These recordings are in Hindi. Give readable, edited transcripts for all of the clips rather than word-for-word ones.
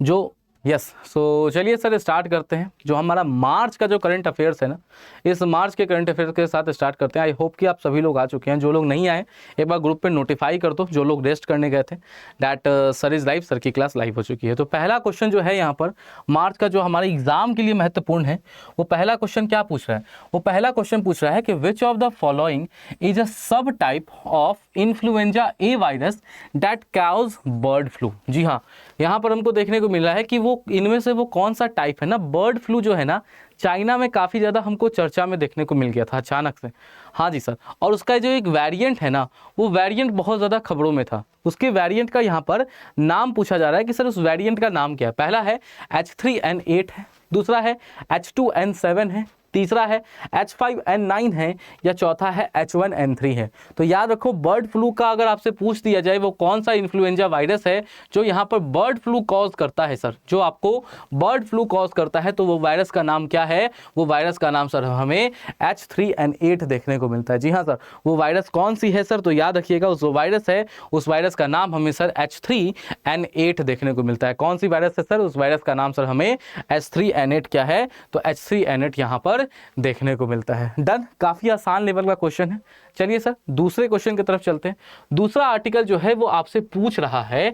जो यस सो चलिए सर स्टार्ट करते हैं। जो हमारा मार्च का जो करंट अफेयर्स है ना, इस मार्च के करंट अफेयर्स के साथ स्टार्ट करते हैं। आई होप कि आप सभी लोग आ चुके हैं। जो लोग नहीं आए एक बार ग्रुप पे नोटिफाई कर दो, जो लोग रेस्ट करने गए थे, that sir is live, sir की क्लास लाइव हो चुकी है। तो पहला क्वेश्चन जो है यहाँ पर मार्च का जो हमारे एग्जाम के लिए महत्वपूर्ण है, वो पहला क्वेश्चन क्या पूछ रहा है? वो पहला क्वेश्चन पूछ रहा है कि which of the following is a sub type of influenza A virus that cause bird flu. जी हाँ, यहाँ पर हमको देखने को मिल रहा है कि वो इनमें से वो कौन सा टाइप है ना, बर्ड फ्लू जो है ना, चाइना में काफ़ी ज़्यादा हमको चर्चा में देखने को मिल गया था अचानक से। हाँ जी सर, और उसका जो एक वेरिएंट है ना, वो वेरिएंट बहुत ज़्यादा खबरों में था। उसके वेरिएंट का यहाँ पर नाम पूछा जा रहा है कि सर उस वेरिएंट का नाम क्या है। पहला है H3N8 है, दूसरा है H2N7 है, तीसरा है H5N9 है, या चौथा है H1N3 है। तो याद रखो, बर्ड फ्लू का अगर आपसे पूछ दिया जाए वो कौन सा इन्फ्लुएंजा वायरस है जो यहाँ पर बर्ड फ्लू कॉज करता है सर, जो आपको बर्ड फ्लू कॉज करता है, तो वो वायरस का नाम क्या है? वो वायरस का नाम सर हमें H3N8 देखने को मिलता है। जी हाँ सर, वो वायरस कौन सी है सर? तो याद रखिएगा, उस जो वायरस है उस वायरस का नाम हमें सर H3N8 देखने को मिलता है। कौन सी वायरस है सर? उस वायरस का नाम सर हमें H3N8 क्या है? तो H3N8 यहाँ पर देखने को मिलता है। डन, काफी आसान लेवल का क्वेश्चन है। चलिए सर दूसरे क्वेश्चन की तरफ चलते हैं। दूसरा आर्टिकल जो है वो आपसे पूछ रहा है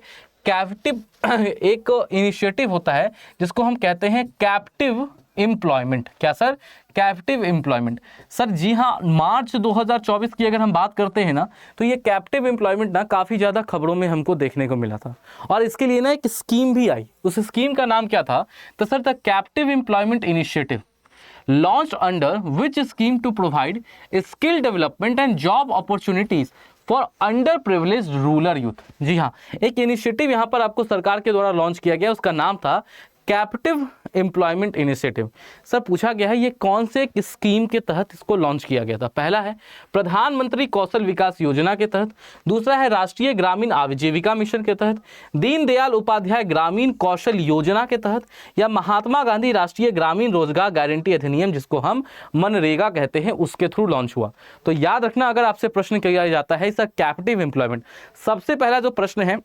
कैप्टिव एक इनिशिएटिव होता है जिसको हम कहते हैं कैप्टिव एम्प्लॉयमेंट। क्या सर? Captive employment. सर जी हाँ, मार्च 2024 की अगर हम बात करते हैं ना, तो ये कैप्टिव एम्प्लॉयमेंट ना काफ़ी ज़्यादा खबरों में हमको देखने को मिला था, और इसके लिए ना एक स्कीम भी आई। उस स्कीम का नाम क्या था? तो sir the captive employment initiative launched under which scheme to provide skill development and job opportunities for under privilege rural youth. जी हाँ, एक इनिशिएटिव यहाँ पर आपको सरकार के द्वारा लॉन्च किया गया, उसका नाम था कैप्टिव एम्प्लॉयमेंट इनिशिएटिव। सर पूछा गया है ये कौन से स्कीम के तहत इसको लॉन्च किया गया था। पहला है प्रधानमंत्री कौशल विकास योजना के तहत, दूसरा है राष्ट्रीय ग्रामीण आजीविका मिशन के तहत, दीनदयाल उपाध्याय ग्रामीण कौशल योजना के तहत, या महात्मा गांधी राष्ट्रीय ग्रामीण रोजगार गारंटी अधिनियम जिसको हम मनरेगा कहते हैं उसके थ्रू लॉन्च हुआ। तो याद रखना, अगर आपसे प्रश्न किया जाता है सर कैप्टिव एम्प्लॉयमेंट, सबसे पहला जो प्रश्न है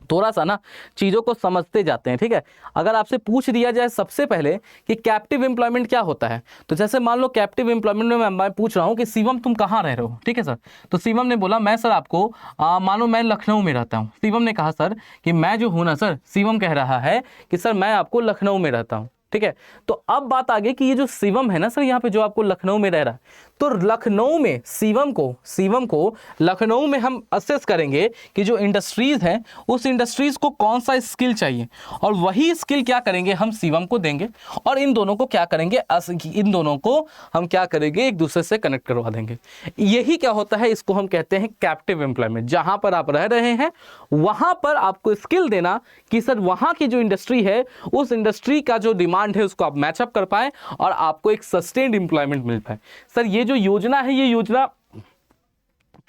थोड़ा सा ना चीज़ों को समझते जाते हैं, ठीक है। अगर आपसे पूछ दिया जाए सबसे पहले कि कैप्टिव एम्प्लॉयमेंट क्या होता है, तो जैसे मान लो कैप्टिव एम्प्लॉयमेंट में मैं पूछ रहा हूँ कि शिवम तुम कहाँ रह रहे हो, ठीक है सर। तो शिवम ने बोला मैं सर आपको मानो मैं लखनऊ में रहता हूँ। शिवम ने कहा सर कि मैं जो हूँ ना सर, शिवम कह रहा है कि सर मैं आपको लखनऊ में रहता हूँ, ठीक है। तो अब बात आ गई कि ये जो शिवम है ना सर, यहाँ पे जो आपको लखनऊ में रह रहा है, तो लखनऊ में शिवम को लखनऊ में हम असेस करेंगे कि जो इंडस्ट्रीज है उस इंडस्ट्रीज को कौन सा स्किल चाहिए, और वही स्किल क्या करेंगे हम शिवम को देंगे, और इन दोनों को क्या करेंगे, इन दोनों को हम क्या करेंगे, एक दूसरे से कनेक्ट करवा देंगे। यही क्या होता है, इसको हम कहते हैं कैप्टिव एम्प्लॉयमेंट। जहां पर आप रह रहे हैं वहां पर आपको स्किल देना कि सर वहां की जो इंडस्ट्री है उस इंडस्ट्री का जो डिमांड है उसको आप मैचअप कर पाए और आपको एक सस्टेन्ड एम्प्लॉयमेंट मिल पाए। सर ये जो योजना है, ये योजना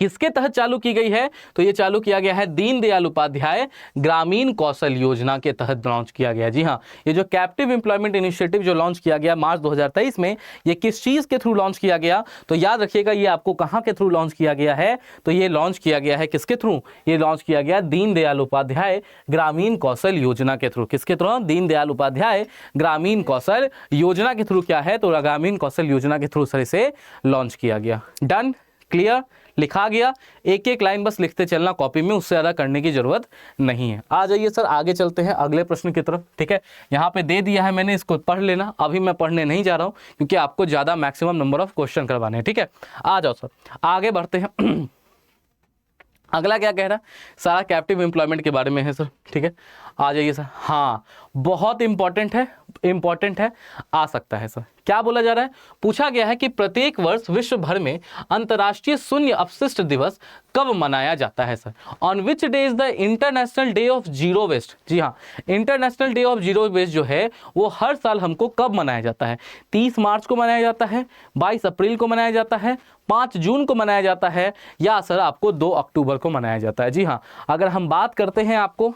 किसके तहत चालू की गई है? तो ये चालू किया गया है दीनदयाल उपाध्याय ग्रामीण कौशल योजना के तहत लॉन्च किया गया। जी हाँ, ये जो कैप्टिव एम्प्लॉयमेंट इनिशिएटिव जो लॉन्च किया गया मार्च 2023 में, ये किस चीज के थ्रू लॉन्च किया गया? तो याद रखिएगा, ये आपको कहां के थ्रू लॉन्च किया गया है? तो ये लॉन्च किया गया है किसके थ्रू? ये लॉन्च किया गया दीनदयाल उपाध्याय ग्रामीण कौशल योजना के थ्रू। किसके थ्रू? दीनदयाल उपाध्याय ग्रामीण कौशल योजना के थ्रू क्या है? तो ग्रामीण कौशल योजना के थ्रू सर इसे लॉन्च किया गया। डन, क्लियर, लिखा गया। एक एक लाइन बस लिखते चलना कॉपी में, उससे ज़्यादा करने की जरूरत नहीं है। आ जाइए सर आगे चलते हैं अगले प्रश्न की तरफ, ठीक है। यहाँ पे दे दिया है मैंने, इसको पढ़ लेना। अभी मैं पढ़ने नहीं जा रहा हूँ क्योंकि आपको ज़्यादा मैक्सिमम नंबर ऑफ क्वेश्चन करवाने हैं, ठीक है। आ जाओ सर आगे बढ़ते हैं। अगला क्या कह रहा है? सारा कैप्टिव एम्प्लॉयमेंट के बारे में है सर, ठीक है। आ जाइए सर। हाँ, बहुत इंपॉर्टेंट है, आ सकता है सर। क्या बोला जा रहा है? पूछा गया है कि प्रत्येक वर्ष विश्व भर में अंतर्राष्ट्रीय शून्य अपशिष्ट दिवस कब मनाया जाता है sir? On which day is the international day of zero waste? जी हाँ, international day of zero waste जो है वो हर साल हमको कब मनाया जाता है? 30 मार्च को मनाया जाता है, 22 अप्रैल को मनाया जाता है, 5 जून को मनाया जाता है, या सर आपको 2 अक्टूबर को मनाया जाता है? जी हाँ, अगर हम बात करते हैं आपको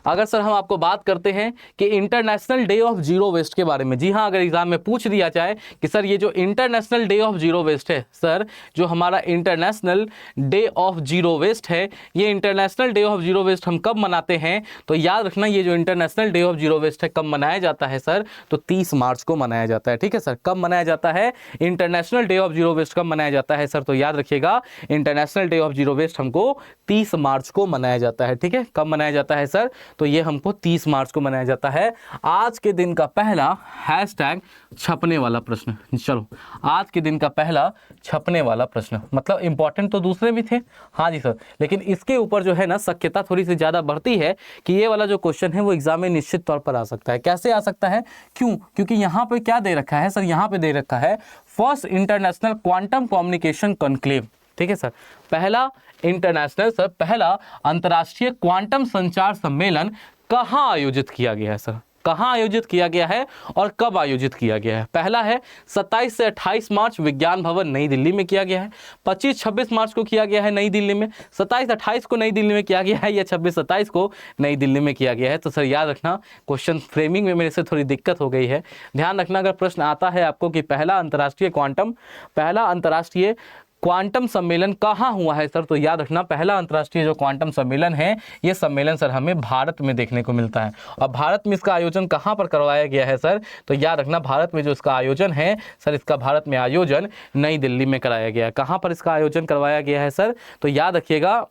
अगर सर हम आपको बात करते हैं कि international day of zero waste के बारे में, जी हाँ, अगर एग्जाम में पूछ दिया जाए कि सर ये जो international day of zero waste है सर, जो हमारा international day of zero waste है, ये international day of zero waste हम कब मनाते हैं, तो याद रखना ये जो international day of zero waste है कब मनाया जाता है सर, तो 30 मार्च को मनाया जाता है। ठीक है सर, कब मनाया जाता है international day of zero waste, कब मनाया जाता है सर, तो याद रखिएगा international day of zero waste हमको 30 मार्च को मनाया जाता है। ठीक है, कब मनाया जाता है सर, तो ये हमको 30 मार्च को मनाया जाता है। आज के दिन का पहला हैशटैग छपने वाला प्रश्न, चलो आज के दिन का पहला छपने वाला प्रश्न, मतलब इंपॉर्टेंट तो दूसरे भी थे, हाँ जी सर, लेकिन इसके ऊपर जो है ना शक्यता थोड़ी सी ज़्यादा बढ़ती है कि ये वाला जो क्वेश्चन है वो एग्जाम में निश्चित तौर पर आ सकता है। कैसे आ सकता है, क्यों, क्योंकि यहाँ पे क्या दे रखा है सर, यहाँ पे दे रखा है first international quantum communication conclave. ठीक है सर, पहला इंटरनेशनल सर, पहला अंतर्राष्ट्रीय क्वांटम संचार सम्मेलन कहाँ आयोजित किया गया है सर, कहाँ आयोजित किया गया है और कब आयोजित किया गया है। पहला है 27 से 28 मार्च विज्ञान भवन नई दिल्ली में किया गया है, 25-26 मार्च को किया गया है नई दिल्ली में, 27-28 को नई दिल्ली में किया गया है या 26-27 को नई दिल्ली में किया गया है। तो सर याद रखना क्वेश्चन फ्रेमिंग में मेरे से थोड़ी दिक्कत हो गई है, ध्यान रखना अगर प्रश्न आता है आपको कि पहला अंतर्राष्ट्रीय क्वांटम सम्मेलन कहाँ हुआ है सर, तो याद रखना पहला अंतर्राष्ट्रीय जो क्वांटम सम्मेलन है, ये सम्मेलन सर हमें भारत में देखने को मिलता है। और भारत में इसका आयोजन कहाँ पर करवाया गया है सर, तो याद रखना भारत में जो इसका आयोजन है सर, इसका भारत में आयोजन नई दिल्ली में कराया गया है। कहाँ पर इसका आयोजन करवाया गया है सर, तो याद रखिएगा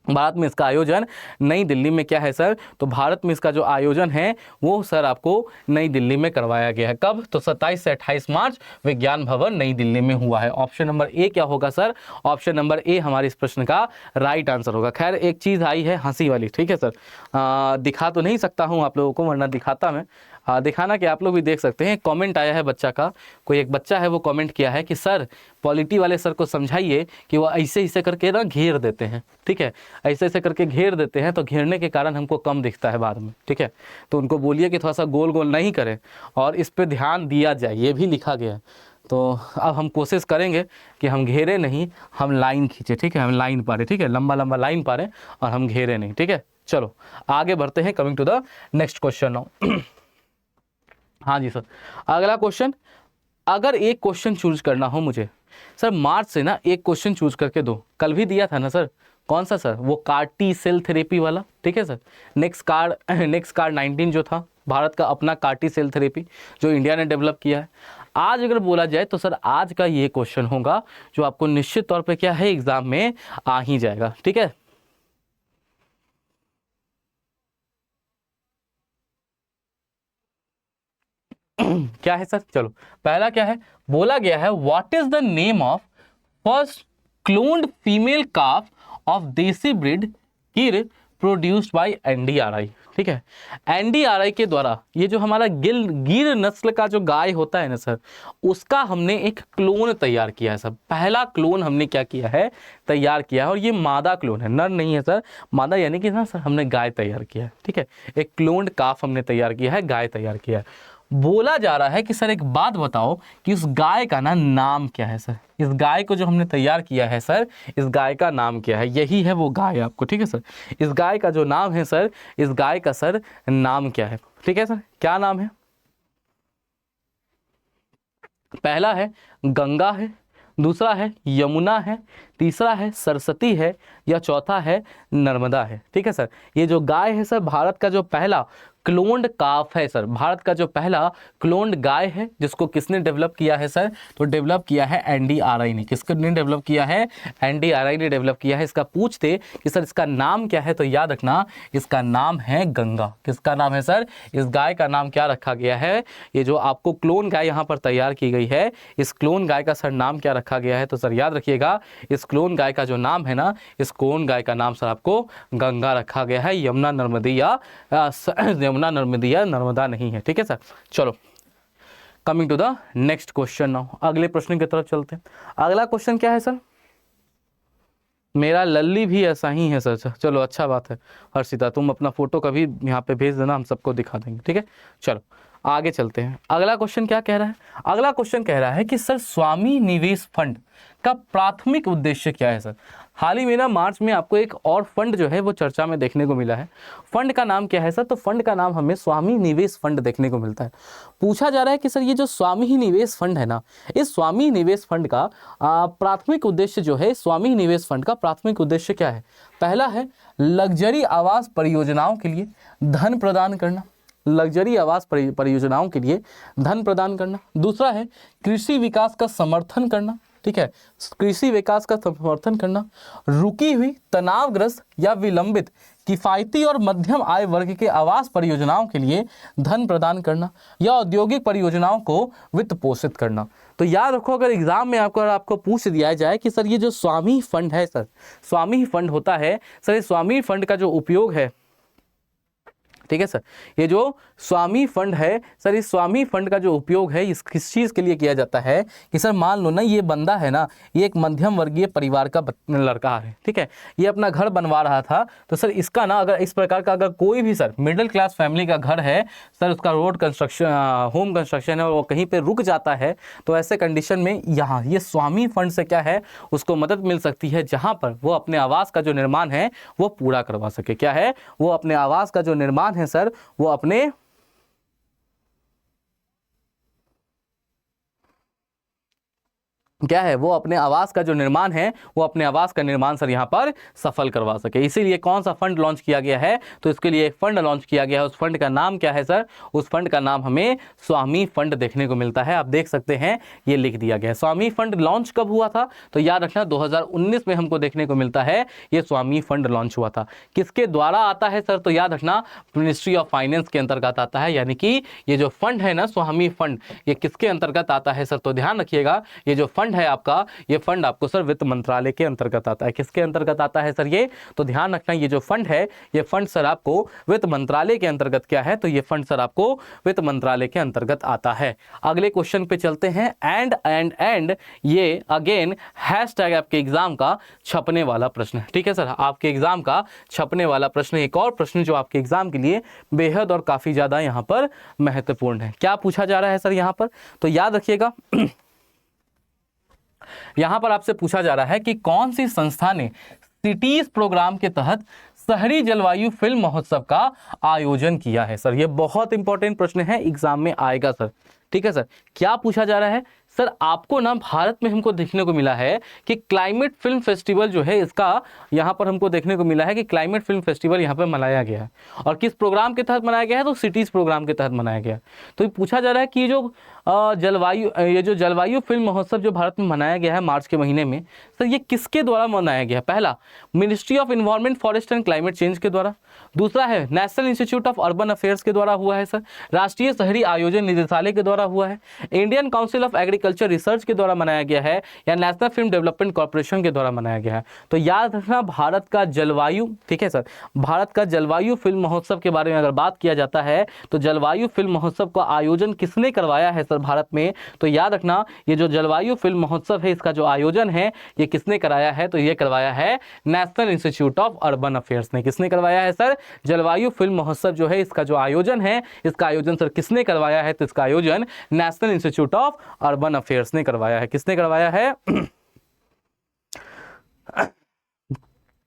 भारत में इसका आयोजन नई दिल्ली में क्या है सर, तो भारत में इसका जो आयोजन है वो सर आपको नई दिल्ली में करवाया गया है। कब, तो 27 से 28 मार्च विज्ञान भवन नई दिल्ली में हुआ है। ऑप्शन नंबर ए क्या होगा सर, ऑप्शन नंबर ए हमारे इस प्रश्न का राइट आंसर होगा। खैर एक चीज़ आई है हंसी वाली, ठीक है सर, दिखा तो नहीं सकता हूँ आप लोगों को, वरना दिखाता मैं, दिखाना कि आप लोग भी देख सकते हैं। कमेंट आया है बच्चा का, कोई एक बच्चा है वो कमेंट किया है कि सर पॉलिटी वाले सर को समझाइए कि वो ऐसे ऐसे करके ना घेर देते हैं, ठीक है, ऐसे ऐसे करके घेर देते हैं तो घेरने के कारण हमको कम दिखता है बाद में, ठीक है, तो उनको बोलिए कि थोड़ा सा गोल गोल नहीं करें और इस पर ध्यान दिया जाए, ये भी लिखा गया है। तो अब हम कोशिश करेंगे कि हम घेरे नहीं, हम लाइन खींचे, ठीक है, हम लाइन पारे, ठीक है, लंबा लंबा लाइन पारे और हम घेरे नहीं, ठीक है। चलो आगे बढ़ते हैं, coming to the next question now. हाँ जी सर, अगला क्वेश्चन, अगर एक क्वेश्चन चूज करना हो मुझे सर, मार्च से ना एक क्वेश्चन चूज करके दो, कल भी दिया था ना सर, कौन सा सर, वो कार टी सेल थेरेपी वाला, ठीक है सर, नेक्स्ट कार 19 जो था भारत का अपना कार टी सेल थेरेपी जो इंडिया ने डेवलप किया है। आज अगर बोला जाए तो सर आज का ये क्वेश्चन होगा जो आपको निश्चित तौर पे क्या है एग्जाम में आ ही जाएगा, ठीक है। क्या है सर, चलो पहला क्या है, बोला गया है what is the name of first cloned female calf of देसी ब्रीड गिर प्रोड्यूस्ड बाय एनडीआरआई, ठीक है, एनडीआरआई के द्वारा ये जो हमारा गिर नस्ल का जो गाय होता है ना सर, उसका हमने एक क्लोन तैयार किया है सर, पहला क्लोन हमने क्या किया है, तैयार किया है, और ये मादा क्लोन है, नर नहीं है सर, मादा यानी कि ना सर हमने गाय तैयार किया है, ठीक है, एक क्लोन्ड काफ हमने तैयार किया है, गाय तैयार किया है। बोला जा रहा है कि सर एक बात बताओ कि उस गाय का ना नाम क्या है सर, इस गाय को जो हमने तैयार किया है सर, इस गाय का नाम क्या है, यही है वो गाय आपको, ठीक है सर, इस गाय का जो नाम है सर, इस गाय का सर नाम क्या है, ठीक है सर, क्या नाम है, पहला है गंगा है, दूसरा है यमुना है, तीसरा है सरस्वती है, या चौथा है नर्मदा है, ठीक है सर। ये जो गाय है सर भारत का जो पहला क्लोन्ड काफ है सर, भारत का जो पहला क्लोन्ड गाय है, जिसको किसने डेवलप किया है सर, तो डेवलप किया है एनडीआरआई ने। किसने डेवलप किया है, एनडीआरआई ने डेवलप किया है। इसका पूछते कि सर इसका नाम क्या है, तो याद रखना इसका नाम है गंगा। किसका नाम है सर, इस गाय का नाम क्या रखा गया है, ये जो आपको क्लोन गाय यहाँ पर तैयार की गई है, इस क्लोन गाय का सर नाम क्या रखा गया है, तो सर याद रखिएगा इस क्लोन गाय का जो नाम है ना, इस क्लोन गाय का नाम सर आपको गंगा रखा गया है, यमुना नर्मदिया नर्मदा नहीं है, ठीक है सर। चलो coming to the next question now, अगले प्रश्न की तरफ चलते हैं। अगला क्वेश्चन क्या है सर, मेरा लल्ली भी ऐसा ही है सर, चलो अच्छा बात है हर्षिता, तुम अपना फोटो कभी यहाँ पे भेज देना, हम सबको दिखा देंगे, ठीक है। चलो आगे चलते हैं। अगला क्वेश्चन क्या कह रहा है? अगला क्वेश्चन कह रहा है कि सर स्वामी निवेश फंड का प्राथमिक उद्देश्य क्या है सर? हाल ही में ना मार्च में आपको एक और फंड जो है वो चर्चा में देखने को मिला है। फंड का नाम क्या है सर? तो फंड का नाम हमें स्वामी निवेश फंड देखने को मिलता है। पूछा जा रहा है कि सर ये जो स्वामी निवेश फंड है ना, इस स्वामी निवेश फंड का प्राथमिक उद्देश्य जो है, स्वामी निवेश फंड का प्राथमिक उद्देश्य क्या है? पहला है लग्जरी आवास परियोजनाओं के लिए धन प्रदान करना, लग्जरी आवास परियोजनाओं के लिए धन प्रदान करना। दूसरा है कृषि विकास का समर्थन करना, ठीक है, कृषि विकास का समर्थन करना। रुकी हुई, तनावग्रस्त या विलंबित किफायती और मध्यम आय वर्ग के आवास परियोजनाओं के लिए धन प्रदान करना, या औद्योगिक परियोजनाओं को वित्त पोषित करना। तो याद रखो, अगर एग्जाम में आपको पूछ दिया जाए कि सर ये जो स्वामी फंड है सर, स्वामी फंड होता है सर, इस स्वामी फंड का जो उपयोग है, ठीक है सर, ये जो स्वामी फंड है सर, इस स्वामी फंड का जो उपयोग है इस किस चीज़ के लिए किया जाता है कि सर मान लो ना ये बंदा है ना, ये एक मध्यम वर्गीय परिवार का लड़का है, ठीक है, ये अपना घर बनवा रहा था। तो सर इसका ना अगर इस प्रकार का अगर कोई भी सर मिडिल क्लास फैमिली का घर है सर, उसका रोड कंस्ट्रक्शन, होम कंस्ट्रक्शन है और वो कहीं पर रुक जाता है, तो ऐसे कंडीशन में यहाँ ये स्वामी फंड से क्या है, उसको मदद मिल सकती है, जहाँ पर वो अपने आवास का जो निर्माण है वो पूरा करवा सके। क्या है? वो अपने आवास का जो निर्माण है सर, वो अपने क्या है, वो अपने आवास का जो निर्माण है, वो अपने आवास का निर्माण सर यहाँ पर सफल करवा सके। इसीलिए कौन सा फंड लॉन्च किया गया है? तो इसके लिए एक फंड लॉन्च किया गया है। उस फंड का नाम क्या है सर? उस फंड का नाम हमें स्वामी फंड देखने को मिलता है। आप देख सकते हैं ये लिख दिया गया है। स्वामी फंड लॉन्च कब हुआ था? तो याद रखना 2019 में हमको देखने को मिलता है ये स्वामी फंड लॉन्च हुआ था। किसके द्वारा आता है सर? तो याद रखना मिनिस्ट्री ऑफ फाइनेंस के अंतर्गत आता है। यानी कि ये जो फंड है ना, स्वामी फंड, ये किसके अंतर्गत आता है सर? तो ध्यान रखिएगा, ये जो फंड है आपका, ये फंड आपको सर वित्त मंत्रालय के अंतर्गत आता है। किसके अंतर्गत आता है सर ये? तो ध्यान रखना, ये जो फंड है, ये फंड सर आपको वित्त मंत्रालय के अंतर्गत क्या है? तो ये फंड सर आपको वित्त मंत्रालय के अंतर्गत आता है। अगले क्वेश्चन पे चलते हैं। एंड ये अगेन हैशटैग आपके एग्जाम का छपने वाला प्रश्न है, ठीक है सर, आपके एग्जाम का छपने वाला प्रश्न। एक और प्रश्न जो आपके एग्जाम के लिए बेहद और काफी ज्यादा यहाँ पर महत्वपूर्ण है। क्या पूछा जा रहा है सर यहाँ पर? तो याद रखिएगा यहां पर आपसे पूछा जा रहा है कि कौन सी संस्था ने सिटीज प्रोग्राम के तहत शहरी जलवायु फिल्म महोत्सव का आयोजन किया है। सर ये बहुत इंपॉर्टेंट प्रश्न है, एग्जाम में आएगा सर, ठीक है सर। क्या पूछा जा रहा है सर? आपको ना भारत में हमको देखने को मिला है कि क्लाइमेट फिल्म फेस्टिवल जो है, इसका यहाँ पर हमको देखने को मिला है कि क्लाइमेट फिल्म फेस्टिवल यहाँ पर मनाया गया है। और किस प्रोग्राम के तहत मनाया गया है? तो सिटीज प्रोग्राम के तहत मनाया गया है। तो ये पूछा जा रहा है कि ये जो जलवायु फिल्म महोत्सव जो भारत में मनाया गया है मार्च के महीने में, सर ये किसके द्वारा मनाया गया है? पहला, ministry of environment, forest and climate change के द्वारा। दूसरा है national institute of urban affairs के द्वारा हुआ है सर। राष्ट्रीय शहरी आयोजन निदेशालय के द्वारा हुआ है। Indian council of agriculture research के द्वारा मनाया गया है, या नेशनल फिल्म डेवलपमेंट कॉर्पोरेशन के द्वारा मनाया गया है। तो याद रखना भारत का जलवायु, ठीक है सर, भारत का जलवायु फिल्म महोत्सव के बारे में अगर बात किया जाता है तो जलवायु फिल्म महोत्सव का आयोजन किसने करवाया है सर भारत में? तो याद रखना ये जो जलवायु फिल्म महोत्सव है, इसका जो आयोजन है ये किसने कराया है? तो ये करवाया है national institute of urban affairs ने। किसने करवाया है सर? जलवायु फिल्म महोत्सव जो है, इसका जो आयोजन है, इसका आयोजन सर किसने करवाया है? तो इसका आयोजन national institute of urban affairs ने करवाया है। किसने करवाया है?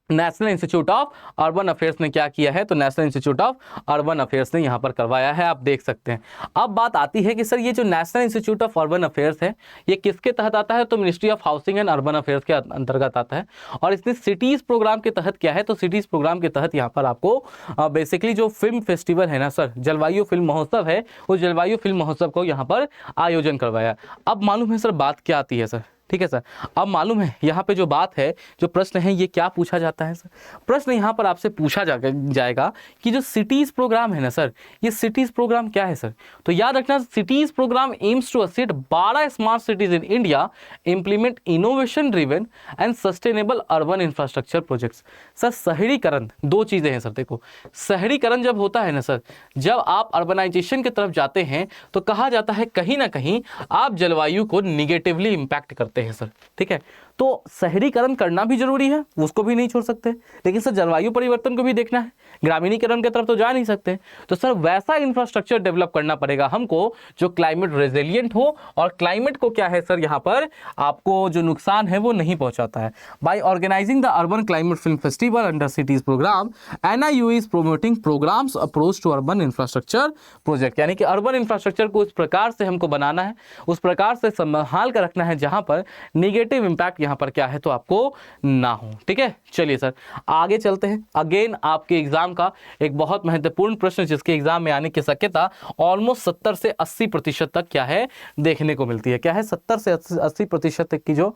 National institute of urban affairs ने क्या किया है? तो national institute of urban affairs ने यहाँ पर करवाया है, आप देख सकते हैं। अब बात आती है कि सर ये जो national institute of urban affairs है, ये किसके तहत आता है? तो ministry of housing and urban affairs के अंतर्गत आता है। और इसने सिटीज प्रोग्राम के तहत क्या है? तो सिटीज प्रोग्राम के तहत यहाँ पर आपको बेसिकली जो फिल्म फेस्टिवल है ना सर, जलवायु फिल्म महोत्सव है, उस जलवायु फिल्म महोत्सव को यहाँ पर आयोजन करवाया। अब मालूम है सर बात क्या आती है सर, ठीक है सर। अब मालूम है यहाँ पे जो बात है, जो प्रश्न है, ये क्या पूछा जाता है सर? प्रश्न यहाँ पर आपसे पूछा जाएगा कि जो सिटीज प्रोग्राम है ना सर, ये सिटीज प्रोग्राम क्या है सर? तो याद रखना, cities programme aims to assist 12 smart cities in India implement innovation driven and sustainable urban infrastructure projects. Sir शहरीकरण, दो चीजें हैं सर। देखो, शहरीकरण जब होता है ना सर, जब आप अर्बनाइजेशन की तरफ जाते हैं तो कहा जाता है कहीं ना कहीं आप जलवायु को निगेटिवली इंपैक्ट करते हैं सर, ठीक है। तो शहरीकरण करना भी जरूरी है, उसको भी नहीं छोड़ सकते, लेकिन सर जलवायु परिवर्तन को भी देखना है। ग्रामीणीकरण की तरफ तो जा नहीं सकते। तो सर वैसा इंफ्रास्ट्रक्चर डेवलप करना पड़ेगा हमको जो क्लाइमेट रेजिलिएंट हो और क्लाइमेट को क्या है सर यहाँ पर आपको जो नुकसान है वो नहीं पहुंचाता है। By organising the urban climate film festival under cities programme, NIU is promoting programmes approach to urban infrastructure project, यानी कि अर्बन इंफ्रास्ट्रक्चर को उस प्रकार से हमको बनाना है, उस प्रकार से संभाल कर रखना है जहां पर निगेटिव इंपैक्ट यहाँ पर क्या है तो आपको ना हो। ठीक है, चलिए सर आगे चलते हैं। अगेन आपके एग्जाम का एक बहुत महत्वपूर्ण प्रश्न जिसके एग्जाम में आने की शक्यता ऑलमोस्ट 70 से 80% तक क्या है देखने को मिलती है। क्या है 70 से 80% तक की जो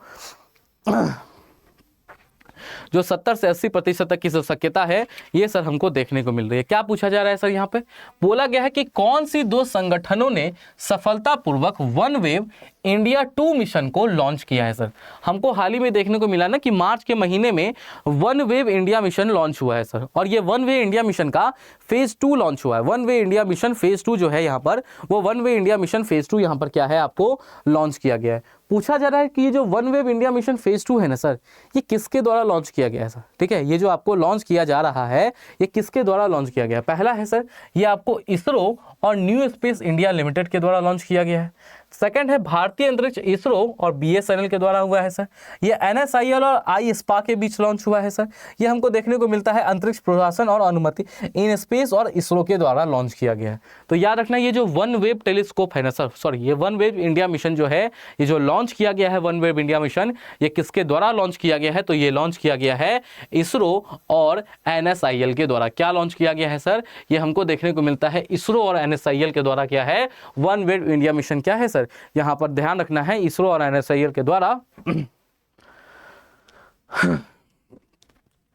70 से 80% तक की जो शक्यता है ये सर हमको देखने को मिल रही है। क्या पूछा जा रहा है सर, यहाँ पे बोला गया है कि कौन सी दो संगठनों ने सफलतापूर्वक वन वेव इंडिया 2 मिशन को लॉन्च किया है। सर हमको हाल ही में देखने को मिला ना कि मार्च के महीने में one wave India mission launch हुआ है सर, और ये वन वे इंडिया मिशन का फेज 2 लॉन्च हुआ है। One way India mission phase 2 जो है यहाँ पर, वो one way India mission phase 2 यहाँ पर क्या है आपको लॉन्च किया गया है। पूछा जा रहा है कि ये जो one wave India mission phase 2 है ना सर, ये किसके द्वारा लॉन्च किया गया है सर। ठीक है, ये जो आपको लॉन्च किया जा रहा है ये किसके द्वारा लॉन्च किया गया है। पहला है सर ये आपको इसरो और न्यू स्पेस इंडिया लिमिटेड के द्वारा लॉन्च किया गया है। सेकंड है भारतीय अंतरिक्ष इसरो और BSNL के द्वारा हुआ है सर। ये NSIL और ISPA के बीच लॉन्च हुआ है सर। ये हमको देखने को मिलता है अंतरिक्ष प्रशासन और अनुमति इन स्पेस और इसरो के द्वारा लॉन्च किया गया है। तो याद रखना ये जो वन वेव टेलीस्कोप है ना सर, सॉरी ये वन वेव इंडिया मिशन जो है, ये जो लॉन्च किया गया है वन वेव इंडिया मिशन, ये किसके द्वारा लॉन्च किया गया है तो ये लॉन्च किया गया है इसरो और NSIL के द्वारा। क्या लॉन्च किया गया है सर, ये हमको देखने को मिलता है इसरो और NSIL के द्वारा क्या है वन वेव इंडिया मिशन क्या है सर, यहां पर ध्यान रखना है इसरो और NSIL के द्वारा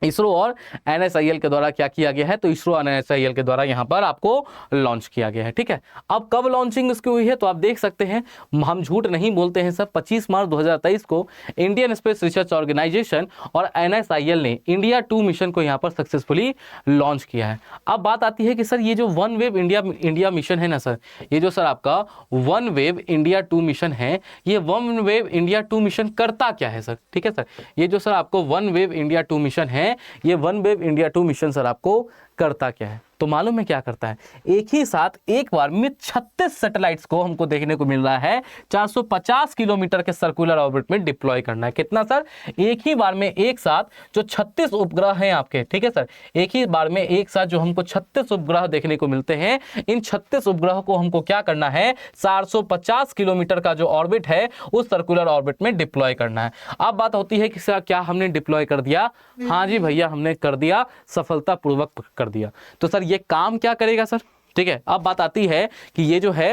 इसरो और NSIL के द्वारा क्या किया गया है तो इसरो और NSIL के द्वारा यहां पर आपको लॉन्च किया गया है। ठीक है, अब कब लॉन्चिंग इसकी हुई है तो आप देख सकते हैं, हम झूठ नहीं बोलते हैं सर। 25 मार्च 2023 को इंडियन स्पेस रिसर्च ऑर्गेनाइजेशन और NSIL ने इंडिया 2 मिशन को यहां पर सक्सेसफुली लॉन्च किया है। अब बात आती है कि सर ये जो वन वेव इंडिया मिशन है ना सर, ये जो सर आपका वन वेव इंडिया 2 मिशन है, ये वन वेव इंडिया 2 मिशन करता क्या है सर। ठीक है सर, ये जो सर आपको वन वेव इंडिया 2 मिशन है, ये one wave India 2 mission sir आपको करता क्या है तो मालूम है क्या करता है, एक ही साथ एक बार में 36 सैटेलाइट्स को हमको देखने को मिल रहा है 450 किलोमीटर के सर्कुलर ऑर्बिट में डिप्लॉय करना है। कितना सर, एक ही बार में एक साथ जो 36 उपग्रह हैं आपके, ठीक है सर, एक ही बार में एक साथ जो हमको 36 उपग्रह देखने को मिलते हैं, इन 36 उपग्रह को हमको क्या करना है 450 किलोमीटर का जो ऑर्बिट है उस सर्कुलर ऑर्बिट में डिप्लॉय करना है। अब बात होती है कि सर क्या हमने डिप्लॉय कर दिया, हाँ जी भैया हमने कर दिया, सफलतापूर्वक कर दिया। तो सर ये काम क्या करेगा सर, ठीक है। अब बात आती है कि ये जो है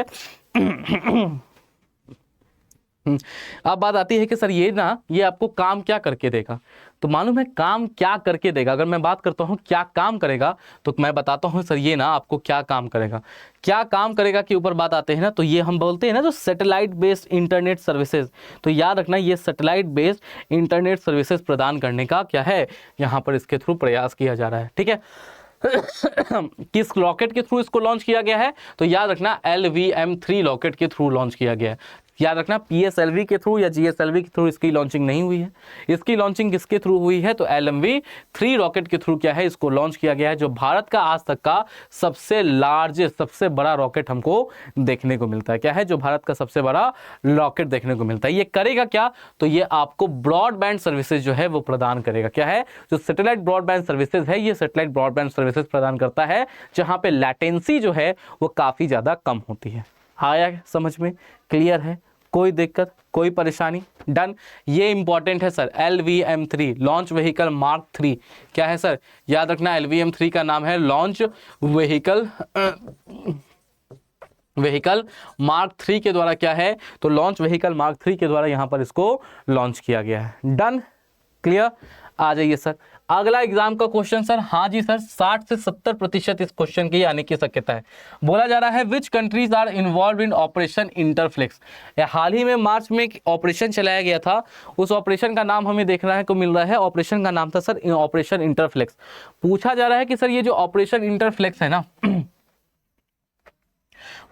अब बात आती है कि सर ये ना ये आपको काम क्या करके देगा, तो मालूम है काम क्या करके देगा। अगर मैं बात करता हूँ क्या काम करेगा तो मैं बताता हूँ सर ये ना आपको क्या काम करेगा, क्या काम करेगा के ऊपर बात आते हैं ना, तो ये हम बोलते हैं ना जो सैटेलाइट बेस्ड इंटरनेट सर्विसेज, तो याद रखना ये सैटेलाइट बेस्ड इंटरनेट सर्विसेज प्रदान करने का क्या है यहाँ पर इसके थ्रू प्रयास किया जा रहा है। ठीक है, किस रॉकेट के थ्रू इसको लॉन्च किया गया है तो याद रखना LVM-3 रॉकेट के थ्रू लॉन्च किया गया है। याद रखना PSLV के थ्रू या GSLV के थ्रू इसकी लॉन्चिंग नहीं हुई है, इसकी लॉन्चिंग किसके थ्रू हुई है तो LMV-3 रॉकेट के थ्रू क्या है इसको लॉन्च किया गया है, जो भारत का आज तक का सबसे लार्जेस्ट सबसे बड़ा रॉकेट हमको देखने को मिलता है। क्या है, जो भारत का सबसे बड़ा रॉकेट देखने को मिलता है। ये करेगा क्या तो ये आपको ब्रॉडबैंड सर्विसेज जो है वो प्रदान करेगा। क्या है, जो सैटेलाइट ब्रॉडबैंड सर्विसेज है, ये सैटेलाइट ब्रॉडबैंड सर्विसेज प्रदान करता है जहां पे लैटेंसी जो है वो काफी ज्यादा कम होती है। आया समझ में, क्लियर है, कोई दिक्कत कोई परेशानी, डन। ये इंपॉर्टेंट है sir, LVM-3 launch vehicle mark 3 क्या है सर, याद रखना LVM-3 का नाम है लॉन्च व्हीकल मार्क 3 के द्वारा क्या है तो लॉन्च व्हीकल मार्क 3 के द्वारा यहां पर इसको लॉन्च किया गया है। Done, clear. आ जाइए सर अगला एग्जाम का क्वेश्चन सर, हाँ जी सर 60 से 70% इस क्वेश्चन की आने की शक्यता है। बोला जा रहा है which countries are involve in operation interflex. हाल ही में मार्च में एक ऑपरेशन चलाया गया था, उस ऑपरेशन का नाम हमें देखना है को मिल रहा है, ऑपरेशन का नाम था सर ऑपरेशन इंटरफ्लेक्स। पूछा जा रहा है कि सर ये जो ऑपरेशन इंटरफ्लेक्स है ना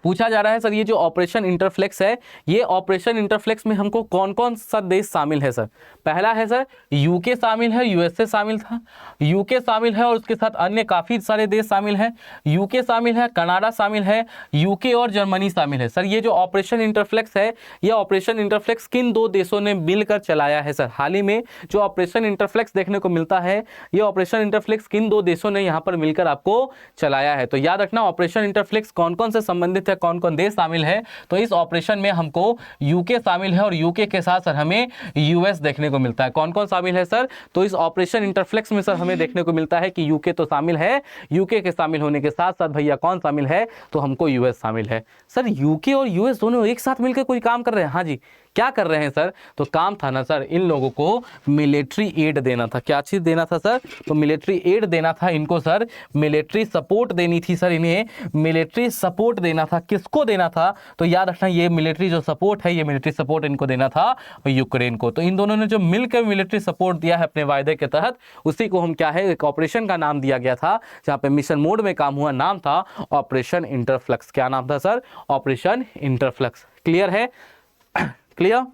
पूछा जा रहा है सर ये जो ऑपरेशन इंटरफ्लेक्स है, ये ऑपरेशन इंटरफ्लेक्स में हमको कौन कौन सा देश शामिल है सर। पहला है सर यूके शामिल है, यूएसए शामिल था, यूके शामिल है और उसके साथ अन्य काफ़ी सारे देश शामिल हैं। यूके शामिल है, कनाडा शामिल है, यूके और जर्मनी शामिल है। सर ये जो ऑपरेशन इंटरफ्लेक्स है, ये ऑपरेशन इंटरफ्लेक्स किन दो देशों ने मिलकर चलाया है सर। हाल ही में जो ऑपरेशन इंटरफ्लेक्स देखने को मिलता है, ये ऑपरेशन इंटरफ्लेक्स किन दो देशों ने यहाँ पर मिलकर आपको चलाया है। तो याद रखना ऑपरेशन इंटरफ्लेक्स कौन कौन से संबंधित है, कौन कौन देश शामिल है। तो इस ऑपरेशन में हमको यूके शामिल है और यूके के साथ सर हमें यूएस देखने को मिलता है। कौन कौन शामिल है सर, तो इस ऑपरेशन इंटरफ्लेक्स में सर हमें देखने को मिलता है कि यूके तो शामिल है, यूके के शामिल होने के साथ साथ भैया कौन शामिल है, तो हमको यूएस शामिल है। सर यूके और यूएस दोनों एक साथ मिलकर कोई काम कर रहे हैं। हाँ जी, क्या कर रहे हैं सर, तो काम था ना सर इन लोगों को मिलिट्री एड देना था। क्या चीज़ देना था सर, तो मिलिट्री एड देना था इनको सर, मिलिट्री सपोर्ट देनी थी सर, इन्हें मिलिट्री सपोर्ट देना था। किसको देना था, तो याद रखना ये मिलिट्री जो सपोर्ट है, ये मिलिट्री सपोर्ट इनको देना था यूक्रेन को। तो इन दोनों ने जो मिलकर मिलिट्री सपोर्ट दिया है अपने वायदे के तहत, उसी को हम क्या है एक ऑपरेशन का नाम दिया गया था, जहाँ पे मिशन मोड में काम हुआ, नाम था ऑपरेशन इंटरफ्लक्स। क्या नाम था सर, ऑपरेशन इंटरफ्लक्स। क्लियर है, क्लियर,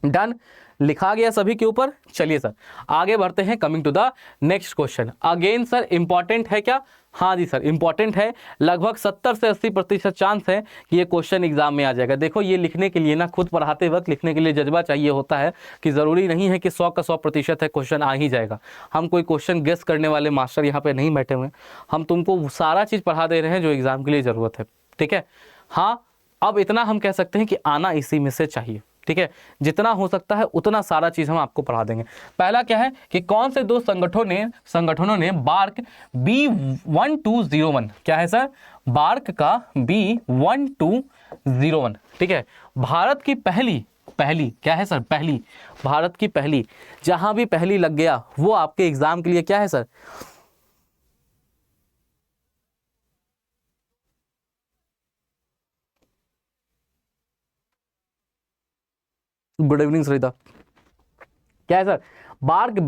डन, लिखा गया सभी के ऊपर। चलिए सर आगे बढ़ते हैं, coming to the next question. Again sir important है क्या, हाँ जी सर इंपॉर्टेंट है। लगभग 70 से 80% चांस है कि ये क्वेश्चन एग्जाम में आ जाएगा। देखो ये लिखने के लिए ना, खुद पढ़ाते वक्त लिखने के लिए जज्बा चाहिए होता है, कि ज़रूरी नहीं है कि 100 का 100% है क्वेश्चन आ ही जाएगा। हम कोई क्वेश्चन गेस करने वाले मास्टर यहाँ पे नहीं बैठे हुए, हम तुमको सारा चीज़ पढ़ा दे रहे हैं जो एग्जाम के लिए ज़रूरत है। ठीक है, हाँ अब इतना हम कह सकते हैं कि आना इसी में से चाहिए। ठीक है, जितना हो सकता है उतना सारा चीज हम आपको पढ़ा देंगे। पहला क्या है कि कौन से दो संगठनों ने बार्क B1201, क्या है सर, बार्क का B1201, ठीक है, भारत की पहली क्या है सर, पहली, भारत की पहली, जहां भी पहली लग गया वो आपके एग्जाम के लिए क्या है सर, गुड इवनिंग सरिता, क्या है सर, बार्क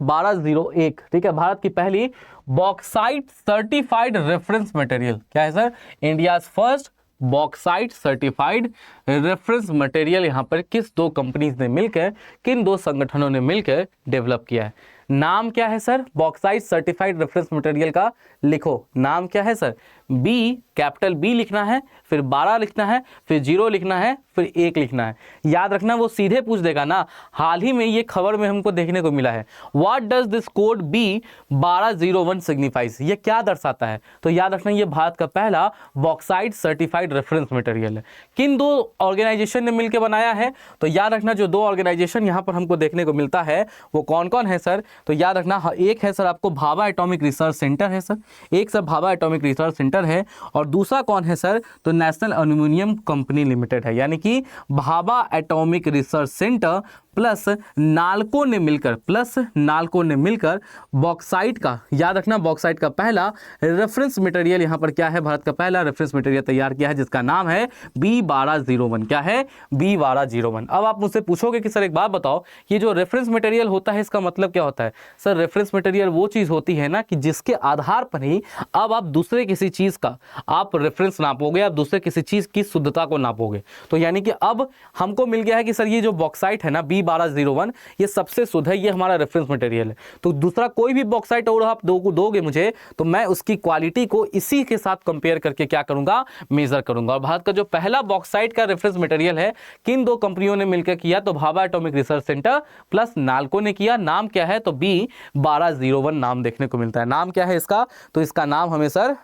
1201, ठीक है, भारत की पहली बॉक्साइट सर्टिफाइड रेफरेंस मटेरियल। क्या है sir, India's first bauxite certified reference material. यहां पर किस दो कंपनीज ने मिलकर, किन दो संगठनों ने मिलकर डेवलप किया है। नाम क्या है sir, bauxite certified reference material का लिखो, नाम क्या है सर, बी, कैपिटल बी लिखना है, फिर 12 लिखना है, फिर 0 लिखना है, फिर 1 लिखना है। याद रखना वो सीधे पूछ देगा ना। हाल ही में ये खबर में हमको देखने को मिला है, what does this code B1201 signifies, ये क्या दर्शाता है। तो याद रखना ये भारत का पहला बॉक्साइट सर्टिफाइड रेफरेंस मटेरियल है। किन दो ऑर्गेनाइजेशन ने मिलकर बनाया है, तो याद रखना जो दो ऑर्गेनाइजेशन यहाँ पर हमको देखने को मिलता है वो कौन कौन है सर, तो याद रखना एक है सर आपको भाभा एटॉमिक रिसर्च सेंटर है सर, एक sir Bhabha atomic research centre है, और दूसरा कौन है सर, तो नेशनल एल्यूमिनियम कंपनी लिमिटेड है। यानी कि Bhabha atomic research centre plus NALCO ने मिलकर बॉक्साइट का, याद रखना बॉक्साइट का पहला रेफरेंस मटेरियल यहाँ पर क्या है, भारत का पहला रेफरेंस मटेरियल तैयार किया है, जिसका नाम है B1201। क्या है, B1201। अब आप मुझसे पूछोगे कि सर एक बात बताओ, ये जो रेफरेंस मटेरियल होता है इसका मतलब क्या होता है। सर रेफरेंस मटेरियल वो चीज़ होती है ना कि जिसके आधार पर ही अब आप दूसरे किसी चीज़ का आप रेफरेंस नापोगे, आप दूसरे किसी चीज़ की शुद्धता को नापोगे। तो यानी कि अब हमको मिल गया है कि सर ये जो बॉक्साइट है ना B1201, ये सबसे शुद्ध है, ये हमारा रेफरेंस मटेरियल है। तो दूसरा कोई भी बॉक्साइट और आप दोगे मुझे, तो मैं उसकी क्वालिटी को इसी के साथ कंपेयर करके क्या करूंगा, मेजर करूंगा। और भारत का जो पहला बॉक्साइट का रेफरेंस मटेरियल है, किन दो कंपनियों ने मिलकर किया, तो Bhabha atomic research centre plus NALCO ने किया। नाम क्या है, तो B1201 नाम देखने को मिलता है। नाम क्या है इसका, तो इसका नाम हमें सर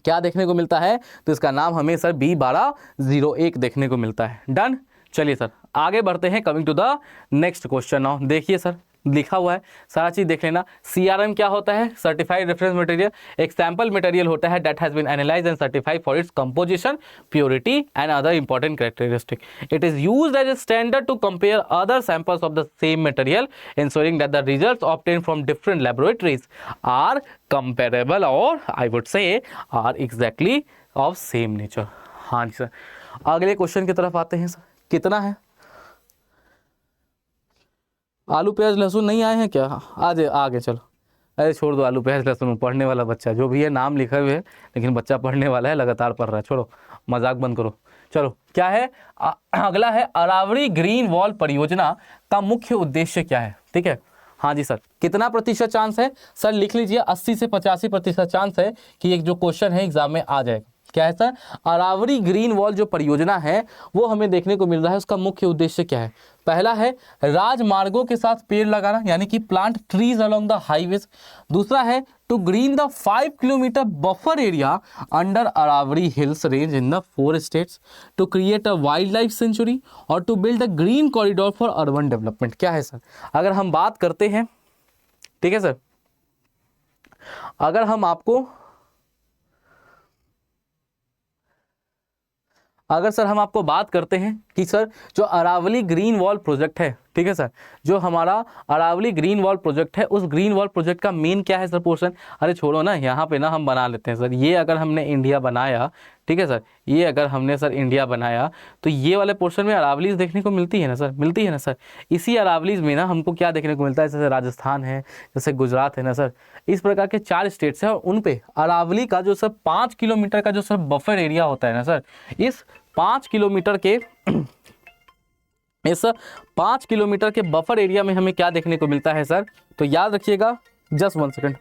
क्या देखने को मिलता है, तो इसका नाम हमें सर B1201 देखने को मिलता है। डन, चलिए सर आगे बढ़ते हैं, coming to the next question. Now देखिए सर लिखा हुआ है, सारा चीज देख लेना। CRM क्या होता है, सर्टिफाइड रेफरेंस मटेरियल, एक सैंपल मटेरियल होता है that has been analysed and certified for its composition, purity and other important characteristic. It is used as a standard to compare other samples of the same material, ensuring that the results obtained from different laboratories are comparable और I would say are exactly of same nature। हाँ जी सर, अगले क्वेश्चन की तरफ आते हैं सर। कितना है, आलू प्याज लहसुन नहीं आए हैं क्या, आ गए चलो। अरे छोड़ दो, आलू प्याज लहसुन, पढ़ने वाला बच्चा जो भी है, नाम लिखे हुए है लेकिन बच्चा पढ़ने वाला है, लगातार पढ़ रहा है। छोड़ो, मजाक बंद करो। चलो क्या है अगला है, अरावली ग्रीन वॉल परियोजना का मुख्य उद्देश्य क्या है? ठीक है, हाँ जी सर, कितना प्रतिशत चांस है सर? लिख लीजिए, 80 से 85% चांस है कि एक जो क्वेश्चन है एग्जाम में आ जाएगा। क्या है सर? अरावली ग्रीन वॉल जो परियोजना है वो हमें देखने को मिल रहा है, उसका मुख्य उद्देश्य क्या है? पहला है राजमार्गों के साथ पेड़ लगाना, यानी कि plant trees along the highways. दूसरा है to green the 5 kilometre buffer area under Aravalli hills range in the 4 states to create a wild life sanctuary और to build a green corridor for urban development. क्या है सर? अगर हम बात करते हैं, ठीक है सर, अगर हम आपको बात करते हैं कि सर जो अरावली ग्रीन वॉल प्रोजेक्ट है, ठीक है सर, जो हमारा अरावली ग्रीन वॉल प्रोजेक्ट है, उस ग्रीन वॉल प्रोजेक्ट का मेन क्या है सर पोर्शन? अरे छोड़ो ना, यहाँ पे ना हम बना लेते हैं सर, ये अगर हमने इंडिया बनाया, ठीक है सर, ये अगर हमने सर इंडिया बनाया तो ये वाले पोर्शन में अरावलीज देखने को मिलती है ना सर, मिलती है ना सर। इसी अरावलीज में ना हमको क्या देखने को मिलता है, जैसे राजस्थान है, जैसे गुजरात है ना सर, इस प्रकार के 4 स्टेट्स हैं और उन पे अरावली का जो सर 5 किलोमीटर का जो सर बफर एरिया होता है ना सर, इस 5 किलोमीटर के इस 5 किलोमीटर के बफर एरिया में हमें क्या देखने को मिलता है सर? तो याद रखिएगा, जस्ट 1 सेकंड।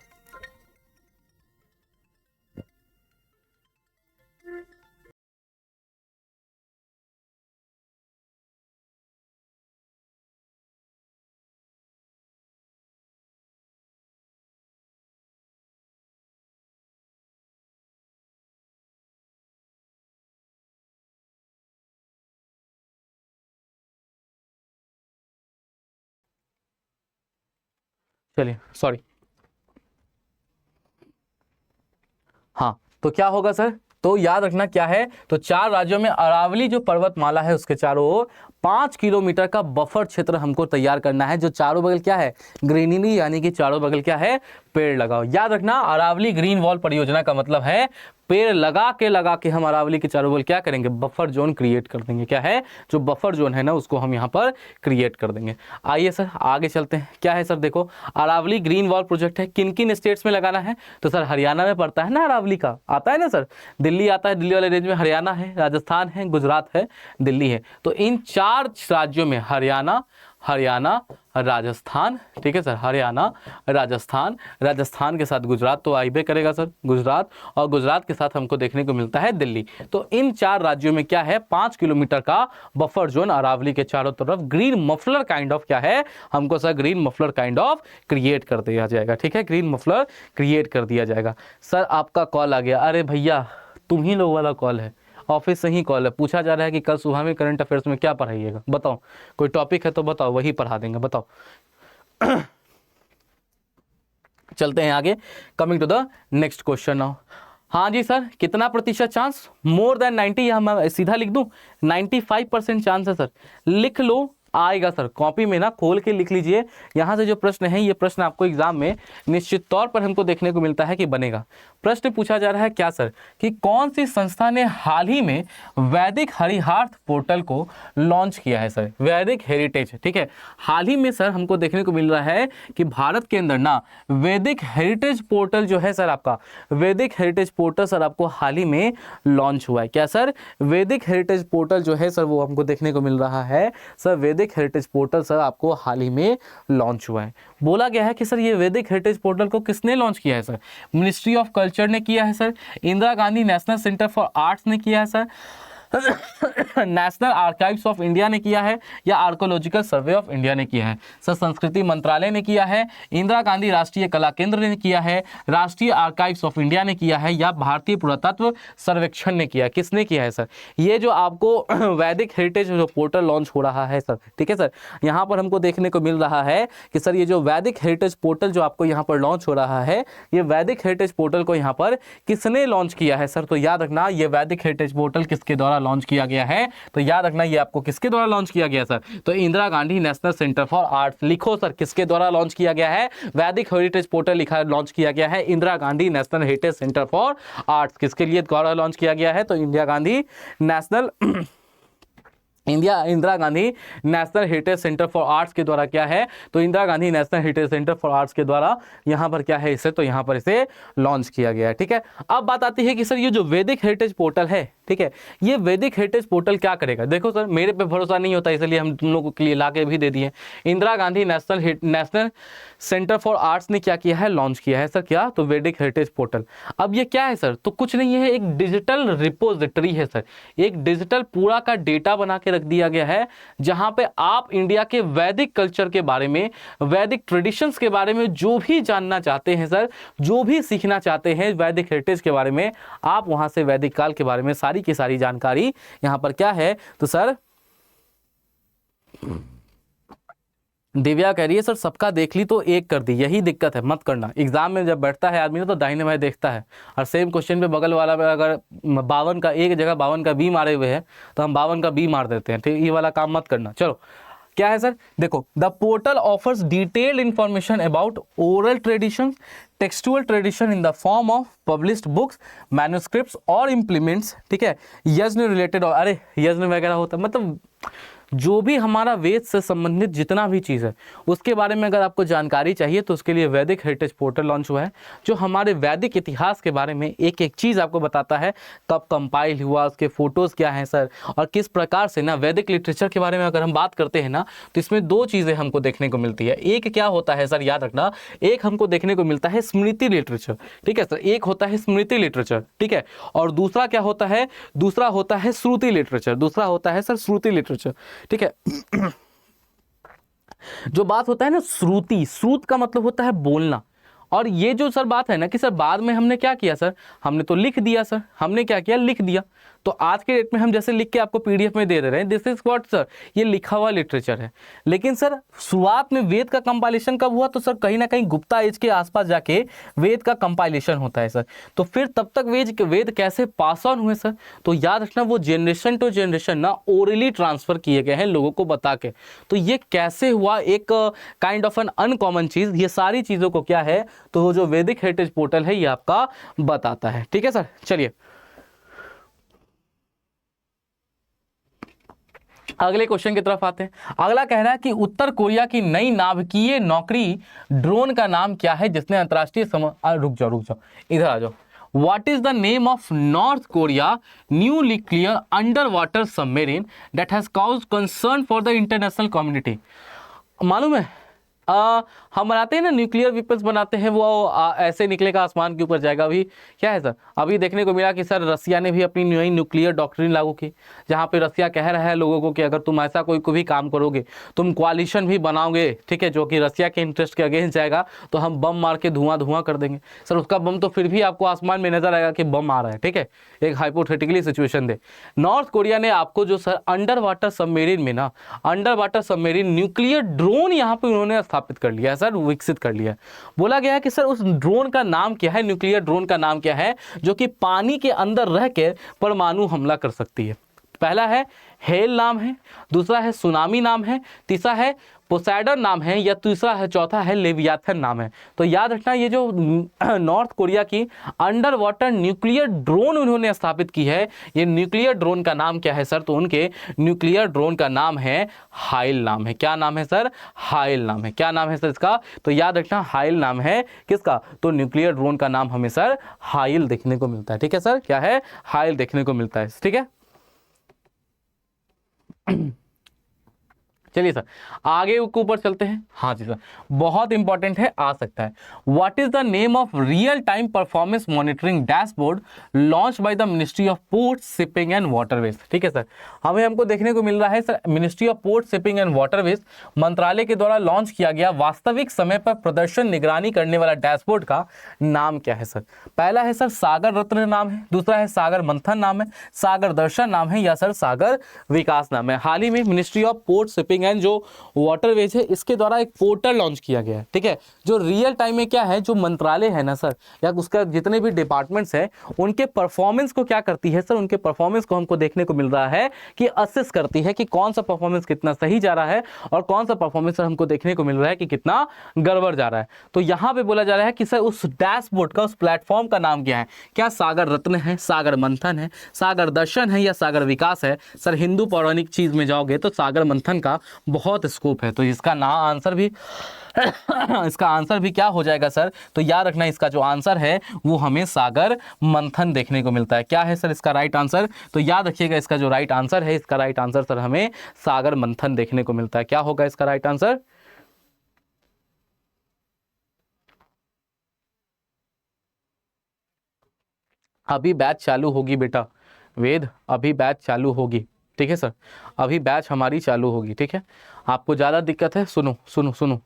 चलिए सॉरी, हाँ, तो क्या होगा सर? तो याद रखना क्या है, तो 4 राज्यों में अरावली जो पर्वतमाला है उसके चारों ओर 5 किलोमीटर का बफर क्षेत्र हमको तैयार करना है, जो चारों बगल क्या है? ग्रीनरी, यानी कि चारों बगल क्या है? पेड़ लगाओ। याद रखना, अरावली ग्रीन वॉल परियोजना का मतलब है पेड़ लगा के हम अरावली के चारों बगल क्या करेंगे? बफर जोन क्रिएट कर देंगे। क्या है? जो बफर जोन है ना, उसको हम यहाँ पर क्रिएट कर देंगे। आइए सर आगे चलते हैं। क्या है सर? देखो, अरावली ग्रीन वॉल प्रोजेक्ट है, किन किन स्टेट्स में लगाना है? तो सर हरियाणा में पड़ता है ना, अरावली का आता है ना सर, दिल्ली आता है, दिल्ली वाले रेंज में हरियाणा है, राजस्थान है, गुजरात है, दिल्ली है। तो इन 4 राज्यों में हरियाणा, राजस्थान, ठीक है सर, हरियाणा, राजस्थान के साथ गुजरात तो आइबे करेगा सर, गुजरात, और गुजरात के साथ हमको देखने को मिलता है दिल्ली। तो इन 4 राज्यों में क्या है? 5 किलोमीटर का बफर जोन अरावली के चारों तरफ ग्रीन मफलर काइंड ऑफ क्या है? हमको sir green muffler kind of create कर दिया जाएगा। ठीक है, ग्रीन मफलर क्रिएट कर दिया जाएगा। सर आपका कॉल आ गया। अरे भैया, तुम ही लोग वाला कॉल है, ऑफिस से ही कॉल है। पूछा जा रहा है कि कल सुबह में करंट अफेयर्स में क्या पढ़ाइएगा, बताओ, कोई टॉपिक है तो बताओ, वही पढ़ा देंगे, बताओ। चलते हैं आगे, coming to the next question now. हाँ जी सर, कितना प्रतिशत चांस? मोर देन 90, या मैं सीधा लिख दूं 95% चांस है सर। लिख लो, आएगा सर, कॉपी में ना खोल के लिख लीजिए। यहाँ से जो प्रश्न है, ये प्रश्न आपको एग्जाम में निश्चित तौर पर हमको देखने को मिलता है कि बनेगा। प्रश्न पूछा जा रहा है क्या सर, कि कौन सी संस्था ने हाल ही में वैदिक हरिहार्थ पोर्टल को लॉन्च किया है सर? वैदिक हेरिटेज, ठीक है, हाल ही में सर हमको देखने को मिल रहा है कि भारत के अंदर ना वैदिक हेरिटेज पोर्टल जो है सर, आपका वैदिक हेरिटेज पोर्टल सर आपको हाल ही में लॉन्च हुआ है। क्या सर? वैदिक हेरिटेज पोर्टल जो है सर, वो हमको देखने को मिल रहा है सर, वैदिक हेरिटेज पोर्टल सर आपको हाल ही में लॉन्च हुआ है। बोला गया है कि सर ये वैदिक हेरिटेज पोर्टल को किसने लॉन्च किया है सर? मिनिस्ट्री ऑफ कल्चर ने किया है sir, Indira Gandhi national centre for arts ने किया है sir, national archives of India ने किया है, या आर्कोलॉजिकल सर्वे ऑफ इंडिया ने किया है सर, संस्कृति मंत्रालय ने किया है, इंदिरा गांधी राष्ट्रीय कला केंद्र ने किया है, राष्ट्रीय आर्काइव्स ऑफ इंडिया ने किया है, या भारतीय पुरातत्व सर्वेक्षण ने किया है? किसने किया है सर? ये जो आपको वैदिक हेरिटेज जो पोर्टल लॉन्च हो रहा है सर, ठीक है सर, यहाँ पर हमको देखने को मिल रहा है कि सर ये जो वैदिक हेरिटेज पोर्टल जो आपको यहाँ पर लॉन्च हो रहा है, ये वैदिक हेरिटेज पोर्टल को यहाँ पर किसने लॉन्च किया है सर? तो याद रखना, ये वैदिक हेरिटेज पोर्टल किसके द्वारा लॉन्च किया गया है? तो याद रखना, ये आपको किसके द्वारा लॉन्च किया गया सर? तो Indira Gandhi national centre for arts. लिखो सर, किसके द्वारा लॉन्च किया गया है? वैदिक हेरिटेज पोर्टल लिखा, लॉन्च किया गया है Indira Gandhi national heritage centre for arts. किसके लिए द्वारा लॉन्च किया गया है? तो Indira Gandhi national Indira Gandhi national heritage centre for arts के द्वारा क्या है, तो Indira Gandhi national heritage centre for arts के द्वारा यहाँ पर क्या है इसे, तो यहाँ पर इसे लॉन्च किया गया है। ठीक है, अब बात आती है कि सर ये जो वैदिक हेरिटेज पोर्टल है, ठीक है, ये वैदिक हेरिटेज पोर्टल क्या करेगा। देखो सर, मेरे पे भरोसा नहीं होता, इसलिए हम तुम लोगों के लिए ला के भी दे दिए। Indira Gandhi national centre for arts ने क्या किया है, लॉन्च किया है सर, क्या, तो वैदिक हेरिटेज पोर्टल। अब ये क्या है सर, तो कुछ नहीं है, एक डिजिटल रिपोजिटरी है सर, एक डिजिटल पूरा का डेटा बना के रख दिया गया है, जहां पे आप इंडिया के वैदिक कल्चर के बारे में, वैदिक ट्रेडिशंस के बारे में जो भी जानना चाहते हैं सर, जो भी सीखना चाहते हैं वैदिक हेरिटेज के बारे में, आप वहां से वैदिक काल के बारे में सारी की सारी जानकारी यहां पर क्या है, तो सर दिव्या कह रही है सर सबका देख ली तो एक कर दी, यही दिक्कत है, मत करना। एग्जाम में जब बैठता है आदमी ना तो दाहिने बाएं देखता है, और सेम क्वेश्चन पे बगल वाला में अगर 52 का एक जगह 52 का बी मारे हुए हैं तो हम 52 का बी मार देते हैं। ठीक, ये वाला काम मत करना। चलो क्या है सर, देखो, the portal offers detailed information about oral traditions, textual tradition in the form of published books, manuscripts और इम्प्लीमेंट्स। ठीक है, यज्ञ रिलेटेड, और अरे यज्ञ वगैरह होता है, मतलब जो भी हमारा वेद से संबंधित जितना भी चीज़ है उसके बारे में अगर आपको जानकारी चाहिए तो उसके लिए वैदिक हेरिटेज पोर्टल लॉन्च हुआ है, जो हमारे वैदिक इतिहास के बारे में एक एक चीज़ आपको बताता है, कब कंपाइल हुआ, उसके फोटोज़ क्या हैं सर, और किस प्रकार से ना वैदिक लिटरेचर के बारे में अगर हम बात करते हैं ना तो इसमें दो चीज़ें हमको देखने को मिलती है। एक क्या होता है सर, याद रखना, एक हमको देखने को मिलता है स्मृति लिटरेचर, ठीक है सर, एक होता है स्मृति लिटरेचर, ठीक है, और दूसरा क्या होता है, दूसरा होता है श्रुति लिटरेचर, दूसरा होता है सर श्रुति लिटरेचर। ठीक है, जो बात होता है ना श्रुति, श्रुत का मतलब होता है बोलना, और ये जो सर बात है ना कि सर बाद में हमने क्या किया सर, हमने तो लिख दिया सर, हमने क्या किया, लिख दिया। तो आज के डेट में हम जैसे लिख के आपको पीडीएफ में दे रहे हैं, दिस इज व्हाट सर, ये लिखा हुआ लिटरेचर है। लेकिन सर शुरुआत में वेद का कंपाइलेशन कब हुआ, तो सर कहीं ना कहीं गुप्ता एज के आसपास जाके वेद का कंपाइलेशन होता है सर। तो फिर तब तक वेद कैसे पास ऑन हुए सर, तो याद रखना वो जनरेशन टू जनरेशन ना ओरली ट्रांसफर किए गए हैं लोगों को बता के। तो ये कैसे हुआ, एक काइंड ऑफ एन अनकॉमन चीज, ये सारी चीजों को क्या है, तो जो वैदिक हेरिटेज पोर्टल है ये आपका बताता है। ठीक है सर, चलिए अगले क्वेश्चन की तरफ आते हैं। अगला कह रहा है कि उत्तर कोरिया की नई नाभिकीय नौकरी ड्रोन का नाम क्या है जिसने अंतरराष्ट्रीय रुक जाओ इधर आ जाओ। What is the name of North Korea new nuclear underwater submarine that has caused concern for the international community? मालूम है हम बनाते हैं ना न्यूक्लियर वेपन्स बनाते हैं, वो ऐसे निकलेगा आसमान के ऊपर जाएगा। अभी क्या है सर, अभी देखने को मिला कि सर रसिया ने भी अपनी नई न्यूक्लियर डॉक्ट्रिन लागू की, जहां पे रसिया कह रहा है लोगों को कि अगर तुम ऐसा कोई भी काम करोगे, तुम कोalition भी बनाओगे, ठीक है, जो कि रसिया के इंटरेस्ट के अगेंस्ट जाएगा, तो हम बम मार के धुआं कर देंगे। सर उसका बम तो फिर भी आपको आसमान में नजर आएगा कि बम आ रहा है। ठीक है, एक हाइपोथेटिकली सिचुएशन दे, नॉर्थ कोरिया ने आपको जो सर अंडर वाटर सबमेरीन में ना, under water submarine nuclear drone यहाँ पे उन्होंने स्थापित कर लिया है सर, विकसित कर लिया है। बोला गया है कि सर उस ड्रोन का नाम क्या है, न्यूक्लियर ड्रोन का नाम क्या है जो कि पानी के अंदर रह के परमाणु हमला कर सकती है। पहला है हेल नाम है, दूसरा है सुनामी नाम है, तीसरा है पोसेडन नाम है, या तीसरा है, चौथा है लेवियाथन नाम है। तो याद रखना ये जो नॉर्थ कोरिया की अंडर वाटर न्यूक्लियर ड्रोन उन्होंने स्थापित की है, ये न्यूक्लियर ड्रोन का नाम क्या है सर, तो उनके न्यूक्लियर ड्रोन का नाम है हाइल नाम है। क्या नाम है सर, हाइल नाम है। क्या नाम है सर इसका, तो याद रखना हाइल नाम है किसका, तो न्यूक्लियर ड्रोन का नाम हमें सर हाइल देखने को मिलता है। ठीक है सर, क्या है, हाइल देखने को मिलता है। ठीक है, चलिए सर आगे ऊपर चलते हैं। हाँ जी सर, बहुत इंपॉर्टेंट है, आ सकता है। What is the name of real time performance monitoring dashboard launch by the ministry of port shipping and waterways. ठीक है सर, हमको देखने को मिल रहा है sir ministry of port shipping and waterways मंत्रालय के द्वारा लॉन्च किया गया वास्तविक समय पर प्रदर्शन निगरानी करने वाला डैशबोर्ड का नाम क्या है सर। पहला है सर सागर रत्न नाम है, दूसरा है सागर मंथन नाम है, सागर दर्शन नाम है, या सर सागर विकास नाम है। हाल ही में ministry of port shipping shipping and जो वाटरवेज है इसके द्वारा एक पोर्टल लॉन्च किया गया है, ठीक है, जो रियल टाइम में क्या है, जो मंत्रालय है ना सर, या उसका जितने भी डिपार्टमेंट्स हैं उनके परफॉर्मेंस को क्या करती है सर, उनके परफॉर्मेंस को हमको देखने को मिल रहा है कि असेस करती है कि कौन सा परफॉर्मेंस कितना सही जा रहा है और कौन सा परफॉर्मेंस सर हमको देखने को मिल रहा है कि कितना गड़बड़ जा रहा है। तो यहाँ पे बोला जा रहा है कि सर उस डैशबोर्ड का, उस प्लेटफॉर्म का नाम क्या है, क्या सागर रत्न है, सागर मंथन है, सागर दर्शन है या सागर विकास है। सर हिंदू पौराणिक चीज में जाओगे तो सागर मंथन का बहुत स्कोप है, तो इसका ना आंसर भी इसका आंसर भी क्या हो जाएगा सर, तो याद रखना इसका जो आंसर है वो हमें सागर मंथन देखने को मिलता है। क्या है सर इसका राइट आंसर, तो याद रखिएगा इसका जो राइट आंसर है, इसका राइट आंसर सर हमें सागर मंथन देखने को मिलता है। क्या होगा इसका राइट आंसर, अभी बैच चालू होगी बेटा वेद, अभी बैच चालू होगी, ठीक है सर, अभी बैच हमारी चालू होगी, ठीक है। आपको ज़्यादा दिक्कत है, सुनो सुनो सुनो,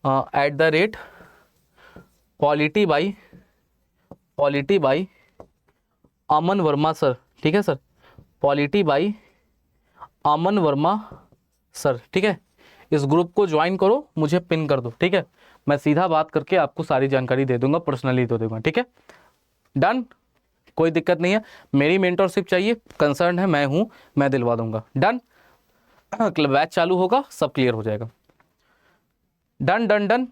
@ polity by Aman Verma sir, ठीक है sir, polity by Aman Verma sir, ठीक है। इस ग्रुप को ज्वाइन करो, मुझे पिन कर दो, ठीक है, मैं सीधा बात करके आपको सारी जानकारी दे दूंगा, पर्सनली दे दूंगा, ठीक है। डन, कोई दिक्कत नहीं है, मेरी मेंटरशिप चाहिए, कंसर्न है, मैं हूं, मैं दिलवा दूंगा। डन, बैच चालू होगा, सब क्लियर हो जाएगा। डन डन डन,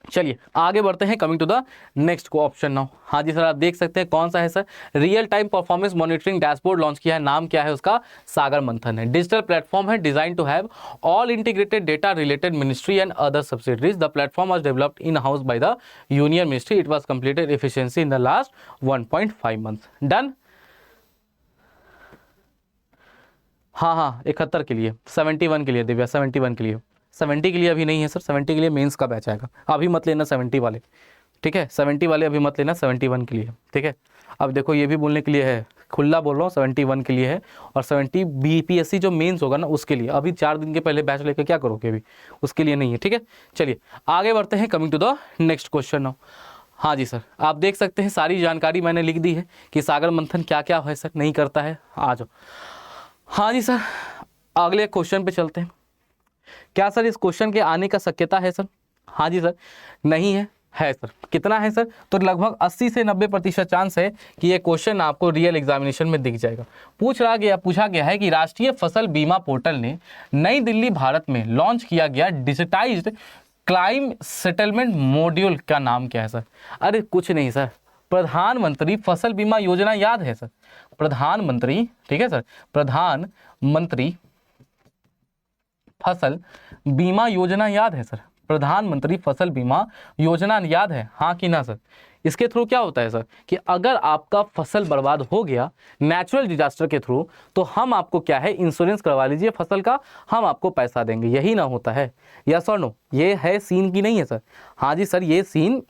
चलिए आगे बढ़ते हैं, कमिंग टू द नेक्स्ट को ऑप्शन नाउ। हाँ जी सर, आप देख सकते हैं कौन सा है sir, real time performance monitoring dashboard launch किया है, नाम क्या है उसका, सागर मंथन है। डिजिटल प्लेटफॉर्म है, design to have all integrated data related ministry and other subsidiaries. The platform was developed in house by the union ministry, it was completed efficiency in the last 1.5 months. Done, हाँ हाँ 71 के लिए, 71 के लिए दिव्या, 71 के लिए, 70 के लिए अभी नहीं है सर, 70 के लिए मेंस का बैच आएगा, अभी मत लेना 70 वाले, ठीक है, 70 वाले अभी मत लेना, 71 के लिए, ठीक है। अब देखो ये भी बोलने के लिए है, खुला बोल रहा हूँ, 71 के लिए है, और 70 BPSC जो मेंस होगा ना उसके लिए, अभी 4 दिन के पहले बैच लेकर क्या करोगे, अभी उसके लिए नहीं है, ठीक है। चलिए आगे बढ़ते हैं, coming to the next question now. हाँ जी सर, आप देख सकते हैं सारी जानकारी मैंने लिख दी है कि सागर मंथन क्या क्या है सर, नहीं करता है, आ जाओ। हाँ जी सर, अगले क्वेश्चन पे चलते हैं। क्या सर इस क्वेश्चन के आने का शक्यता है सर, हाँ जी सर, नहीं है सर, कितना है सर, तो लगभग 80 से 90% चांस है कि ये क्वेश्चन आपको रियल एग्जामिनेशन में दिख जाएगा। पूछा गया है कि राष्ट्रीय फसल बीमा पोर्टल ने नई दिल्ली भारत में लॉन्च किया गया डिजिटाइज्ड क्लाइम सेटलमेंट मॉड्यूल का नाम क्या है सर। अरे कुछ नहीं सर, प्रधानमंत्री फसल बीमा योजना याद है सर, प्रधानमंत्री, ठीक है सर, प्रधानमंत्री फसल बीमा योजना याद है सर, प्रधानमंत्री फसल बीमा योजना याद है, हाँ कि ना सर। इसके थ्रू क्या होता है सर कि अगर आपका फसल बर्बाद हो गया नेचुरल डिजास्टर के थ्रू, तो हम आपको क्या है, इंश्योरेंस करवा लीजिए फसल का, हम आपको पैसा देंगे, यही ना होता है, यस और नो, ये है सीन की नहीं है सर। हाँ जी सर, ये सीन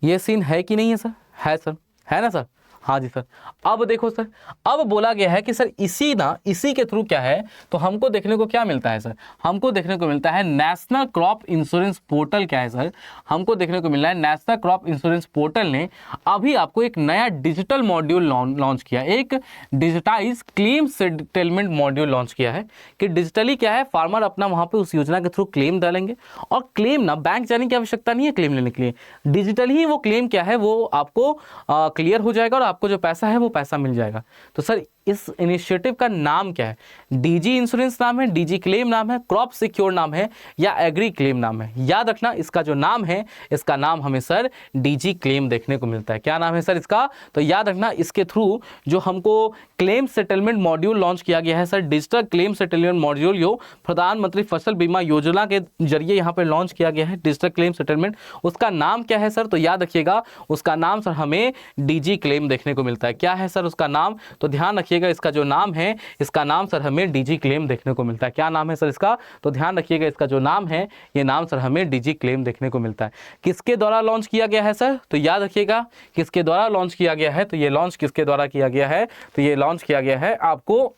ये सीन है कि नहीं है सर, है सर, है ना सर। हाँ जी सर, अब देखो सर, अब बोला गया है कि सर इसी के थ्रू क्या है, तो हमको देखने को क्या मिलता है सर, हमको देखने को मिलता है नेशनल क्रॉप इंश्योरेंस पोर्टल। क्या है सर, हमको देखने को मिल रहा है नेशनल क्रॉप इंश्योरेंस पोर्टल ने अभी आपको एक नया डिजिटल मॉड्यूल लॉन्च किया, एक digitise claim settlement module launch किया है, कि डिजिटली क्या है, फार्मर अपना वहां पे उस योजना के थ्रू क्लेम डालेंगे, और क्लेम ना बैंक जाने की आवश्यकता नहीं है क्लेम लेने के लिए, डिजिटल ही वो क्लेम क्या है वो आपको क्लियर हो जाएगा, और आपको जो पैसा है वो पैसा मिल जाएगा। तो सर इस इनिशिएटिव का नाम क्या है, डीजी इंश्योरेंस नाम है, डीजी क्लेम नाम है, क्रॉप सिक्योर नाम है, या एग्री क्लेम नाम है। याद रखना इसका जो नाम है, इसका नाम हमें सर डीजी क्लेम देखने को मिलता है। क्या नाम है सर इसका, तो याद रखना इसके थ्रू जो हमको क्लेम सेटलमेंट मॉड्यूल लॉन्च किया गया है sir, digital claim settlement module, यो प्रधानमंत्री फसल बीमा योजना के जरिए यहाँ पे लॉन्च किया गया है डिजिटल क्लेम सेटलमेंट, उसका नाम क्या है सर, तो याद रखिएगा उसका नाम सर हमें डीजी क्लेम देखने को मिलता है। क्या है सर उसका नाम, तो ध्यान रखिएगा इसका जो नाम है, इसका नाम सर हमें डीजी क्लेम देखने को मिलता है। क्या नाम है सर इसका, तो ध्यान रखिएगा इसका जो नाम है, ये नाम सर हमें डीजी क्लेम देखने को मिलता है। किसके द्वारा लॉन्च किया गया है सर, तो याद रखिएगा किसके द्वारा लॉन्च किया गया है, तो ये लॉन्च किसके द्वारा किया गया है, तो ये लॉन्च किया गया है आपको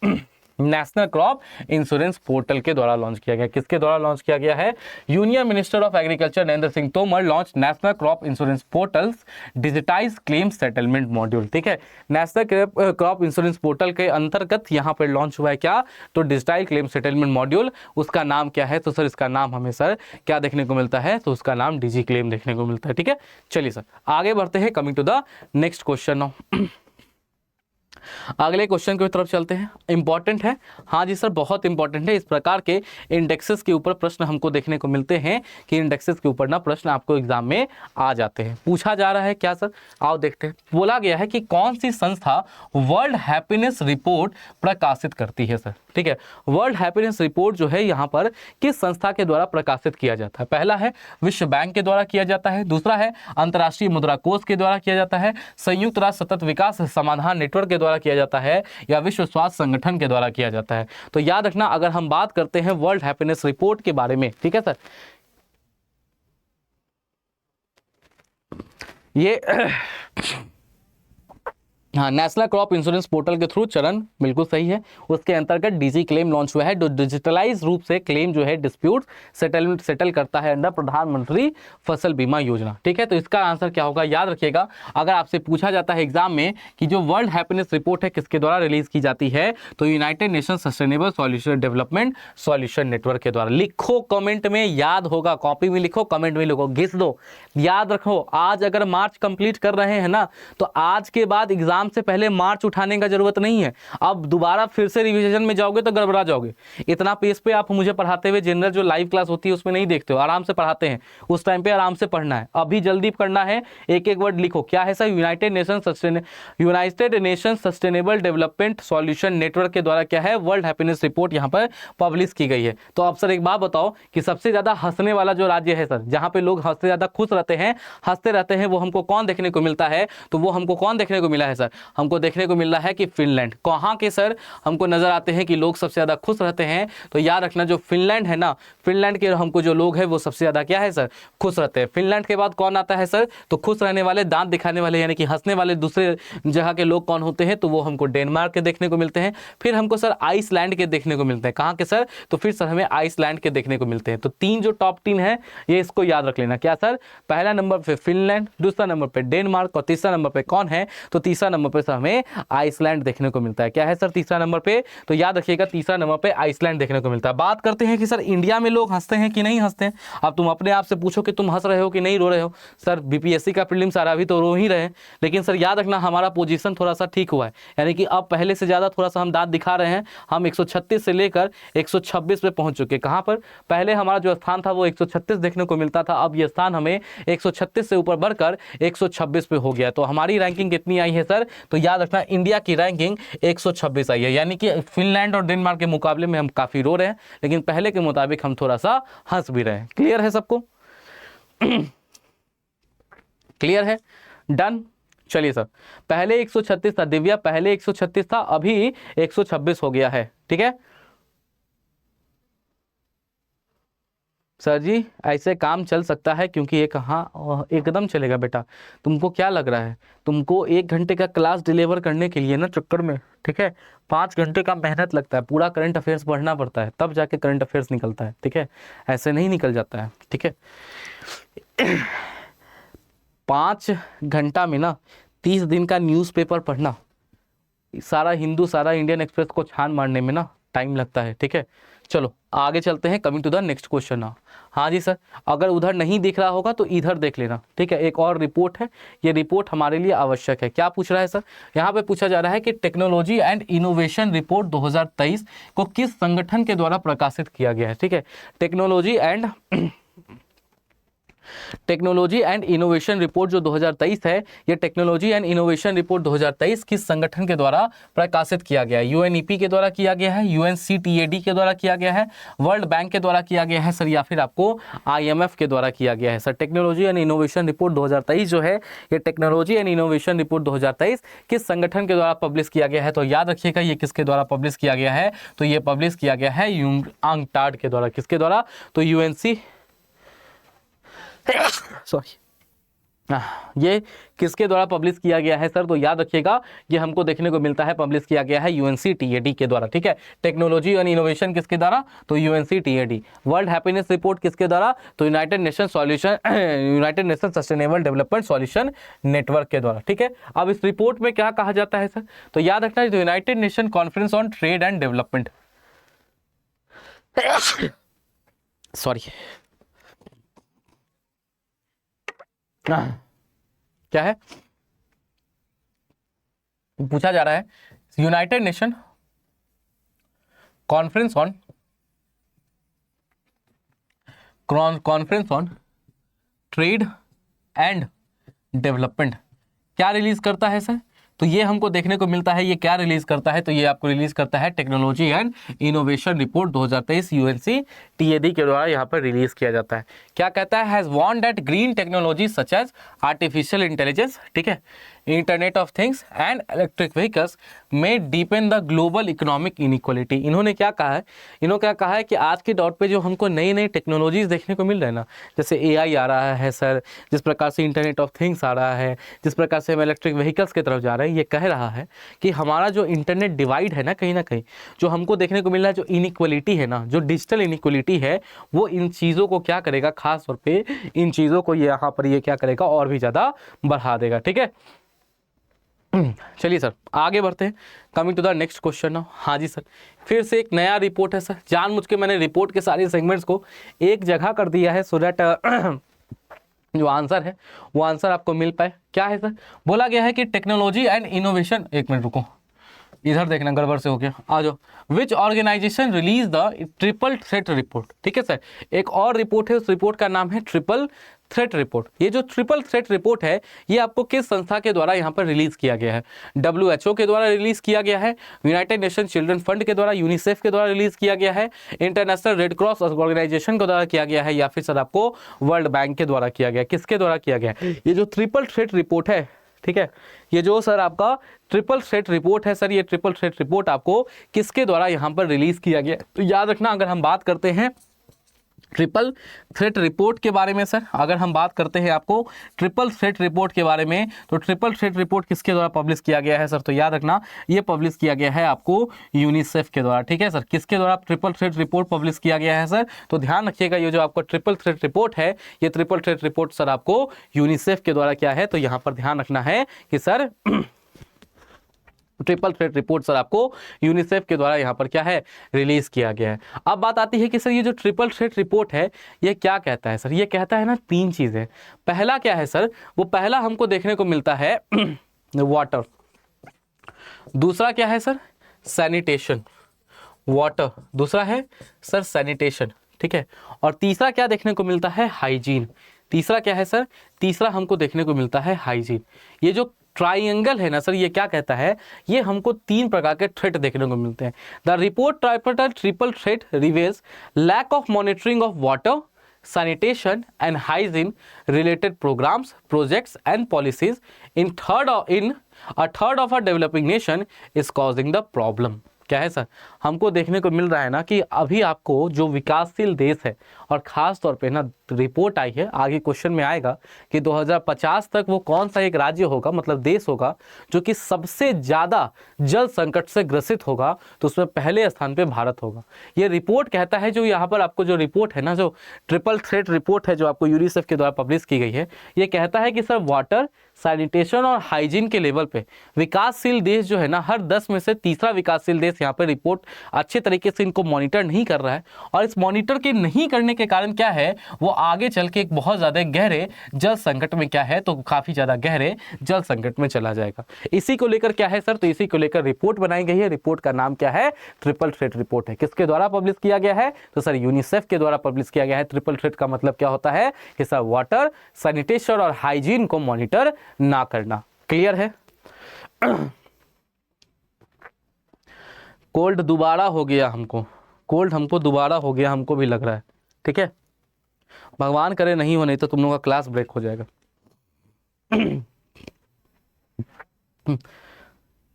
नेशनल क्रॉप इंश्योरेंस पोर्टल के द्वारा लॉन्च किया गया। किसके द्वारा लॉन्च किया गया है? Union minister of agriculture Narendra Singh Tomar launch national crop insurance portals digitise claim settlement module. ठीक है, नेशनल क्रॉप इंश्योरेंस पोर्टल के अंतर्गत यहाँ पर लॉन्च हुआ है क्या? तो डिजिटाइज क्लेम सेटलमेंट मॉड्यूल। उसका नाम क्या है? तो सर इसका नाम हमें सर क्या देखने को मिलता है? तो उसका नाम डिजी क्लेम देखने को मिलता है। ठीक है, चलिए सर आगे बढ़ते हैं। Coming to the next question now, अगले क्वेश्चन की तरफ चलते हैं। इंपॉर्टेंट है, हाँ जी सर बहुत इंपॉर्टेंट है। इस प्रकार के इंडेक्सेस के ऊपर प्रश्न हमको देखने को मिलते हैं कि इंडेक्सेस के ऊपर ना प्रश्न आपको एग्जाम में आ जाते हैं। पूछा जा रहा है क्या सर? आओ देखते हैं। बोला गया है कि कौन सी संस्था वर्ल्ड हैप्पीनेस रिपोर्ट प्रकाशित करती है सर। ठीक है, वर्ल्ड हैप्पीनेस रिपोर्ट जो है यहाँ पर किस संस्था के द्वारा प्रकाशित किया जाता है? पहला है विश्व बैंक के द्वारा किया जाता है, दूसरा है अंतर्राष्ट्रीय मुद्रा कोष के द्वारा किया जाता है, संयुक्त राष्ट्र सतत विकास समाधान नेटवर्क के द्वारा किया जाता है, या विश्व स्वास्थ्य संगठन के द्वारा किया जाता है। तो याद रखना, अगर हम बात करते हैं वर्ल्ड हैप्पीनेस रिपोर्ट के बारे में, ठीक है सर, ये हाँ नेशनल क्रॉप इंश्योरेंस पोर्टल के थ्रू चरण बिल्कुल सही है। उसके अंतर्गत डीजी क्लेम लॉन्च हुआ है जो डिजिटलाइज रूप से क्लेम जो है डिस्प्यूट सेटल करता है अंडर प्रधानमंत्री फसल बीमा योजना। ठीक है, तो इसका आंसर क्या होगा? याद रखिएगा, अगर आपसे पूछा जाता है एग्जाम में कि जो वर्ल्ड हैप्पीनेस रिपोर्ट है किसके द्वारा रिलीज की जाती है, तो United nation sustainable solution development solution network के द्वारा। लिखो कमेंट में, याद होगा, कॉपी में लिखो, कमेंट में लिखो, घिस दो, याद रखो। आज अगर मार्च कंप्लीट कर रहे हैं ना, तो आज के बाद एग्जाम से पहले मार्च उठाने का जरूरत नहीं है। अब दोबारा फिर से रिवीजन में जाओगे तो गड़बड़ा जाओगे। इतना पेज पे आप मुझे पढ़ाते हुए जनरल जो लाइव क्लास होती है उसमें नहीं देखते हो, आराम से पढ़ाते हैं, उस टाइम पे आराम से पढ़ना है। अभी जल्दी करना है, एक एक वर्ड लिखो। क्या है sir? United nation sustainable development solution network के द्वारा क्या है? वर्ल्ड हैप्पीनेस रिपोर्ट यहाँ पर पब्लिश की गई है। तो अब सर एक बात बताओ कि सबसे ज्यादा हंसने वाला जो राज्य है सर, जहां पे लोग सबसे ज्यादा खुश रहते हैं, हंसते रहते हैं, वो हमको कौन देखने को मिलता है? तो वो हमको कौन देखने को मिला है सर? हमको देखने को मिल रहा है कि फिनलैंड। कहाँ के सर हमको नजर आते हैं कि लोग सबसे ज्यादा खुश रहते हैं? तो याद रखना, जो फिनलैंड है ना, फिनलैंड के हमको जो लोग हैं वो सबसे ज्यादा क्या है सर? खुश रहते हैं। फिनलैंड के बाद कौन आता है सर? तो खुश रहने वाले, दांत दिखाने वाले, यानी कि हंसने वाले दूसरे जगह के लोग कौन होते हैं? तो वो हमको डेनमार्क के देखने को मिलते हैं। फिर हमको सर आइसलैंड के देखने को मिलते हैं। कहाँ के सर? तो फिर सर हमें आइसलैंड के देखने को मिलते हैं। तो तीन जो टॉप 3 है ये इसको याद रख लेना। क्या सर? पहला नंबर पे फिनलैंड, दूसरा नंबर पे डेनमार्क, और तीसरा नंबर पे कौन है? तो तीसरा नंबर पे सर हमें आइसलैंड देखने को मिलता है। क्या है सर तीसरा नंबर पे? तो याद रखिएगा तीसरा नंबर पे आइसलैंड देखने को मिलता है। बात करते हैं कि सर इंडिया में लोग हंसते हैं कि नहीं हंसते हैं। अब तुम अपने आप से पूछो कि तुम हंस रहे हो कि नहीं रो रहे हो। सर बीपीएससी का प्रीलिम्स आ रहा, अभी तो रो ही रहे, लेकिन सर याद रखना हमारा पोजीशन थोड़ा सा ठीक हुआ है, यानी कि अब पहले से ज्यादा थोड़ा सा हम दांत दिखा रहे हैं। हम 136 से लेकर 126 पे पहुंच चुके। कहां पर? पहले हमारा जो स्थान था वो 136 देखने को मिलता था, अब ये स्थान हमें 136 से ऊपर बढ़कर 126 पे हो गया। तो हमारी रैंकिंग कितनी आई है सर? तो याद रखना इंडिया की रैंकिंग 126 आई है, यानी कि फिनलैंड और डेनमार्क के मुकाबले में हम काफी रो रहे हैं, लेकिन पहले के मुताबिक हम थोड़ा सा हंस भी रहे हैं। क्लियर है सबको? क्लियर है? डन। चलिए सर, पहले 136 था दिव्या, पहले 136 था, अभी 126 हो गया है। ठीक है सर जी, ऐसे काम चल सकता है क्योंकि ये कहाँ एकदम चलेगा बेटा। तुमको क्या लग रहा है? तुमको 1 घंटे का क्लास डिलीवर करने के लिए ना चक्कर में, ठीक है, 5 घंटे का मेहनत लगता है, पूरा करंट अफेयर्स पढ़ना पड़ता है, तब जाके करंट अफेयर्स निकलता है। ठीक है, ऐसे नहीं निकल जाता है। ठीक है 5 घंटा में ना 30 दिन का न्यूज़पेपर पढ़ना, सारा हिंदू, सारा इंडियन एक्सप्रेस को छान मारने में ना टाइम लगता है। ठीक है, चलो आगे चलते हैं। Coming to the next question now. हाँ जी सर, अगर उधर नहीं दिख रहा होगा तो इधर देख लेना। ठीक है, एक और रिपोर्ट है, ये रिपोर्ट हमारे लिए आवश्यक है। क्या पूछ रहा है सर? यहाँ पे पूछा जा रहा है कि टेक्नोलॉजी एंड इनोवेशन रिपोर्ट 2023 को किस संगठन के द्वारा प्रकाशित किया गया है? ठीक है, टेक्नोलॉजी एंड इनोवेशन रिपोर्ट जो 2023 है, ये टेक्नोलॉजी एंड इनोवेशन रिपोर्ट 2023 किस संगठन के द्वारा प्रकाशित किया गया है? यूएनईपी के द्वारा किया गया है, यूएनसीटीएडी के द्वारा किया गया है, वर्ल्ड बैंक के द्वारा किया गया है सर, या फिर आपको आईएमएफ के द्वारा किया गया है? Sir technology and innovation report 2023 जो है, ये टेक्नोलॉजी एंड इनोवेशन रिपोर्ट 2023 किस संगठन के द्वारा पब्लिश किया गया है? तो याद रखिएगा ये किसके द्वारा पब्लिश किया गया है? तो ये पब्लिश किया गया है यूंगटाड के द्वारा। किसके द्वारा? तो यूएनसी सॉरी ये किसके द्वारा पब्लिश किया गया है सर? तो याद रखिएगा ये हमको देखने को मिलता है पब्लिश किया गया है UNCTAD के द्वारा, ठीक है। टेक्नोलॉजी एंड इनोवेशन किसके द्वारा? तो UNCTAD। वर्ल्ड हैप्पीनेस रिपोर्ट किसके द्वारा? तो United nation sustainable development solution network के द्वारा, ठीक है। अब इस रिपोर्ट में क्या कहा जाता है सर? तो याद रखना है United nation conference on trade and development, sorry क्या है पूछा जा रहा है? United nation conference on trade and development क्या रिलीज करता है सर? तो ये हमको देखने को मिलता है, ये क्या रिलीज करता है? तो ये आपको रिलीज करता है technology and innovation report 2023 UNCTAD के द्वारा यहाँ पर रिलीज किया जाता है। क्या कहता है? Has warned that green technology such as artificial intelligence, ठीक है, internet of things and electric vehicles में deepen the global economic inequality. इन्होंने क्या कहा है? इन्होंने क्या कहा है कि आज के दौर पे जो हमको नई नई टेक्नोलॉजीज देखने को मिल रहा है ना, जैसे AI आ रहा है सर, जिस प्रकार से इंटरनेट ऑफ थिंग्स आ रहा है, जिस प्रकार से हम इलेक्ट्रिक व्हीकल्स की तरफ जा रहे हैं, ये कह रहा है कि हमारा जो इंटरनेट डिवाइड है ना, कहीं ना कहीं जो हमको देखने को मिल रहा है, जो इनइक्वालिटी है ना, जो डिजिटल इनइक्वालिटी है, वो इन चीज़ों को क्या करेगा, खास तौर पे इन चीज़ों को यहाँ पर ये क्या करेगा, और भी ज़्यादा बढ़ा देगा, ठीक है। चलिए सर आगे बढ़ते हैं। Coming to the next question now. हाँ जी सर, फिर से एक नया रिपोर्ट है सर। जानबूझ के मैंने रिपोर्ट के सारे सेगमेंट्स को एक जगह कर दिया है सो दैट जो आंसर है वो आंसर आपको मिल पाए। क्या है सर? बोला गया है कि टेक्नोलॉजी एंड इनोवेशन, एक मिनट रुको, इधर देखना गड़बड़ से हो गया, आ जाओ। Which organization release the triple threat report, ठीक है सर। एक और रिपोर्ट है, उस रिपोर्ट का नाम है ट्रिपल थ्रेट रिपोर्ट। ये जो ट्रिपल थ्रेट रिपोर्ट है ये आपको किस संस्था के द्वारा यहाँ पर रिलीज किया गया है? WHO के द्वारा रिलीज किया गया है, यूनाइटेड नेशन चिल्ड्रन फंड के द्वारा, यूनिसेफ के द्वारा रिलीज किया गया है, इंटरनेशनल रेड क्रॉस ऑर्गेनाइजेशन के द्वारा किया गया है, या फिर सर आपको वर्ल्ड बैंक के द्वारा किया गया? किसके द्वारा किया गया? ये जो ट्रिपल थ्रेट रिपोर्ट है, ठीक है, ये जो सर आपका ट्रिपल थ्रेट रिपोर्ट है सर, ये ट्रिपल थ्रेट रिपोर्ट आपको किसके द्वारा यहाँ पर रिलीज किया गया? तो याद रखना, अगर हम बात करते हैं ट्रिपल थ्रेट रिपोर्ट के बारे में सर, अगर हम बात करते हैं आपको ट्रिपल थ्रेट रिपोर्ट के बारे में, तो ट्रिपल थ्रेट रिपोर्ट किसके द्वारा पब्लिश किया गया है सर? तो याद रखना ये पब्लिश किया गया है आपको यूनिसेफ के द्वारा, ठीक है सर। किसके द्वारा ट्रिपल थ्रेट रिपोर्ट पब्लिश किया गया है सर? तो ध्यान रखिएगा, ये जो आपका ट्रिपल थ्रेट रिपोर्ट है, ये ट्रिपल थ्रेट रिपोर्ट सर आपको यूनिसेफ के द्वारा क्या है? तो यहाँ पर ध्यान रखना है कि sir triple threat report sir आपको यूनिसेफ के द्वारा यहाँ पर क्या है? रिलीज किया गया है। अब बात आती है कि सर ये जो ट्रिपल थ्रेट रिपोर्ट है ये क्या कहता है सर? ये कहता है ना तीन चीजें। पहला क्या है सर? वो पहला हमको देखने को मिलता है वाटर। दूसरा क्या है सर? Sanitation, water. दूसरा है सर सैनिटेशन, ठीक है। और तीसरा क्या देखने को मिलता है? हाइजीन। तीसरा क्या है सर? तीसरा हमको देखने को मिलता है हाइजीन। ये जो ट्राइंगल है ना सर, ये क्या कहता है? ये हमको तीन प्रकार के थ्रेट देखने को मिलते हैं। The report triple threat reveals lack of monitoring of water, sanitation and hygiene related programs, projects and policies in a third of our developing nation is causing the problem। क्या है सर? हमको देखने को मिल रहा है ना कि अभी आपको जो विकासशील देश है, और ख़ास तौर पे ना रिपोर्ट आई है, आगे क्वेश्चन में आएगा कि 2050 तक वो कौन सा एक राज्य होगा, मतलब देश होगा, जो कि सबसे ज़्यादा जल संकट से ग्रसित होगा, तो उसमें पहले स्थान पे भारत होगा। ये रिपोर्ट कहता है, जो यहाँ पर आपको जो रिपोर्ट है ना, जो ट्रिपल थ्रेट रिपोर्ट है जो आपको यूनिसेफ के द्वारा पब्लिश की गई है, ये कहता है कि सर वाटर, सैनिटेशन और हाइजीन के लेवल पे विकासशील देश जो है ना, हर 10 में से तीसरा विकासशील देश यहाँ पे रिपोर्ट अच्छे तरीके से इनको मॉनिटर नहीं कर रहा है। और इस मॉनिटर के नहीं करने के कारण क्या है, वो आगे चल के एक बहुत ज़्यादा गहरे जल संकट में क्या है, तो काफ़ी ज़्यादा गहरे जल संकट में चला जाएगा। इसी को लेकर क्या है सर? तो इसी को लेकर रिपोर्ट बनाई गई है। रिपोर्ट का नाम क्या है? ट्रिपल थ्रेट रिपोर्ट है। किसके द्वारा पब्लिश किया गया है? तो सर यूनिसेफ के द्वारा पब्लिश किया गया है। ट्रिपल थ्रेट का मतलब क्या होता है कि सर वाटर, सैनिटेशन और हाइजीन को मॉनिटर ना करना। क्लियर है? कोल्ड दोबारा हो गया हमको, कोल्ड हमको दोबारा हो गया, हमको भी लग रहा है, ठीक है। भगवान करे नहीं हो, नहीं तो तुम लोगों का क्लास ब्रेक हो जाएगा।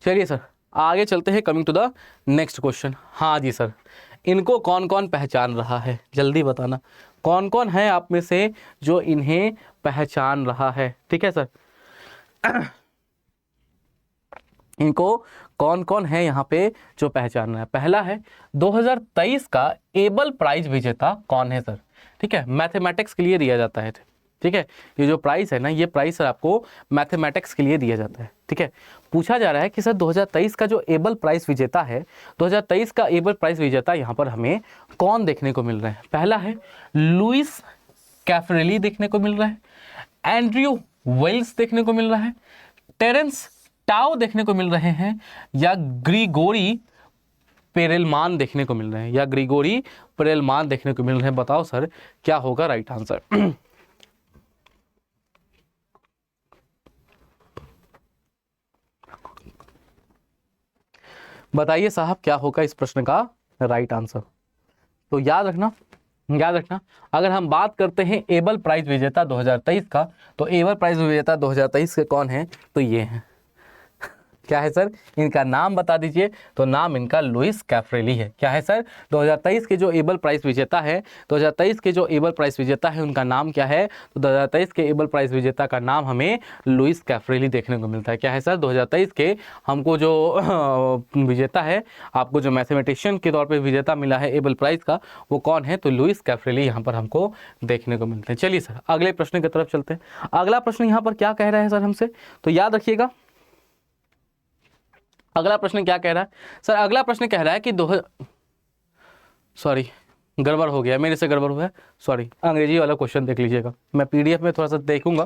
चलिए सर आगे चलते हैं। Coming to the next question. हाँ जी सर, इनको कौन कौन पहचान रहा है? जल्दी बताना, कौन कौन है आप में से जो इन्हें पहचान रहा है। ठीक है सर, इनको कौन कौन है यहाँ पे जो पहचान रहा है? पहला है 2023 का एबल प्राइज विजेता कौन है सर? ठीक है, मैथमेटिक्स के लिए दिया जाता है। ठीक है, ये जो प्राइस है ना, ये प्राइस सर आपको मैथमेटिक्स के लिए दिया जाता है। ठीक है, पूछा जा रहा है कि सर 2023 का जो एबल प्राइज विजेता है, 2023 का एबल प्राइज विजेता यहाँ पर हमें कौन देखने को मिल रहा है? पहला है लुइस कैफरेली देखने को मिल रहा है, एंड्रयू वेल्स देखने को मिल रहा है, टेरेंस टाउ देखने को मिल रहे हैं, या ग्रिगोरी पेरेलमान देखने को मिल रहे हैं, या ग्रिगोरी पेरेलमान देखने को मिल रहे हैं। बताओ सर क्या होगा राइट आंसर? बताइए साहब क्या होगा इस प्रश्न का राइट आंसर? तो याद रखना अगर हम बात करते हैं एबल प्राइज विजेता 2023 का, तो एबल प्राइज विजेता 2023 के कौन है? तो ये हैं, क्या है सर? इनका नाम बता दीजिए। तो नाम इनका लुइस कैफरेली है। क्या है सर? 2023 के जो एबल प्राइज विजेता है, 2023 के जो एबल प्राइज विजेता है उनका नाम क्या है? तो 2023 के एबल प्राइज विजेता का नाम हमें लुइस कैफरेली देखने को मिलता है। क्या है सर? 2023 के हमको जो विजेता है, आपको जो मैथमेटिशियन के तौर पर विजेता मिला है एबल प्राइज का, वो कौन है? तो लुइस कैफरेली यहाँ पर हमको देखने को मिलते हैं। चलिए सर अगले प्रश्न की तरफ चलते हैं। अगला प्रश्न यहाँ पर क्या कह रहा है सर हमसे? तो याद रखिएगा अगला प्रश्न क्या कह रहा है सर? अगला प्रश्न कह रहा है कि गड़बड़ हो गया, मेरे से गड़बड़ हुआ है, सॉरी। अंग्रेजी वाला क्वेश्चन देख लीजिएगा, मैं पीडीएफ में थोड़ा सा देखूंगा,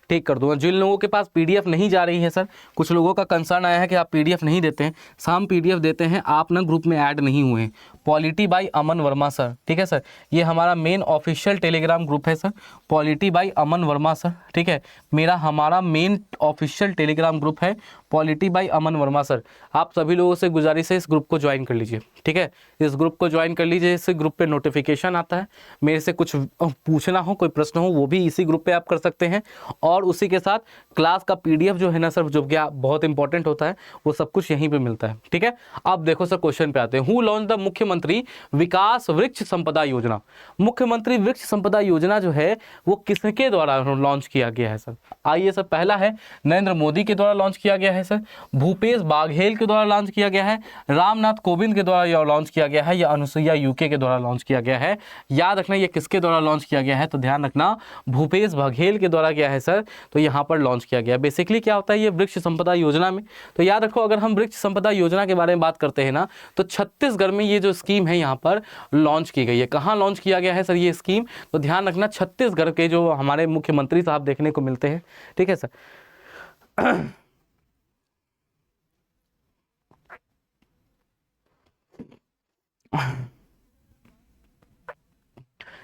ठीक कर दूंगा। जिन लोगों के पास पीडीएफ नहीं जा रही है सर, कुछ लोगों का कंसर्न आया है कि आप पीडीएफ नहीं देते हैं, हम पीडीएफ देते हैं, आप ना ग्रुप में ऐड नहीं हुए हैं। Polity by Aman Verma sir, ठीक है सर, ये हमारा मेन ऑफिशियल टेलीग्राम ग्रुप है sir, polity by Aman Verma sir. ठीक है, हमारा मेन ऑफिशियल टेलीग्राम ग्रुप है polity by Aman Verma sir. आप सभी लोगों से गुजारिश है इस ग्रुप को ज्वाइन कर लीजिए। ठीक है, इस ग्रुप को ज्वाइन कर लीजिए, इस ग्रुप पे नोटिफिकेशन आता है, मेरे से कुछ पूछना हो, कोई प्रश्न हो, वो भी इसी ग्रुप पे आप कर सकते हैं। और उसी के साथ क्लास का पीडीएफ जो है ना सर, जो क्या बहुत इंपॉर्टेंट होता है, वो सब कुछ यहीं पे मिलता है। ठीक है, अब देखो सर क्वेश्चन पे आते हैं। हु लॉन्च द मुख्यमंत्री विकास वृक्ष संपदा योजना? मुख्यमंत्री वृक्ष संपदा योजना जो है वो किसके द्वारा लॉन्च किया गया है सर? आइए सर, पहला है नरेंद्र मोदी के द्वारा लॉन्च किया गया है सर, भूपेश बाघेल के द्वारा लॉन्च किया गया है, रामनाथ कोविंद के द्वारा यह लॉन्च किया गया है, या अनुसुईया यूके के द्वारा लॉन्च किया गया है? याद रखना ये किसके द्वारा लॉन्च किया गया है? तो ध्यान रखना भूपेश बघेल के द्वारा क्या है सर? तो यहाँ पर लॉन्च किया गया। बेसिकली क्या होता है ये वृक्ष संपदा योजना में? तो याद रखो, अगर हम वृक्ष संपदा योजना के बारे में बात करते हैं ना, तो छत्तीसगढ़ में ये जो स्कीम है यहाँ पर लॉन्च की गई है। कहाँ लॉन्च किया गया है सर ये स्कीम? तो ध्यान रखना छत्तीसगढ़ के जो हमारे मुख्यमंत्री साहब देखने को मिलते हैं। ठीक है सर,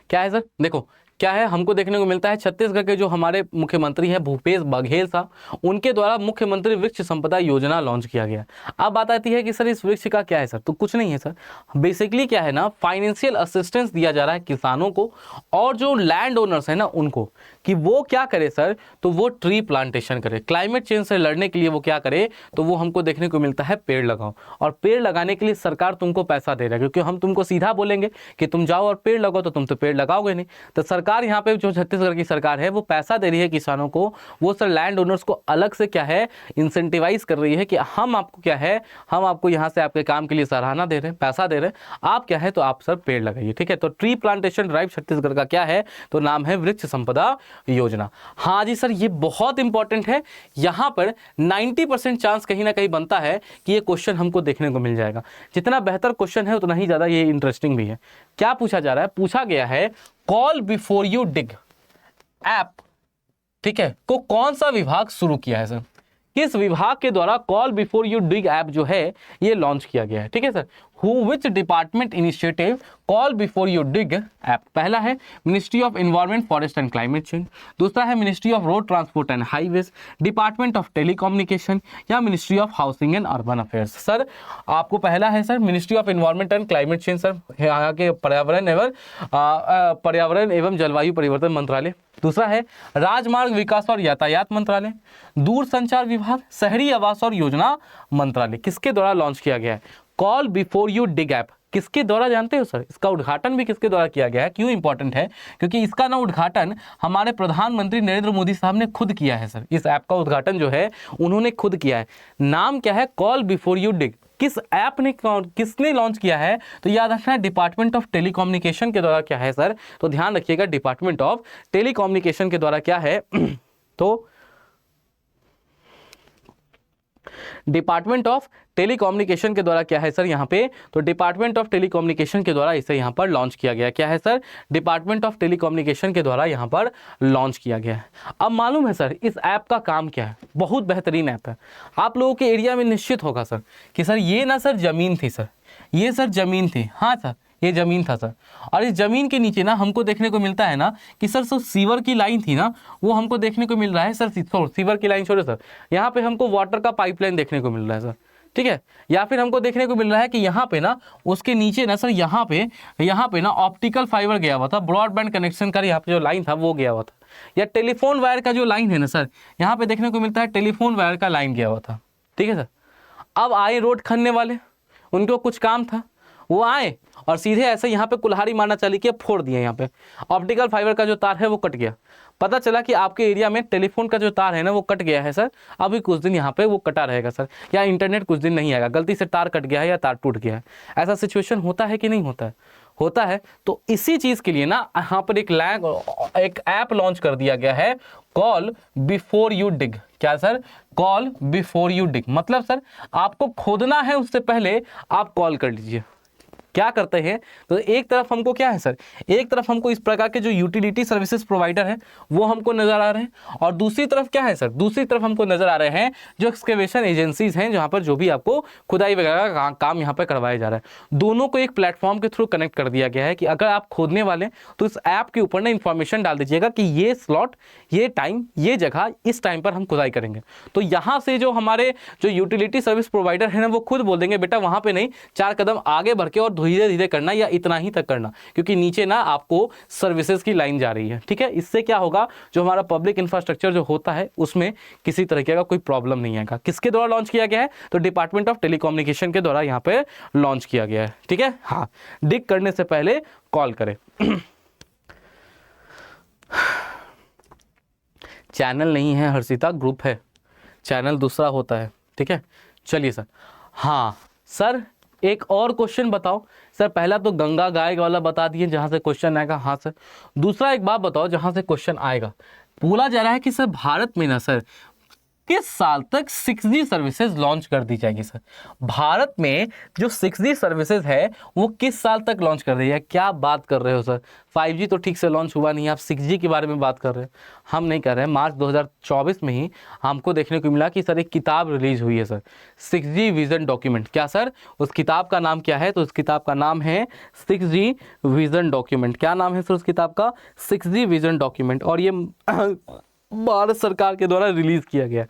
क्या है सर? देखो क्या है, हमको देखने को मिलता है छत्तीसगढ़ के जो हमारे मुख्यमंत्री हैं भूपेश बघेल साहब, उनके द्वारा मुख्यमंत्री वृक्ष संपदा योजना लॉन्च किया गया। अब बात आती है कि सर इस वृक्ष का क्या है सर? तो कुछ नहीं है सर, बेसिकली क्या है ना, फाइनेंशियल असिस्टेंस दिया जा रहा है किसानों को और जो लैंड ओनर्स है ना उनको, कि वो क्या करे सर? तो वो ट्री प्लांटेशन करे। क्लाइमेट चेंज से लड़ने के लिए वो क्या करे? तो वो हमको देखने को मिलता है पेड़ लगाओ, और पेड़ लगाने के लिए सरकार तुमको पैसा दे रहा है, क्योंकि हम तुमको सीधा बोलेंगे कि तुम जाओ और पेड़ लगाओ, तो तुम तो पेड़ लगाओगे नहीं। तो सरकार यहाँ पे जो छत्तीसगढ़ की सरकार है वो पैसा दे रही है किसानों को, वो सर लैंड ओनर्स को अलग से क्या है, इंसेंटिवाइज कर रही है कि हम आपको क्या है, हम आपको यहाँ से आपके काम के लिए सराहना दे रहे हैं, पैसा दे रहे हैं, आप क्या है तो आप सर पेड़ लगाइए। ठीक है, तो ट्री प्लांटेशन ड्राइव छत्तीसगढ़ का क्या है? तो नाम है वृक्ष संपदा योजना। हाँ जी सर, ये बहुत इंपॉर्टेंट है, यहाँ पर 90% चांस कहीं ना कहीं बनता है कि ये क्वेश्चन हमको देखने को मिल जाएगा। जितना बेहतर क्वेश्चन है उतना ही ज्यादा ये इंटरेस्टिंग भी है। क्या पूछा जा रहा है? पूछा गया है call before you dig app, ठीक है, को कौन सा विभाग शुरू किया है सर? किस विभाग के द्वारा call before you dig app जो है ये लॉन्च किया गया है? ठीक है sir, which department initiative call before you dig app? पहला है ministry of environment forest and climate change, दूसरा है ministry of road transport and highways, department of telecommunication, या ministry of housing and urban affairs? Sir आपको पहला है sir ministry of environment and climate change sir, यहाँ के पर्यावरण एवं जलवायु परिवर्तन मंत्रालय। दूसरा है राजमार्ग विकास और यातायात मंत्रालय, दूरसंचार विभाग, शहरी आवास और योजना मंत्रालय। किसके द्वारा लॉन्च किया गया है? Call before you dig app किसके द्वारा जानते हो सर? इसका उद्घाटन भी किसके द्वारा किया गया है? क्यों इंपॉर्टेंट है? क्योंकि इसका ना उद्घाटन हमारे प्रधानमंत्री नरेंद्र मोदी साहब ने खुद किया है सर। इस ऐप का उद्घाटन जो है उन्होंने खुद किया है। नाम क्या है? कॉल बिफोर यू डिग। किस ऐप ने, किसने लॉन्च किया है? तो याद रखना, डिपार्टमेंट ऑफ टेलीकम्युनिकेशन के द्वारा क्या है सर? तो ध्यान रखिएगा, डिपार्टमेंट ऑफ टेलीकम्युनिकेशन के द्वारा क्या है? तो डिपार्टमेंट ऑफ टेलीकम्युनिकेशन के द्वारा क्या है सर यहाँ पे? तो डिपार्टमेंट ऑफ टेलीकम्युनिकेशन के द्वारा इसे यहाँ पर लॉन्च किया गया। क्या है सर? डिपार्टमेंट ऑफ टेलीकम्युनिकेशन के द्वारा यहाँ पर लॉन्च किया गया है। अब मालूम है सर इस ऐप का काम क्या है? बहुत बेहतरीन ऐप है। आप लोगों के एरिया में निश्चित होगा सर कि सर ये ना सर जमीन थी सर, ये सर जमीन थी। हाँ सर, ये जमीन था सर। और इस जमीन के नीचे ना हमको देखने को मिलता है ना कि सर सीवर की लाइन थी ना, वो हमको देखने को मिल रहा है सर। सीवर की लाइन छोड़ो सर, यहाँ पे हमको वाटर का पाइपलाइन देखने को मिल रहा है सर, ठीक है। या फिर हमको देखने को मिल रहा है कि यहाँ पे ना उसके नीचे ना सर यहाँ पे ना ऑप्टिकल फाइबर गया हुआ था, ब्रॉडबैंड कनेक्शन का यहाँ पे जो लाइन था वो गया हुआ था। या टेलीफोन वायर का जो लाइन है ना सर, यहाँ पे देखने को मिलता है टेलीफोन वायर का लाइन गया हुआ था, ठीक है सर। अब आए रोड खनने वाले, उनको कुछ काम था, वो आए और सीधे ऐसे यहाँ पे कुल्हाड़ी मारना चालू किया, फोड़ दिया। यहाँ पे ऑप्टिकल फाइबर का जो तार है वो कट गया। पता चला कि आपके एरिया में टेलीफोन का जो तार है ना वो कट गया है सर, अभी कुछ दिन यहाँ पे वो कटा रहेगा सर, या इंटरनेट कुछ दिन नहीं आएगा, गलती से तार कट गया है या तार टूट गया है। ऐसा सिचुएशन होता है कि नहीं होता है? होता है। तो इसी चीज़ के लिए ना यहाँ पर एक ऐप लॉन्च कर दिया गया है, कॉल बिफोर यू डिग। क्या sir? Call before you dig. मतलब सर आपको खोदना है उससे पहले आप कॉल कर लीजिए। क्या करते हैं? तो एक तरफ हमको क्या है सर, एक तरफ हमको इस प्रकार के जो यूटिलिटी सर्विसेज प्रोवाइडर हैं वो हमको नजर आ रहे हैं, और दूसरी तरफ क्या है सर, दूसरी तरफ हमको नजर आ रहे हैं जो एक्सकेवेशन एजेंसीज हैं, जहां पर जो भी आपको खुदाई वगैरह का काम यहाँ पर करवाया जा रहा है। दोनों को एक प्लेटफॉर्म के थ्रू कनेक्ट कर दिया गया है कि अगर आप खोदने वाले तो इस ऐप के ऊपर ना इन्फॉर्मेशन डाल दीजिएगा कि ये स्लॉट, ये टाइम, ये जगह, इस टाइम पर हम खुदाई करेंगे। तो यहाँ से जो हमारे जो यूटिलिटी सर्विस प्रोवाइडर है ना वो खुद बोल देंगे बेटा वहाँ पे नहीं, 4 कदम आगे बढ़ के और धीरे धीरे करना, या इतना ही तक करना, क्योंकि नीचे ना आपको सर्विसेज की लाइन जा रही है, ठीक है। इससे क्या होगा, जो हमारा पब्लिक इंफ्रास्ट्रक्चर जो होता है उसमें किसी तरीके का कोई प्रॉब्लम नहीं आएगा। किसके द्वारा लॉन्च किया गया है? तो डिपार्टमेंट ऑफ टेलीकम्युनिकेशन के द्वारा यहाँ पे लॉन्च किया गया है, ठीक है। हाँ, डिग करने से पहले कॉल करें। चैनल नहीं है हर्षिता, ग्रुप है, चैनल दूसरा होता है, ठीक है। चलिए सर, हाँ सर एक और क्वेश्चन बताओ सर। पहला तो गंगा गाय वाला बता दिए जहां से क्वेश्चन आएगा, हाँ सर। दूसरा एक बात बताओ जहां से क्वेश्चन आएगा, बोला जा रहा है कि सर भारत में ना सर किस साल तक 6G सर्विसेज लॉन्च कर दी जाएगी सर? भारत में जो 6G सर्विसेज है वो किस साल तक लॉन्च कर दी है? क्या बात कर रहे हो सर, 5G तो ठीक से लॉन्च हुआ नहीं, आप 6G के बारे में बात कर रहे हैं। हम नहीं कर रहे हैं। मार्च 2024 में ही हमको देखने को मिला कि सर एक किताब रिलीज हुई है सर, 6G विजन डॉक्यूमेंट। क्या सर? उस किताब का नाम क्या है? तो उस किताब का नाम है 6G विजन डॉक्यूमेंट। क्या नाम है सर उस किताब का? 6G vision document. और ये भारत सरकार के द्वारा रिलीज किया गया।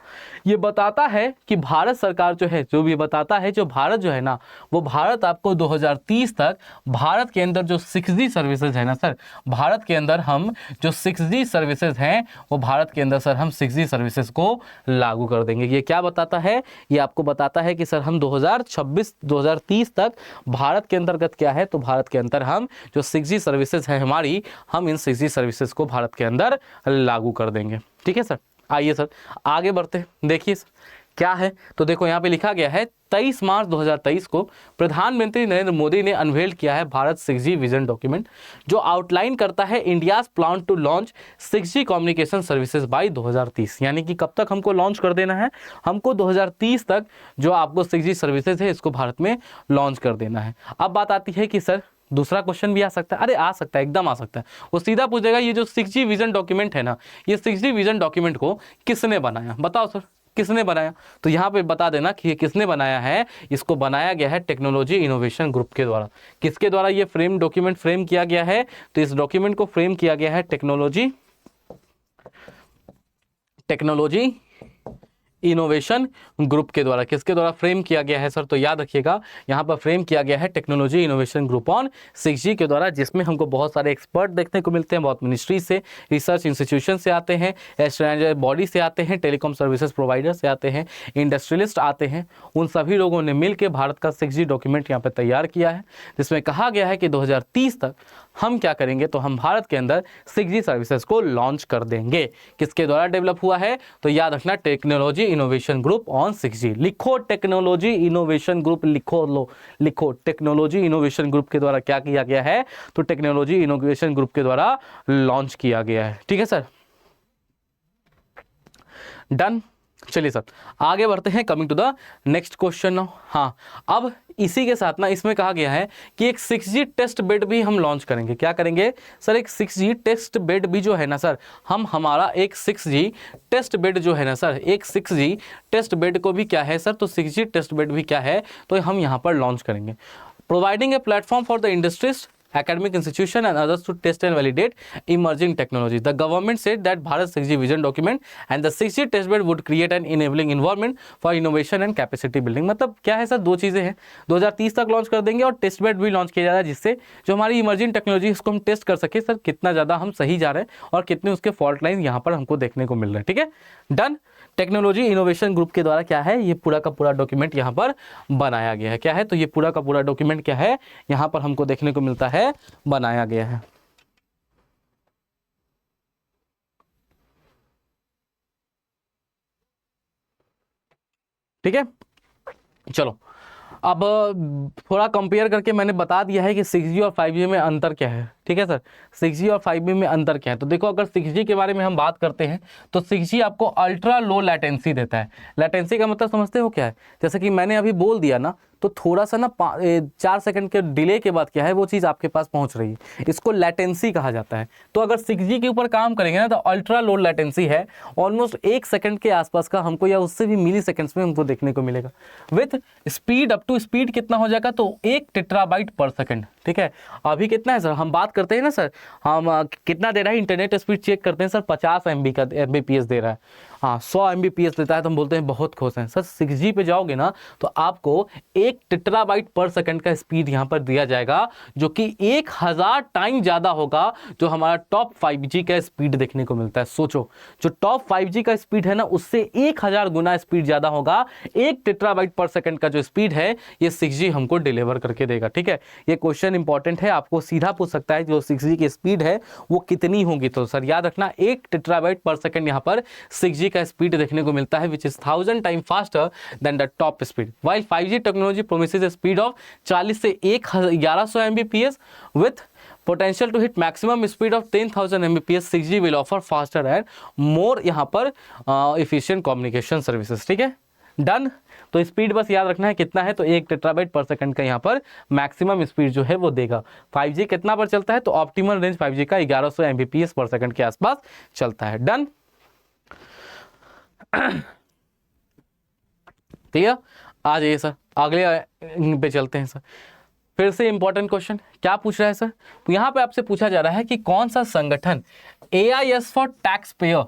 ये बताता है कि भारत सरकार जो है, जो भी बताता है, जो भारत जो है ना, वो भारत आपको 2030 तक भारत के अंदर जो 6G सर्विसेज है ना सर, भारत के अंदर हम जो 6G सर्विसेज हैं वो भारत के अंदर सर हम 6G सर्विसेज को लागू कर देंगे। ये क्या बताता है? ये आपको बताता है कि सर हम 2026-2030 तक भारत के अंतर्गत क्या है, तो भारत के अंदर हम जो 6G सर्विसेज है हमारी, हम इन 6G सर्विसेज को भारत के अंदर लागू कर देंगे, ठीक है सर। आइए सर आगे बढ़ते हैं। देखिए क्या है, तो देखो यहाँ पे लिखा गया है 23 मार्च 2023 को प्रधानमंत्री नरेंद्र मोदी ने अनवेल किया है भारत 6G विजन डॉक्यूमेंट, जो आउटलाइन करता है India's plan to launch 6G communication services by 2030। यानी कि कब तक हमको लॉन्च कर देना है? हमको 2030 तक जो आपको 6G सर्विसेज है इसको भारत में लॉन्च कर देना है। अब बात आती है कि सर दूसरा क्वेश्चन भी आ सकता है। अरे आ सकता है, एकदम आ सकता है। वो सीधा पूछेगा ये जो 6G विजन डॉक्यूमेंट है ना, ये 6G विजन डॉक्यूमेंट को किसने बनाया? बताओ सर किसने बनाया? तो यहाँ पे बता देना कि ये किसने बनाया है। इसको बनाया गया है टेक्नोलॉजी इनोवेशन ग्रुप के द्वारा। किसके द्वारा ये डॉक्यूमेंट फ्रेम किया गया है? तो इस डॉक्यूमेंट को फ्रेम किया गया है टेक्नोलॉजी इनोवेशन ग्रुप के द्वारा। किसके द्वारा फ्रेम किया गया है सर? तो याद रखिएगा यहाँ पर फ्रेम किया गया है technology innovation group on 6G के द्वारा, जिसमें हमको बहुत सारे एक्सपर्ट देखने को मिलते हैं, बहुत मिनिस्ट्री से, रिसर्च इंस्टीट्यूशन से आते हैं, स्टैंडर्ड बॉडी से आते हैं, टेलीकॉम सर्विसेज प्रोवाइडर से आते हैं, इंडस्ट्रियलिस्ट आते हैं। उन सभी लोगों ने मिलकर भारत का 6G डॉक्यूमेंट यहाँ पर तैयार किया है, जिसमें कहा गया है कि 2030 तक हम क्या करेंगे, तो हम भारत के अंदर 6G सर्विसेज को लॉन्च कर देंगे। किसके द्वारा डेवलप हुआ है? तो याद रखना technology innovation group on 6G। लिखो टेक्नोलॉजी इनोवेशन ग्रुप, लिखो टेक्नोलॉजी इनोवेशन ग्रुप के द्वारा क्या किया गया है? तो टेक्नोलॉजी इनोवेशन ग्रुप के द्वारा लॉन्च किया गया है। ठीक है सर, डन। चलिए सर आगे बढ़ते हैं, coming to the next question now. हाँ, अब इसी के साथ ना इसमें कहा गया है कि एक 6G टेस्ट बेड भी हम लॉन्च करेंगे। क्या करेंगे सर? एक 6G टेस्ट बेड भी जो है ना सर, हम हमारा एक 6G टेस्ट बेड जो है ना सर, एक 6G टेस्ट बेड को भी क्या है सर, तो 6G टेस्ट बेड भी क्या है, तो हम यहाँ पर लॉन्च करेंगे। Providing a platform for the industries, academic institution and others to test and validate emerging technology. The government said that Bharat 6G vision document and the 6G test bed would create an enabling environment for innovation and capacity building. मतलब क्या है सर? दो चीज़ें हैं, 2030 तक लॉन्च कर देंगे और टेस्ट बेड भी लॉन्च किया जा रहा है, जिससे जो हमारी इमर्जिंग टेक्नोलॉजी इसको हम टेस्ट कर सके सर, कितना ज़्यादा हम सही जा रहे हैं और कितने उसके फॉल्ट लाइन यहाँ पर हमको देखने को मिल रहे हैं। ठीक है, डन। टेक्नोलॉजी इनोवेशन ग्रुप के द्वारा क्या है, ये पूरा का पूरा डॉक्यूमेंट यहाँ पर बनाया गया है। क्या है? तो ये पूरा का पूरा डॉक्यूमेंट क्या है, यहाँ पर हमको देखने को मिलता है, बनाया गया है। ठीक है, चलो अब थोड़ा कंपेयर करके मैंने बता दिया है कि 6G और 5G में अंतर क्या है। ठीक है सर, 6G और 5G में अंतर क्या है? तो देखो, अगर 6G के बारे में हम बात करते हैं तो 6G आपको अल्ट्रा लो लैटेंसी देता है। लैटेंसी का मतलब समझते हो क्या है? जैसे कि मैंने अभी बोल दिया ना, तो थोड़ा सा ना 4 सेकंड के डिले के बाद क्या है, वो चीज़ आपके पास पहुंच रही है, इसको लैटेंसी कहा जाता है। तो अगर 6G के ऊपर काम करेंगे ना, तो अल्ट्रा लो लैटेंसी है, ऑलमोस्ट 1 सेकंड के आसपास का हमको, या उससे भी मिली सेकंड्स में हमको देखने को मिलेगा। With speed up to speed कितना हो जाएगा, तो 1 टेट्राबाइट पर सेकंड। ठीक है, अभी कितना है सर, हम बात करते हैं ना सर, हम कितना दे रहा है, इंटरनेट स्पीड चेक करते हैं सर, 50 MB का Mbps दे रहा है। हाँ, 100 Mbps देता है तो हम बोलते हैं बहुत खुश हैं। सर 6G पे जाओगे ना, तो आपको 1 टेट्राबाइट पर सेकंड का स्पीड यहाँ पर दिया जाएगा, जो कि 1000 टाइम ज़्यादा होगा जो हमारा टॉप 5G का स्पीड देखने को मिलता है। सोचो, जो टॉप 5G का स्पीड है ना, उससे 1000 गुना स्पीड ज़्यादा होगा। 1 टेट्राबाइट पर सेकंड का जो स्पीड है, ये 6G हमको डिलीवर करके देगा। ठीक है, ये क्वेश्चन इंपॉर्टेंट है, आपको सीधा पूछ सकता है जो 6G की स्पीड है वो कितनी होगी। तो सर याद रखना, 1 टेट्राबाइट पर सेकंड यहाँ पर 6G का स्पीड देखने को मिलता है, which is 1000 time faster than the top speed. While 5G technology promises speed of 40 से 1100 Mbps with potential to hit maximum speed of 10,000 Mbps, 6G will offer faster and more यहाँ पर efficient communication services। ठीक है, डन। तो स्पीड बस याद रखना है कितना है, तो 1 टेट्राबाइट पर सेकंड का यहाँ पर मैक्सिमम स्पीड जो है वो देगा। 5G कितना पर चलता है, तो ऑप्टिमल रेंज 5G का 1100 Mbps पर सेकंड के आसपास चलता है। डन, ठीक है। आ जाइए सर, अगले पे चलते हैं सर। फिर से इंपॉर्टेंट क्वेश्चन क्या पूछ रहा है सर, तो यहाँ पे आपसे पूछा जा रहा है कि कौन सा संगठन AIS फॉर टैक्स पेयर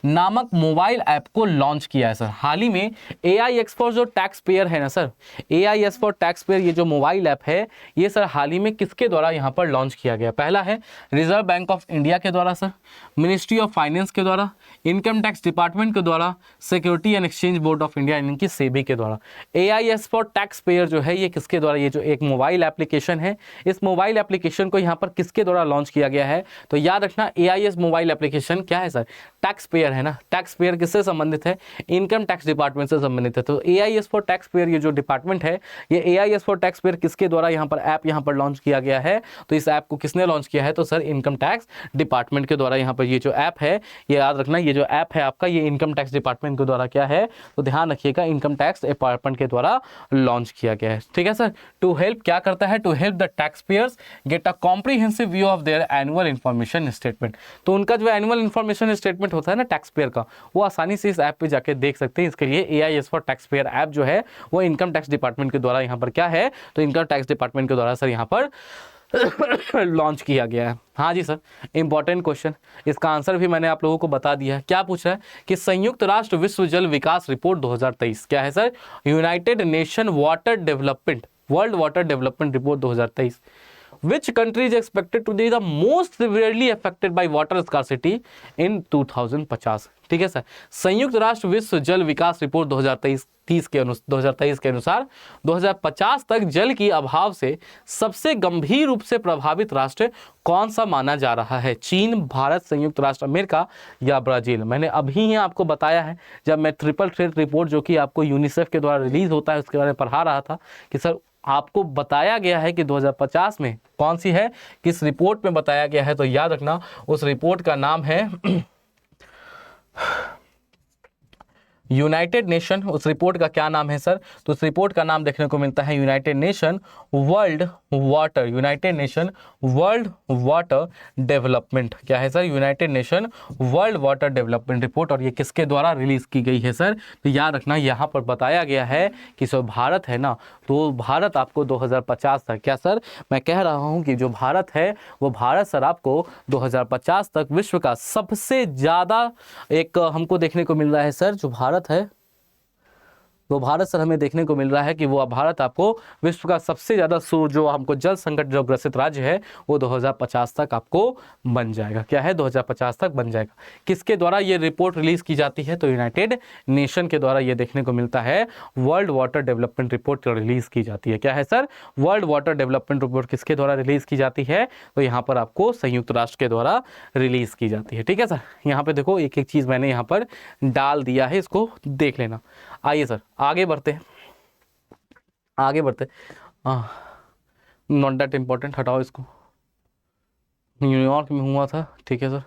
नामक मोबाइल ऐप को लॉन्च किया है सर। हाल ही में AIS फॉर जो टैक्स पेयर है ना sir, AIS for tax payer, ये जो मोबाइल ऐप है, ये सर हाल ही में किसके द्वारा यहाँ पर लॉन्च किया गया? पहला है रिजर्व बैंक ऑफ इंडिया के द्वारा सर, मिनिस्ट्री ऑफ फाइनेंस के द्वारा, इनकम टैक्स डिपार्टमेंट के द्वारा, security and exchange board of India यानी कि सेबी के द्वारा। AIS फॉर टैक्स पेयर जो है, ये किसके द्वारा, ये जो एक मोबाइल एप्लीकेशन है, इस मोबाइल एप्लीकेशन को यहाँ पर किसके द्वारा लॉन्च किया गया है? तो याद रखना, AIS मोबाइल एप्लीकेशन क्या है सर, टैक्स पेयर है ना। टैक्स पेयर किससे संबंधित है? इनकम टैक्स डिपार्टमेंट से संबंधित है। तो AIS फॉर टैक्स पेयर ये जो डिपार्टमेंट है, ये AIS फॉर टैक्स पेयर किसके द्वारा यहाँ पर ऐप यहाँ पर लॉन्च किया गया है? तो इस ऐप को किसने लॉन्च किया है? तो सर इनकम टैक्स डिपार्टमेंट के द्वारा यहाँ पर ये जो ऐप है, ये याद रखना, ये जो ऐप है आपका, ये इनकम टैक्स डिपार्टमेंट के द्वारा क्या है, तो ध्यान रखिएगा, इनकम टैक्स डिपार्टमेंट के द्वारा लॉन्च किया गया है। ठीक है सर, टू हेल्प क्या करता है, to help the tax payers get a comprehensive view of their annual information statement. तो उनका जो एनुअल इन्फॉर्मेशन स्टेटमेंट होता है ना टैक्स पेयर का, वो आसानी से इस ऐप पे जाके देख सकते हैं। इसके लिए AIS for tax payer app जो है वो इनकम टैक्स डिपार्टमेंट के द्वारा यहाँ पर क्या है, तो इनकम टैक्स डिपार्टमेंट के द्वारा सर यहाँ पर लॉन्च किया गया है। हाँ जी सर, इंपॉर्टेंट क्वेश्चन, इसका आंसर भी मैंने आप लोगों को बता दिया है। क्या पूछ रहा है कि संयुक्त राष्ट्र विश्व जल विकास रिपोर्ट 2023 क्या है sir? United nation water development, world water development report 2023। Which country is expected to be the most severely affected by water scarcity in 2050? ठीक है सर, संयुक्त राष्ट्र विश्व जल विकास रिपोर्ट 2023 के अनुसार 2050 तक जल की अभाव से सबसे गंभीर रूप से प्रभावित राष्ट्र कौन सा माना जा रहा है? चीन, भारत, संयुक्त राष्ट्र अमेरिका या ब्राजील? मैंने अभी ही आपको बताया है जब मैं ट्रिपल थ्रेट रिपोर्ट जो कि आपको यूनिसेफ के द्वारा रिलीज होता है उसके बारे में पढ़ा रहा था कि सर आपको बताया गया है कि 2050 में कौन सी है, किस रिपोर्ट में बताया गया है, तो याद रखना उस रिपोर्ट का नाम है यूनाइटेड नेशन। उस रिपोर्ट का क्या नाम है सर? तो उस रिपोर्ट का नाम देखने को मिलता है United nation world water, United nation world water development. क्या है sir? United nation world water development report. और ये किसके द्वारा रिलीज की गई है सर? तो याद रखना यहाँ पर बताया गया है कि सर भारत है ना, तो भारत आपको 2050 तक, क्या सर मैं कह रहा हूँ कि जो भारत है वो भारत सर आपको 2050 तक विश्व का सबसे ज़्यादा एक हमको देखने को मिल रहा है सर, जो भारत है वो भारत सर हमें देखने को मिल रहा है कि वो भारत आपको विश्व का सबसे ज़्यादा जो हमको जल संकट जो ग्रसित राज्य है वो 2050 तक आपको बन जाएगा। क्या है? 2050 तक बन जाएगा। किसके द्वारा ये रिपोर्ट रिलीज की जाती है? तो यूनाइटेड नेशन के द्वारा ये देखने को मिलता है, world water development report release की जाती है। क्या है sir? World water development report किसके द्वारा रिलीज की जाती है? तो यहाँ पर आपको संयुक्त राष्ट्र के द्वारा रिलीज की जाती है। ठीक है सर, यहाँ पे देखो एक एक चीज़ मैंने यहाँ पर डाल दिया है, इसको देख लेना। आइए सर आगे बढ़ते हैं, आगे बढ़ते नॉट दैट इम्पोर्टेंट, हटाओ इसको। न्यूयॉर्क में हुआ था, ठीक है सर।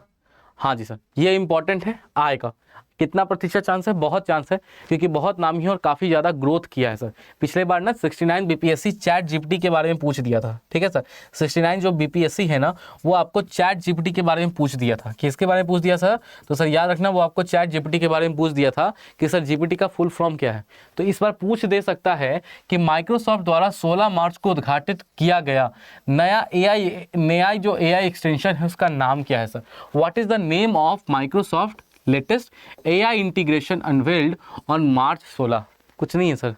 हाँ जी सर, ये इम्पॉर्टेंट है। आय का कितना प्रतिशत चांस है? बहुत चांस है, क्योंकि बहुत नामी है और काफ़ी ज़्यादा ग्रोथ किया है सर। पिछले बार ना 69 बीपीएससी चैट जीपीटी के बारे में पूछ दिया था। ठीक है सर, 69 जो बीपीएससी है ना वो आपको चैट जीपीटी के बारे में पूछ दिया था। किसके बारे में पूछ दिया सर? तो सर याद रखना वो आपको चैट जीपीटी के बारे में पूछ दिया था कि सर जीपीटी का फुल फॉर्म क्या है। तो इस बार पूछ दे सकता है कि माइक्रोसॉफ्ट द्वारा 16 मार्च को उद्घाटित किया गया नया जो एआई एक्सटेंशन है उसका नाम क्या है sir? What is the name of Microsoft latest AI integration unveiled on March 16? कुछ नहीं है सर,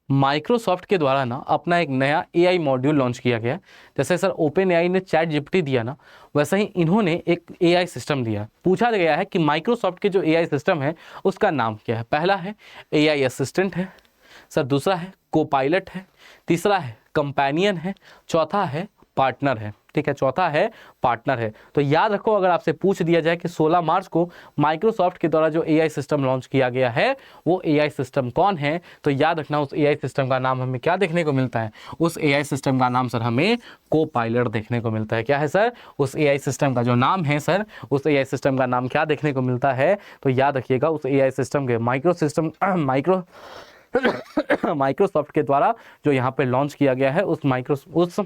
माइक्रोसॉफ्ट के द्वारा ना अपना एक नया एआई मॉड्यूल लॉन्च किया गया। जैसे सर ओपन एआई ने चैट जीपीटी दिया ना, वैसे ही इन्होंने एक एआई सिस्टम दिया। पूछा गया है कि माइक्रोसॉफ्ट के जो एआई सिस्टम है उसका नाम क्या है? पहला है एआई असिस्टेंट है सर, दूसरा है कोपायलट है, तीसरा है कंपेनियन है, चौथा है पार्टनर है। ठीक है, चौथा है पार्टनर है। तो याद रखो अगर आपसे पूछ दिया जाए कि 16 मार्च को माइक्रोसॉफ्ट के द्वारा जो एआई सिस्टम लॉन्च किया गया है वो एआई सिस्टम कौन है, तो याद रखना उस एआई सिस्टम का नाम हमें क्या देखने को मिलता है? उस एआई सिस्टम का नाम सर हमें कोपायलट देखने को मिलता है। क्या है सर? उस एआई सिस्टम का जो नाम है सर, उस एआई सिस्टम का नाम क्या देखने को मिलता है? तो याद रखिएगा उस एआई सिस्टम के माइक्रोसॉफ्ट के द्वारा जो यहाँ पे लॉन्च किया गया है उस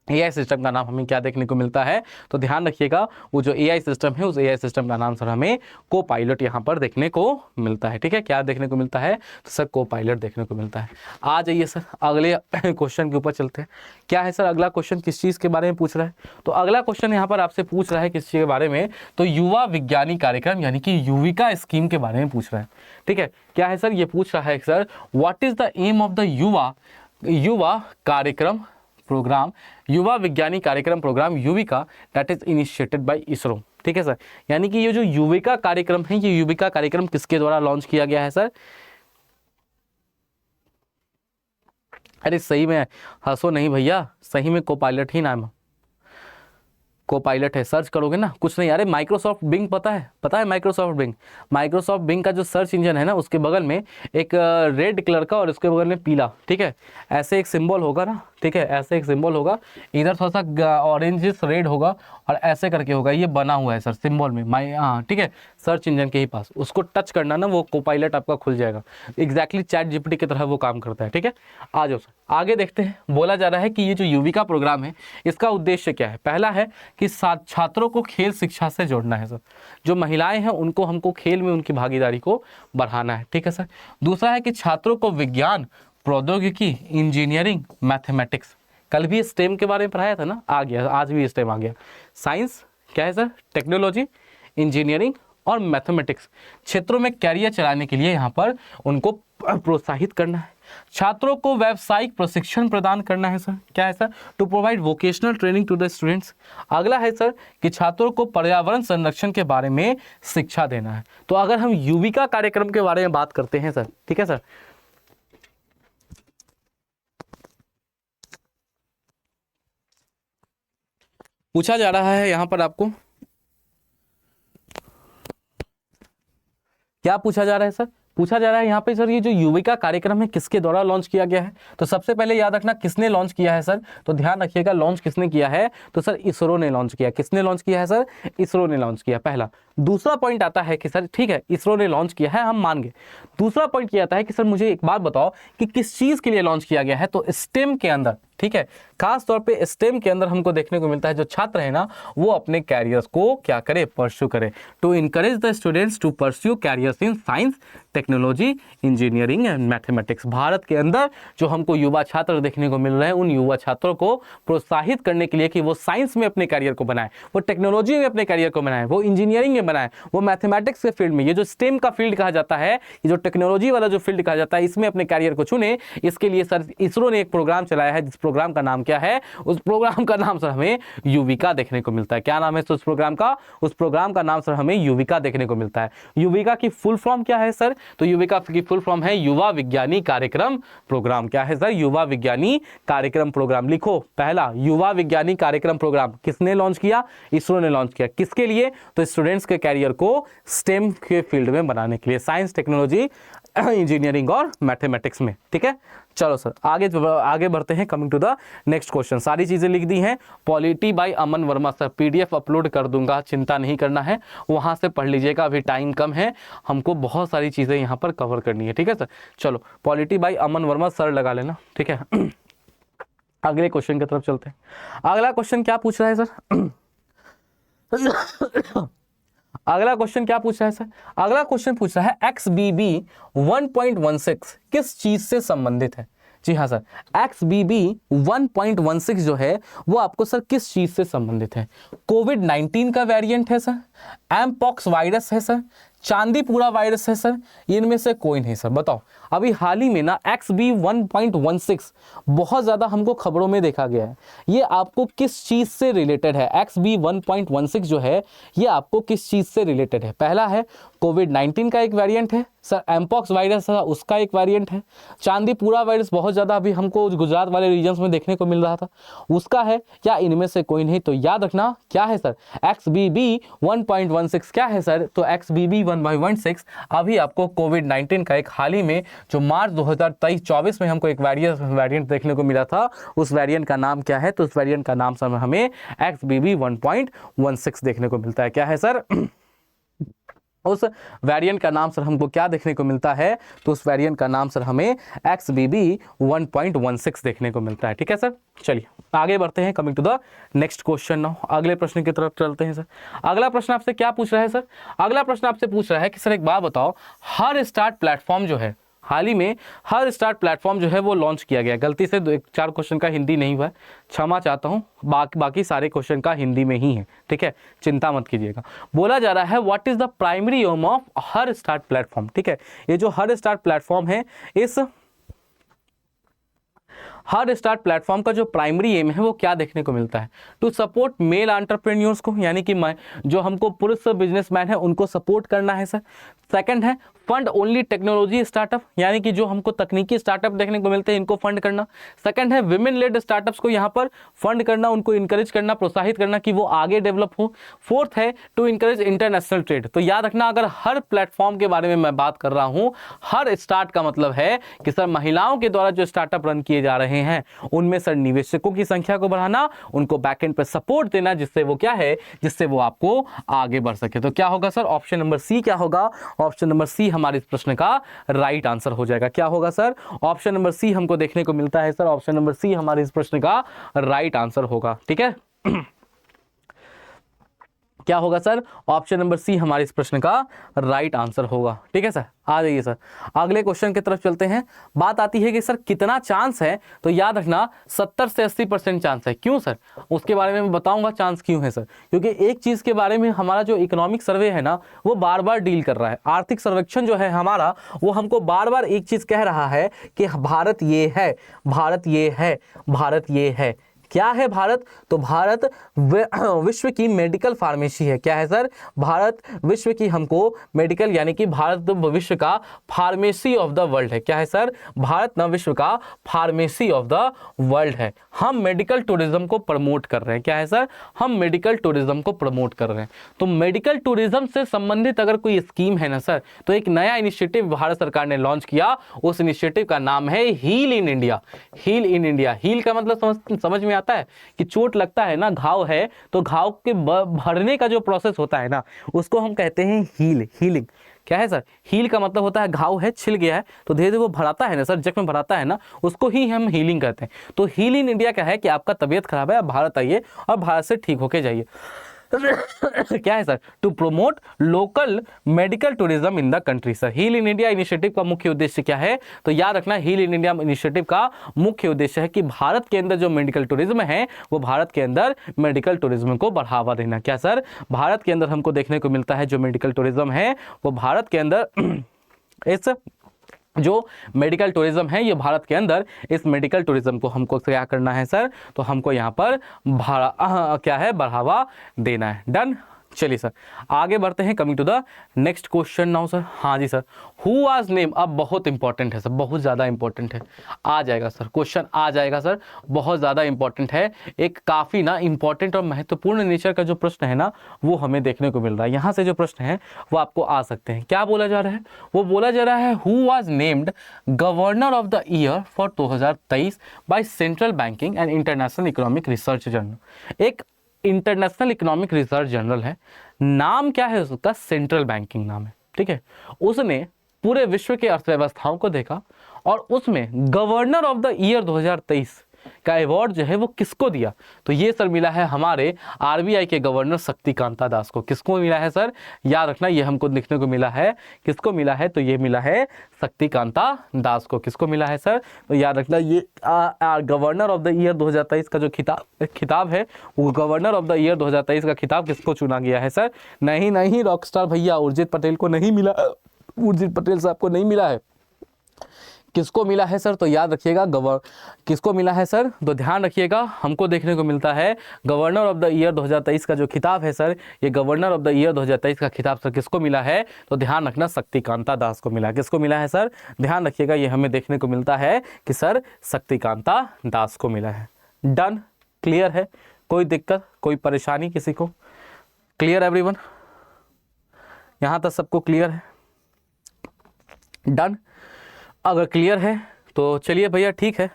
एआई सिस्टम का नाम हमें क्या देखने को मिलता है? तो ध्यान रखिएगा वो जो एआई सिस्टम है उस एआई सिस्टम का नाम सर हमें कोपायलट यहाँ पर देखने को मिलता है। ठीक है, क्या देखने को मिलता है? तो सर कोपायलट देखने को मिलता है। आ जाइए सर अगले क्वेश्चन के ऊपर चलते हैं। क्या है सर अगला क्वेश्चन? किस चीज़ के बारे में पूछ रहा है? तो अगला क्वेश्चन यहाँ पर आपसे पूछ रहा है किस चीज़ के बारे में? तो युवा विज्ञानी कार्यक्रम यानी कि युविका स्कीम के बारे में पूछ रहा है। ठीक है, क्या है सर? ये पूछ रहा है sir what is the aim of the Yuva Karyakram programme, Yuva Vigyani Karyakram programme Yuvika that is initiated by ISRO. ठीक है सर, यानी कि ये जो युविका कार्यक्रम है ये युविका कार्यक्रम किसके द्वारा लॉन्च किया गया है सर? अरे सही में हंसो नहीं भैया, सही में कोपायलट ही नाम कोपायलट है। सर्च करोगे ना कुछ नहीं। अरे माइक्रोसॉफ्ट बिंग पता है माइक्रोसॉफ्ट बिंग का जो सर्च इंजन है ना उसके बगल में एक रेड कलर का और उसके बगल में पीला, ठीक है, ऐसे एक सिंबल होगा ना। ठीक है, ऐसे एक सिंबल होगा, इधर थोड़ा सा ऑरेंजिस रेड होगा और ऐसे करके होगा, ये बना हुआ है सर सिंबल में हाँ ठीक है, सर्च इंजन के ही पास। उसको टच करना ना वो कोपायलट आपका खुल जाएगा। एग्जैक्टली चैट जीपीटी की तरह वो काम करता है। ठीक है, आ जाओ सर आगे देखते हैं। बोला जा रहा है कि ये जो युविका प्रोग्राम है इसका उद्देश्य क्या है? पहला है कि छात्रों को खेल शिक्षा से जोड़ना है सर, जो महिलाएं हैं उनको हमको खेल में उनकी भागीदारी को बढ़ाना है। ठीक है सर, दूसरा है कि छात्रों को विज्ञान, प्रौद्योगिकी, इंजीनियरिंग, मैथमेटिक्स कल भी स्टेम के बारे में पढ़ाया था ना, आ गया, आज भी स्टेम आ गया। साइंस क्या है सर, टेक्नोलॉजी, इंजीनियरिंग और मैथमेटिक्स क्षेत्रों में कैरियर चलाने के लिए यहाँ पर उनको प्रोत्साहित करना है। छात्रों को व्यावसायिक प्रशिक्षण प्रदान करना है सर, क्या है sir, to provide vocational training to the students. अगला है सर कि छात्रों को पर्यावरण संरक्षण के बारे में शिक्षा देना है। तो अगर हम युविका कार्यक्रम के बारे में बात करते हैं सर, ठीक है सर, पूछा जा रहा है यहां पर आपको क्या पूछा जा रहा है सर, पूछा जा रहा है यहाँ पे सर ये जो युविका कार्यक्रम है किसके द्वारा लॉन्च किया गया है। तो सबसे पहले याद रखना किसने लॉन्च किया है सर, तो ध्यान रखिएगा लॉन्च किसने किया है, तो सर इसरो ने लॉन्च किया। किसने लॉन्च किया है सर, इसरो ने लॉन्च किया, पहला। दूसरा पॉइंट आता है कि सर ठीक है इसरो ने लॉन्च किया है, हम मान गए। दूसरा पॉइंट ये आता है कि सर मुझे एक बात बताओ कि किस चीज के लिए लॉन्च किया गया है, तो स्टेम के अंदर, ठीक है, खास तौर पे स्टेम के अंदर हमको देखने को मिलता है जो छात्र है ना वो अपने कैरियर्स को क्या करे, परस्यू करे, to encourage the students to pursue careers in science, technology, engineering and mathematics. Bharat के अंदर जो हमको युवा छात्र देखने को मिल रहे हैं उन युवा छात्रों को प्रोत्साहित करने के लिए कि वो साइंस में अपने कैरियर को बनाए, वो टेक्नोलॉजी में अपने कैरियर को बनाए, वो इंजीनियरिंग में बनाए, वो मैथमेटिक्स के फील्ड में, ये जो स्टेम का फील्ड कहा जाता है, ये जो टेक्नोलॉजी वाला जो फील्ड कहा जाता है, इसमें अपने कैरियर को चुने। इसके लिए सर इसरो ने एक प्रोग्राम चलाया है जिस प्रोग्राम का नाम क्या है, उस प्रोग्राम का नाम सर हमें युविका देखने को मिलता है। क्या नाम है उस प्रोग्राम का, उस प्रोग्राम का नाम सर हमें युविका देखने को मिलता है। युविका की फुल फॉर्म क्या है सर, तो युविका की फुल फॉर्म है युवा विज्ञानी कार्यक्रम प्रोग्राम। क्या है सर, युवा विज्ञानी कार्यक्रम प्रोग्राम। लिखो पहला युवा विज्ञानी कार्यक्रम प्रोग्राम किसने लॉन्च किया, इसरो ने लॉन्च किया। किसके लिए, तो स्टूडेंट्स के कैरियर को स्टेम के फील्ड में बनाने के लिए, साइंस, टेक्नोलॉजी, इंजीनियरिंग और मैथमेटिक्स में, ठीक है। चलो सर आगे बढ़ते हैं, coming to the next question. सारी चीजें लिख दी हैं, polity by Aman Verma sir, PDF upload कर दूंगा, चिंता नहीं करना है, वहां से पढ़ लीजिएगा, अभी टाइम कम है, हमको बहुत सारी चीजें यहाँ पर कवर करनी है, ठीक है सर। चलो polity by Aman Verma sir लगा लेना, ठीक है। अगले क्वेश्चन की तरफ चलते हैं। अगला क्वेश्चन क्या पूछ रहा है सर, अगला क्वेश्चन क्या पूछ रहा है सर, अगला क्वेश्चन पूछ रहा है XBB 1.16 किस चीज से संबंधित है। जी हाँ सर, XBB 1.16 जो है वो आपको सर किस चीज से संबंधित है। कोविड-19 का वेरिएंट है सर, एमपॉक्स वायरस है सर, चांदीपुरा वायरस है सर, इनमें से कोई नहीं सर। बताओ अभी हाल ही में ना XBB 1.16 बहुत ज्यादा हमको खबरों में देखा गया है, ये आपको किस चीज से रिलेटेड है। XBB 1.16 जो है ये आपको किस चीज से रिलेटेड है। पहला है कोविड-19 का एक वेरिएंट है सर, एमपॉक्स वायरस है उसका एक वेरिएंट है, चांदीपुरा वायरस बहुत ज्यादा अभी हमको गुजरात वाले रीजन्स में देखने को मिल रहा था उसका है, या इनमें से कोई नहीं। तो याद रखना क्या है सर, XBB 1.16 क्या है सर, तो XBB 1.16 अभी आपको कोविड-19 का एक हाल ही में जो मार्च 2023-24 में हमको एक वेरिएंट देखने को मिला था, उस वेरिएंट का नाम क्या है, तो उस वेरिएंट का नाम सर हमें XBB 1.16 देखने को मिलता है। क्या है सर, उस वेरिएंट का नाम सर हमको क्या देखने को मिलता है, तो उस वेरिएंट का नाम सर हमें XBB 1.16 देखने को मिलता है, ठीक है सर। चलिए आगे बढ़ते हैं, coming to the next question now, अगले प्रश्न की तरफ चलते हैं सर। अगला प्रश्न आपसे क्या पूछ रहा है सर, अगला प्रश्न आपसे पूछ रहा है कि सर एक बात बताओ, हर स्टार्ट प्लेटफॉर्म जो है हाल ही में हर स्टार्ट प्लेटफॉर्म जो है वो लॉन्च किया गया। गलती से 4 क्वेश्चन का हिंदी नहीं हुआ है, क्षमा चाहता हूँ, बाकी सारे क्वेश्चन का हिंदी में ही है, ठीक है, चिंता मत कीजिएगा। बोला जा रहा है what is the primary aim of her start platform, ठीक है। ये जो हर स्टार्ट प्लेटफॉर्म है, इस हर स्टार्ट प्लेटफॉर्म का जो प्राइमरी एम है वो क्या देखने को मिलता है, टू सपोर्ट मेल एंटरप्रेन्योर्स को, यानी कि जो हमको पुरुष बिजनेसमैन है उनको सपोर्ट करना है सर। सेकंड है फंड ओनली टेक्नोलॉजी स्टार्टअप, यानी कि जो हमको तकनीकी स्टार्टअप देखने को मिलते हैं इनको फंड करना। सेकंड है विमेन लेड स्टार्टअप्स को यहाँ पर फंड करना, उनको इंकरेज करना, प्रोत्साहित करना कि वो आगे डेवलप हो। फोर्थ है टू इंकरेज इंटरनेशनल ट्रेड। तो याद रखना अगर हर प्लेटफॉर्म के बारे में मैं बात कर रहा हूँ, हर स्टार्ट का मतलब है कि सर महिलाओं के द्वारा जो स्टार्टअप रन किए जा रहे हैं उनमें सर निवेशकों की संख्या को बढ़ाना, उनको बैकएंड पर सपोर्ट देना, जिससे वो क्या है, जिससे वो आपको आगे बढ़ सके। तो क्या होगा सर, ऑप्शन नंबर सी क्या होगा, ऑप्शन नंबर सी हमारे इस प्रश्न का राइट आंसर हो जाएगा। क्या होगा सर, ऑप्शन नंबर सी हमको देखने को मिलता है सर, ऑप्शन नंबर सी हमारे इस प्रश्न का राइट आंसर होगा, ठीक है। क्या होगा सर, ऑप्शन नंबर सी हमारे इस प्रश्न का राइट आंसर होगा। ठीक है सर, आ जाइए सर अगले क्वेश्चन की तरफ चलते हैं। बात आती है कि सर कितना चांस है, तो याद रखना 70 से 80% चांस है। क्यों सर, उसके बारे में मैं बताऊंगा चांस क्यों है सर, क्योंकि एक चीज के बारे में हमारा जो इकोनॉमिक सर्वे है ना वो बार बार डील कर रहा है। आर्थिक सर्वेक्षण जो है हमारा वो हमको बार बार एक चीज कह रहा है कि भारत ये है, भारत ये है, भारत ये है। क्या है भारत, तो भारत विश्व की मेडिकल फार्मेसी है। क्या है सर, भारत विश्व की हमको मेडिकल यानी कि भारत विश्व का फार्मेसी ऑफ द वर्ल्ड है। क्या है सर, भारत ना विश्व का फार्मेसी ऑफ द वर्ल्ड है। हम मेडिकल टूरिज्म को प्रमोट कर रहे हैं। क्या है सर, हम मेडिकल टूरिज्म को प्रमोट कर रहे हैं। तो मेडिकल टूरिज्म से संबंधित अगर कोई स्कीम है ना सर, तो एक नया इनिशिएटिव भारत सरकार ने लॉन्च किया, उस इनिशिएटिव का नाम है heal in India. Heal in India, heal का मतलब समझ में आता है कि चोट लगता है ना, घाव है, तो घाव के भरने का जो प्रोसेस होता है ना उसको हम कहते हैं हील, हीलिंग। क्या है सर, हील का मतलब होता है घाव है, छिल गया है, तो धीरे धीरे वो भराता है ना सर, जख्म भराता है ना, उसको ही हम हीलिंग कहते हैं। तो हील इन इंडिया क्या है कि आपका तबीयत खराब है, आप भारत आइए और भारत से ठीक होके जाइए। क्या है sir, to promote local medical tourism in the country. Sir heal in India initiative का मुख्य उद्देश्य क्या है, तो याद रखना हील इन इंडिया इनिशिएटिव का मुख्य उद्देश्य है कि भारत के अंदर जो मेडिकल टूरिज्म है वो भारत के अंदर मेडिकल टूरिज्म को बढ़ावा देना। क्या सर, भारत के अंदर हमको देखने को मिलता है जो मेडिकल टूरिज्म है वो भारत के अंदर इस जो मेडिकल टूरिज्म है ये भारत के अंदर, इस मेडिकल टूरिज्म को हमको क्या करना है सर, तो हमको यहाँ पर क्या है, बढ़ावा देना है। डन, चलिए सर आगे बढ़ते हैं। Coming to the next question now sir. हाँ जी सर, हु वाज नेम, अब बहुत इंपॉर्टेंट है सर, बहुत ज़्यादा इंपॉर्टेंट है, आ जाएगा सर क्वेश्चन, आ जाएगा सर, बहुत ज़्यादा इंपॉर्टेंट है। एक काफ़ी ना इंपॉर्टेंट और महत्वपूर्ण नेचर का जो प्रश्न है ना वो हमें देखने को मिल रहा है। यहाँ से जो प्रश्न है वो आपको आ सकते हैं। क्या बोला जा रहा है, वो बोला जा रहा है who was named governor of the year for 2023 by central banking and international economic research journal. एक इंटरनेशनल इकोनॉमिक रिसर्च जर्नल है, नाम क्या है उसका, सेंट्रल बैंकिंग नाम है। ठीक है, उसने पूरे विश्व के अर्थव्यवस्थाओं को देखा और उसमें गवर्नर ऑफ द ईयर 2023 का अवार्ड जो है वो किसको दिया, तो ये सर मिला है हमारे आरबीआई के गवर्नर शक्तिकांता दास को। किसको मिला है सर, याद रखना ये हमको देखने को मिला है, किसको मिला है, तो ये मिला है शक्तिकांता दास को। किसको मिला है सर, तो याद रखना ये गवर्नर ऑफ द ईयर 2023 का जो खिताब है वो गवर्नर ऑफ द ईयर 2023 का खिताब किसको चुना गया है सर, नहीं नहीं रॉकस्टार भैया उर्जित पटेल को नहीं मिला, उर्जित पटेल साहब को नहीं मिला है, किसको मिला है सर, तो याद रखिएगा किसको मिला है सर, तो ध्यान रखिएगा हमको देखने को मिलता है गवर्नर ऑफ द ईयर 2023 का जो खिताब है सर, ये गवर्नर ऑफ द ईयर 2023 का खिताब सर किसको मिला है, तो ध्यान रखना शक्तिकांता दास को मिला है। किसको मिला है सर, ध्यान रखिएगा ये हमें देखने को मिलता है कि सर शक्तिकांता दास को मिला है। डन, क्लियर है, कोई दिक्कत कोई परेशानी किसी को, क्लियर एवरीवन, यहाँ तक सबको क्लियर है। डन, अगर क्लियर है तो चलिए भैया ठीक है,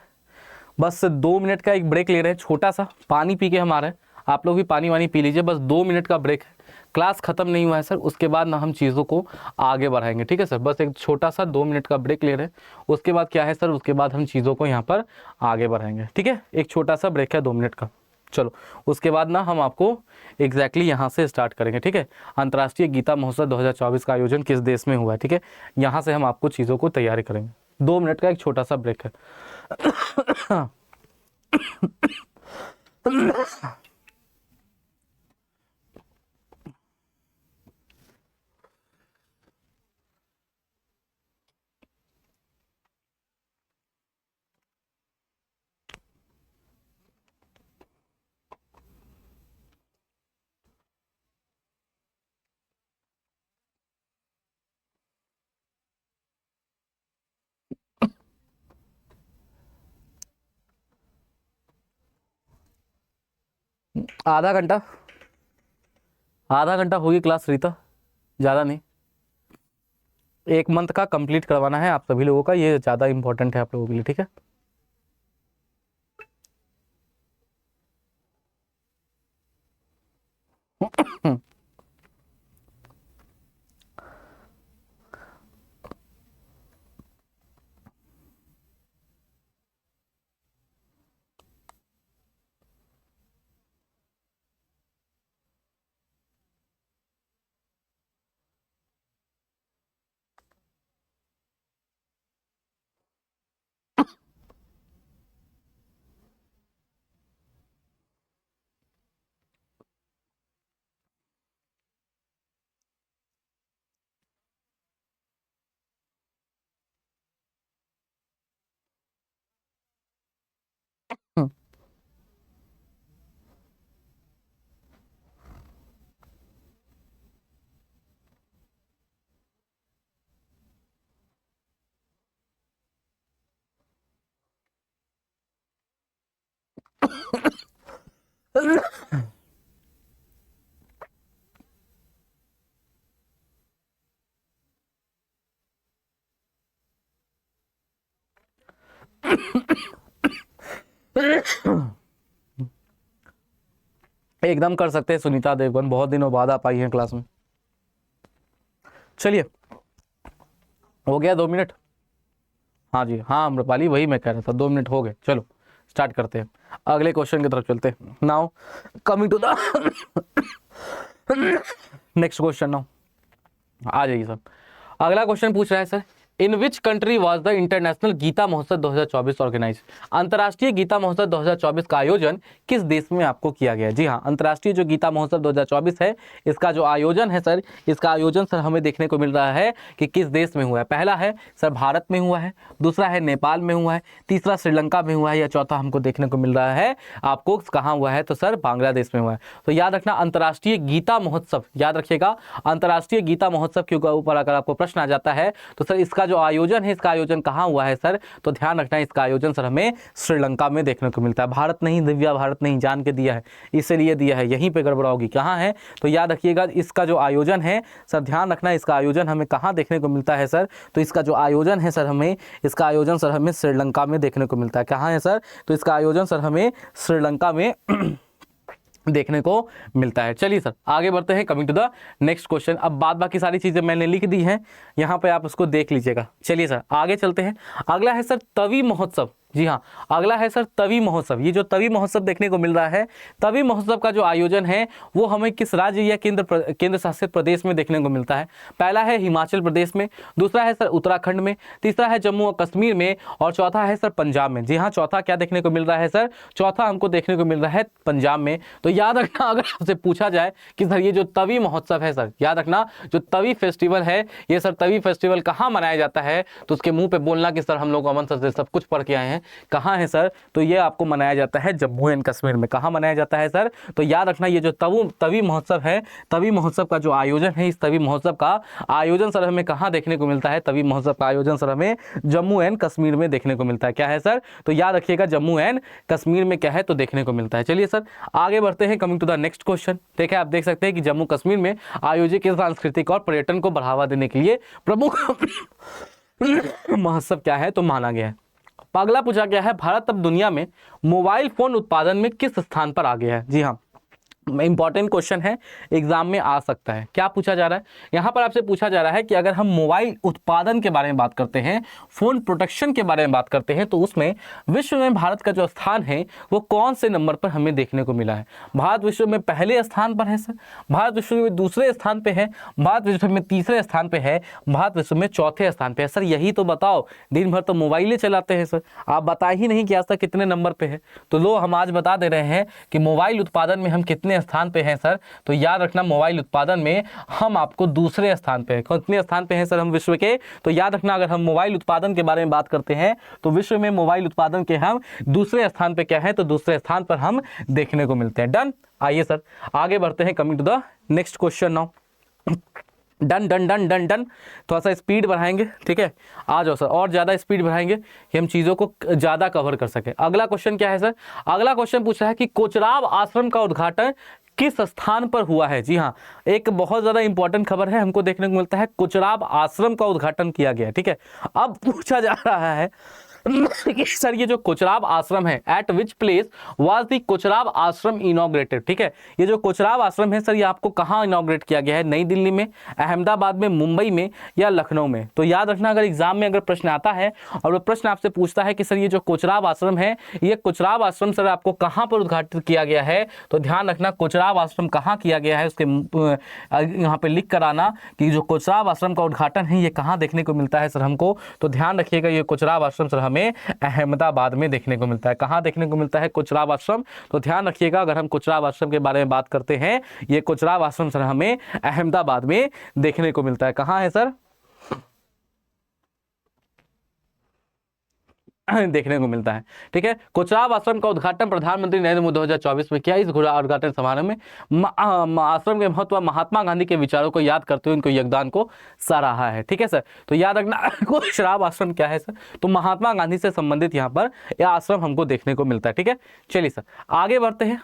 बस 2 मिनट का एक ब्रेक ले रहे हैं, छोटा सा पानी पी के हम आ रहे हैं, आप लोग भी पानी वानी पी लीजिए, बस 2 मिनट का ब्रेक है, क्लास खत्म नहीं हुआ है सर, उसके बाद ना हम चीज़ों को आगे बढ़ाएंगे। ठीक है सर, बस एक छोटा सा 2 मिनट का ब्रेक ले रहे हैं, उसके बाद क्या है सर, उसके बाद हम चीज़ों को यहाँ पर आगे बढ़ाएंगे। ठीक है, एक छोटा सा ब्रेक है 2 मिनट का, चलो उसके बाद ना हम आपको एग्जैक्टली यहाँ से स्टार्ट करेंगे। ठीक है, अंतर्राष्ट्रीय गीता महोत्सव 2024 का आयोजन किस देश में हुआ है, ठीक है, यहाँ से हम आपको चीज़ों को तैयारी करेंगे। 2 मिनट का एक छोटा सा ब्रेक है। आधा घंटा, आधा घंटा होगी क्लास रीता, ज़्यादा नहीं, 1 मंथ का कंप्लीट करवाना है आप सभी लोगों का, ये ज़्यादा इंपॉर्टेंट है आप लोगों के लिए। ठीक है, एकदम कर सकते हैं सुनीता देवगन, बहुत दिनों बाद आप आई हैं क्लास में। चलिए हो गया 2 मिनट। हाँ जी हाँ अम्रपाली, वही मैं कह रहा था, 2 मिनट हो गए। चलो स्टार्ट करते हैं, अगले क्वेश्चन की तरफ चलते हैं। Now coming to the next question. Now आ जाइए सर। अगला क्वेश्चन पूछ रहा है sir, in which country was the international Gita Mahotsav 2024 organise. अंतर्राष्ट्रीय गीता महोत्सव 2024 का आयोजन किस देश में आपको किया गया है? जी हाँ, अंतर्राष्ट्रीय जो गीता महोत्सव 2024 है, इसका जो आयोजन है सर, इसका आयोजन सर हमें देखने को मिल रहा है कि किस देश में हुआ है। पहला है सर भारत में हुआ है, दूसरा है नेपाल में हुआ है, तीसरा श्रीलंका में हुआ है, या चौथा हमको देखने को मिल रहा है आपको कहाँ हुआ है, तो सर बांग्लादेश में हुआ है। तो याद रखना अंतर्राष्ट्रीय गीता महोत्सव, याद रखिएगा अंतर्राष्ट्रीय गीता महोत्सव के ऊपर अगर आपको प्रश्न आ जाता है तो सर इसका जो आयोजन है, इसका आयोजन कहाँ हुआ है सर, तो ध्यान रखना इसका आयोजन सर हमें श्रीलंका में देखने को मिलता है। भारत नहीं दिव्या, भारत नहीं, जान के दिया है, इसलिए दिया है, यहीं पे गड़बड़ होगी। कहाँ है तो याद रखिएगा इसका जो आयोजन है सर, ध्यान रखना इसका आयोजन हमें कहाँ देखने को मिलता है सर, तो इसका जो आयोजन है सर हमें, इसका आयोजन सर हमें श्रीलंका में देखने को मिलता है। कहाँ है सर, तो इसका आयोजन सर हमें श्रीलंका में देखने को मिलता है। चलिए सर आगे बढ़ते हैं, coming to the next question. अब बाद बाकी सारी चीज़ें मैंने लिख दी हैं, यहाँ पे आप उसको देख लीजिएगा। चलिए सर आगे चलते हैं। अगला है सर तवी महोत्सव। जी हाँ, अगला है सर तवी महोत्सव। ये जो तवी महोत्सव देखने को मिल रहा है, तवी महोत्सव का जो आयोजन है वो हमें किस राज्य या केंद्र शासित प्रदेश में देखने को मिलता है? पहला है हिमाचल प्रदेश में, दूसरा है सर उत्तराखंड में, तीसरा है जम्मू और कश्मीर में, और चौथा है सर पंजाब में। जी हाँ, चौथा क्या देखने को मिल रहा है सर, चौथा हमको देखने को मिल रहा है पंजाब में। तो याद रखना अगर आपसे पूछा जाए कि सर ये जो तवी महोत्सव है सर, याद रखना जो तवी फेस्टिवल है, ये सर तवी फेस्टिवल कहाँ मनाया जाता है, तो उसके मुंह पे बोलना कि सर हम लोग अमन सर से सब कुछ पढ़ के आए हैं। कहाँ है सर, तो ये आपको मनाया जाता है जम्मू एंड कश्मीर में। कहाँ मनाया जाता है सर, तो याद रखना ये जो तवी महोत्सव है, तवी महोत्सव का जो आयोजन है, इस तवी महोत्सव का आयोजन सर हमें कहाँ देखने को मिलता है? तवी महोत्सव का आयोजन सर हमें जम्मू एंड कश्मीर में देखने को मिलता है। क्या है सर, तो याद रखिएगा जम्मू एंड कश्मीर में क्या है तो देखने को मिलता है। चलिए सर आगे बढ़ते हैं, coming to the next question. देखिए आप देख सकते हैं कि जम्मू कश्मीर में आयोजित सांस्कृतिक और पर्यटन को बढ़ावा देने के लिए प्रमुख महोत्सव क्या है तो माना गया है। अगला पूछा गया है, भारत अब दुनिया में मोबाइल फोन उत्पादन में किस स्थान पर आ गया है? जी हाँ, इंपॉर्टेंट क्वेश्चन है, एग्जाम में आ सकता है। क्या पूछा जा रहा है यहाँ पर, आपसे पूछा जा रहा है कि अगर हम मोबाइल उत्पादन के बारे में बात करते हैं, फोन प्रोडक्शन के बारे में बात करते हैं, तो उसमें विश्व में भारत का जो स्थान है वो कौन से नंबर पर हमें देखने को मिला है? भारत विश्व में पहले स्थान पर है सर, भारत विश्व में दूसरे स्थान पे है, भारत विश्व में तीसरे स्थान पे है, भारत विश्व में चौथे स्थान पे है। सर यही तो बताओ, दिन भर तो मोबाइल चलाते हैं सर, आप बता ही नहीं कि आज तक कितने नंबर पे है। तो लो हम आज बता दे रहे हैं कि मोबाइल उत्पादन में हम कितने स्थान पे हैं सर, तो याद रखना मोबाइल उत्पादन में हम आपको दूसरे स्थान पे हैं। कितने स्थान पे हैं सर हम विश्व के, तो याद रखना अगर हम मोबाइल उत्पादन के बारे में बात करते हैं तो विश्व में मोबाइल उत्पादन के हम दूसरे स्थान पे क्या है तो दूसरे स्थान पर हम देखने को मिलते हैं। डन, आइए सर आगे बढ़ते हैं, coming to the next question now. Done done done done done, थोड़ा सा स्पीड बढ़ाएंगे, ठीक है, आ जाओ सर, और ज़्यादा स्पीड बढ़ाएंगे कि हम चीज़ों को ज़्यादा कवर कर सके। अगला क्वेश्चन क्या है सर, अगला क्वेश्चन पूछ रहा है कि कोचराब आश्रम का उद्घाटन किस स्थान पर हुआ है? जी हाँ, एक बहुत ज़्यादा इंपॉर्टेंट खबर है, हमको देखने को मिलता है कोचराब आश्रम का उद्घाटन किया गया है। ठीक है, अब पूछा जा रहा है सर ये जो कोचराब आश्रम है, eight which place was the Kochrab आश्रम इनॉग्रेटेड? ठीक है, ये जो कोचराब आश्रम है सर ये आपको कहाँ इनॉग्रेट किया गया है? नई दिल्ली में, अहमदाबाद में, मुंबई में या लखनऊ में? तो याद रखना अगर एग्जाम में अगर प्रश्न आता है और वो प्रश्न आपसे पूछता है कि सर ये जो कोचराब आश्रम है, ये कोचराब आश्रम सर आपको कहाँ पर उद्घाटित किया गया है, तो ध्यान रखना कोचराब आश्रम कहाँ किया गया है उसके यहाँ पे लिख कर आना कि जो कोचराब आश्रम का उद्घाटन है ये कहाँ देखने को मिलता है सर हमको, तो ध्यान रखिएगा ये कोचराब आश्रम सर में अहमदाबाद में देखने को मिलता है। कहाँ देखने को मिलता है कोचराब आश्रम, तो ध्यान रखिएगा अगर हम कोचराब आश्रम के बारे में बात करते हैं, ये कोचराब आश्रम सर हमें अहमदाबाद में देखने को मिलता है। कहाँ है सर, देखने को मिलता है। ठीक है, कोचराब आश्रम का उद्घाटन प्रधानमंत्री नरेंद्र मोदी 2024 में किया। इस उद्घाटन समारोह में आश्रम के महत्व, महात्मा गांधी के विचारों को याद करते हुए उनको योगदान को सराहा है। ठीक है सर, तो याद रखना कोचराब आश्रम क्या है सर, तो महात्मा गांधी से संबंधित यहाँ पर यह आश्रम हमको देखने को मिलता है। ठीक है, चलिए सर आगे बढ़ते हैं।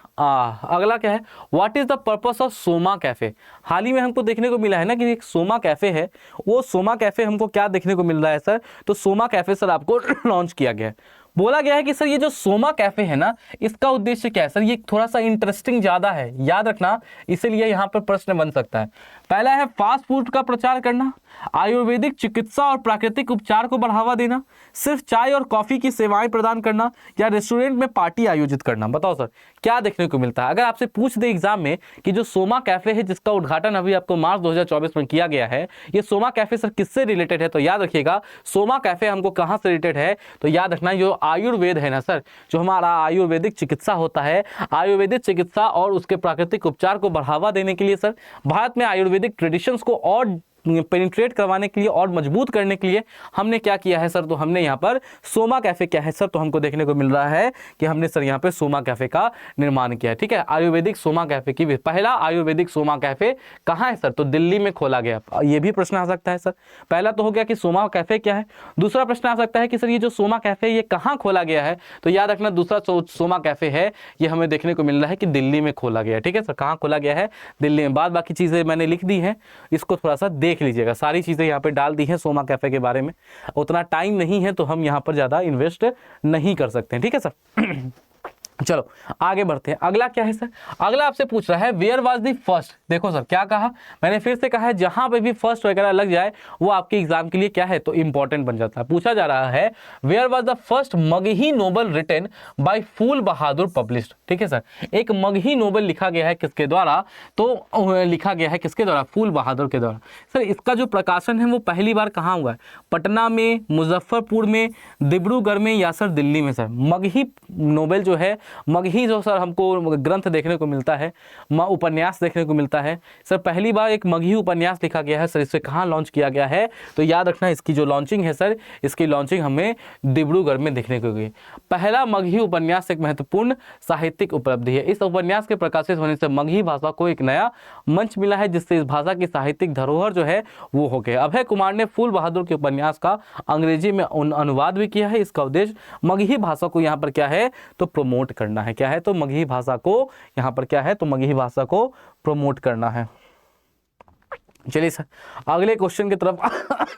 अगला क्या है, what is the purpose of Soma cafe. हाल ही में हमको देखने को मिला है ना कि एक सोमा कैफे है, वो सोमा कैफे हमको क्या देखने को मिल रहा है सर, तो सोमा कैफे सर आपको लॉन्च किया गया है। बोला गया है कि सर ये जो सोमा कैफे है ना, इसका उद्देश्य क्या है सर, ये थोड़ा सा इंटरेस्टिंग ज्यादा है, याद रखना, इसीलिए यहाँ पर प्रश्न बन सकता है। पहला है फास्ट फूड का प्रचार करना, आयुर्वेदिक चिकित्सा और प्राकृतिक उपचार को बढ़ावा देना, सिर्फ चाय और कॉफी की सेवाएं प्रदान करना, या रेस्टोरेंट में पार्टी आयोजित करना। बताओ सर क्या देखने को मिलता है। अगर आपसे पूछ दे एग्जाम में कि जो सोमा कैफे है जिसका उद्घाटन अभी आपको मार्च 2024 में किया गया है, ये सोमा कैफे सर किससे रिलेटेड है, तो याद रखिएगा सोमा कैफे हमको कहाँ से रिलेटेड है, तो याद रखना जो आयुर्वेद है ना सर, जो हमारा आयुर्वेदिक चिकित्सा होता है, आयुर्वेदिक चिकित्सा और उसके प्राकृतिक उपचार को बढ़ावा देने के लिए सर, भारत में आयुर्वेदिक ट्रेडिशंस को और पेनिट्रेट करवाने के लिए और मजबूत करने के लिए हमने क्या किया है सर, तो हमने यहाँ पर सोमा कैफे क्या है सर, तो हमको देखने को मिल रहा है कि हमने सर यहाँ पे सोमा कैफे का निर्माण किया है। ठीक है, आयुर्वेदिक सोमा कैफे की पहला आयुर्वेदिक सोमा कैफे कहाँ है सर, तो दिल्ली में खोला गया। ये भी प्रश्न आ सकता है सर, पहला तो हो गया कि सोमा कैफे क्या है, दूसरा प्रश्न आ सकता है कि सर ये जो सोमा कैफे ये कहाँ खोला गया है, तो याद रखना दूसरा सोमा कैफे है ये हमें देखने को मिल रहा है कि दिल्ली में खोला गया है। ठीक है सर, कहाँ खोला गया है, दिल्ली में। बाद बाकी चीजें मैंने लिख दी हैं, इसको थोड़ा सा देख लीजिएगा, सारी चीजें यहाँ पे डाल दी हैं सोमा कैफे के बारे में, उतना टाइम नहीं है तो हम यहाँ पर ज्यादा इन्वेस्ट नहीं कर सकते हैं। ठीक है सर चलो आगे बढ़ते हैं। अगला क्या है सर, अगला आपसे पूछ रहा है वेयर वाज द फर्स्ट। देखो सर क्या कहा, मैंने फिर से कहा है जहां पे भी फर्स्ट वगैरह लग जाए वो आपके एग्जाम के लिए क्या है, तो इंपॉर्टेंट बन जाता है। पूछा जा रहा है where was the first Magahi novel written by Phool Bahadur published. ठीक है सर, एक मगही नोबल लिखा गया है किसके द्वारा, तो लिखा गया है किसके द्वारा, फूल बहादुर के द्वारा। सर इसका जो प्रकाशन है वो पहली बार कहाँ हुआ है, पटना में, मुजफ्फरपुर में, डिब्रूगढ़ में, या सर दिल्ली में। सर मगही नोबेल जो है, मगही जो सर हमको ग्रंथ देखने को मिलता है, उपन्यास देखने को मिलता है सर, पहली बार एक मगही उपन्यास लिखा गया है सर, इसे कहाँ लॉन्च किया गया है, तो याद रखना इसकी जो लॉन्चिंग है सर, इसकी लॉन्चिंग हमें डिब्रूगढ़ में देखने को गई। पहला मगही उपन्यास एक महत्वपूर्ण साहित्यिक उपलब्धि है। इस उपन्यास के प्रकाशित होने से मगही भाषा को एक नया मंच मिला है, जिससे इस भाषा की साहित्यिक धरोहर जो है वो हो गया। अभय कुमार ने फूल बहादुर के उपन्यास का अंग्रेजी में अनुवाद भी किया है। इसका उद्देश्य मगही भाषा को यहाँ पर क्या है, तो प्रमोट करना है। क्या है, तो मगही भाषा को यहाँ पर क्या है, तो मगही भाषा को प्रमोट करना है। चलिए सर अगले क्वेश्चन की तरफ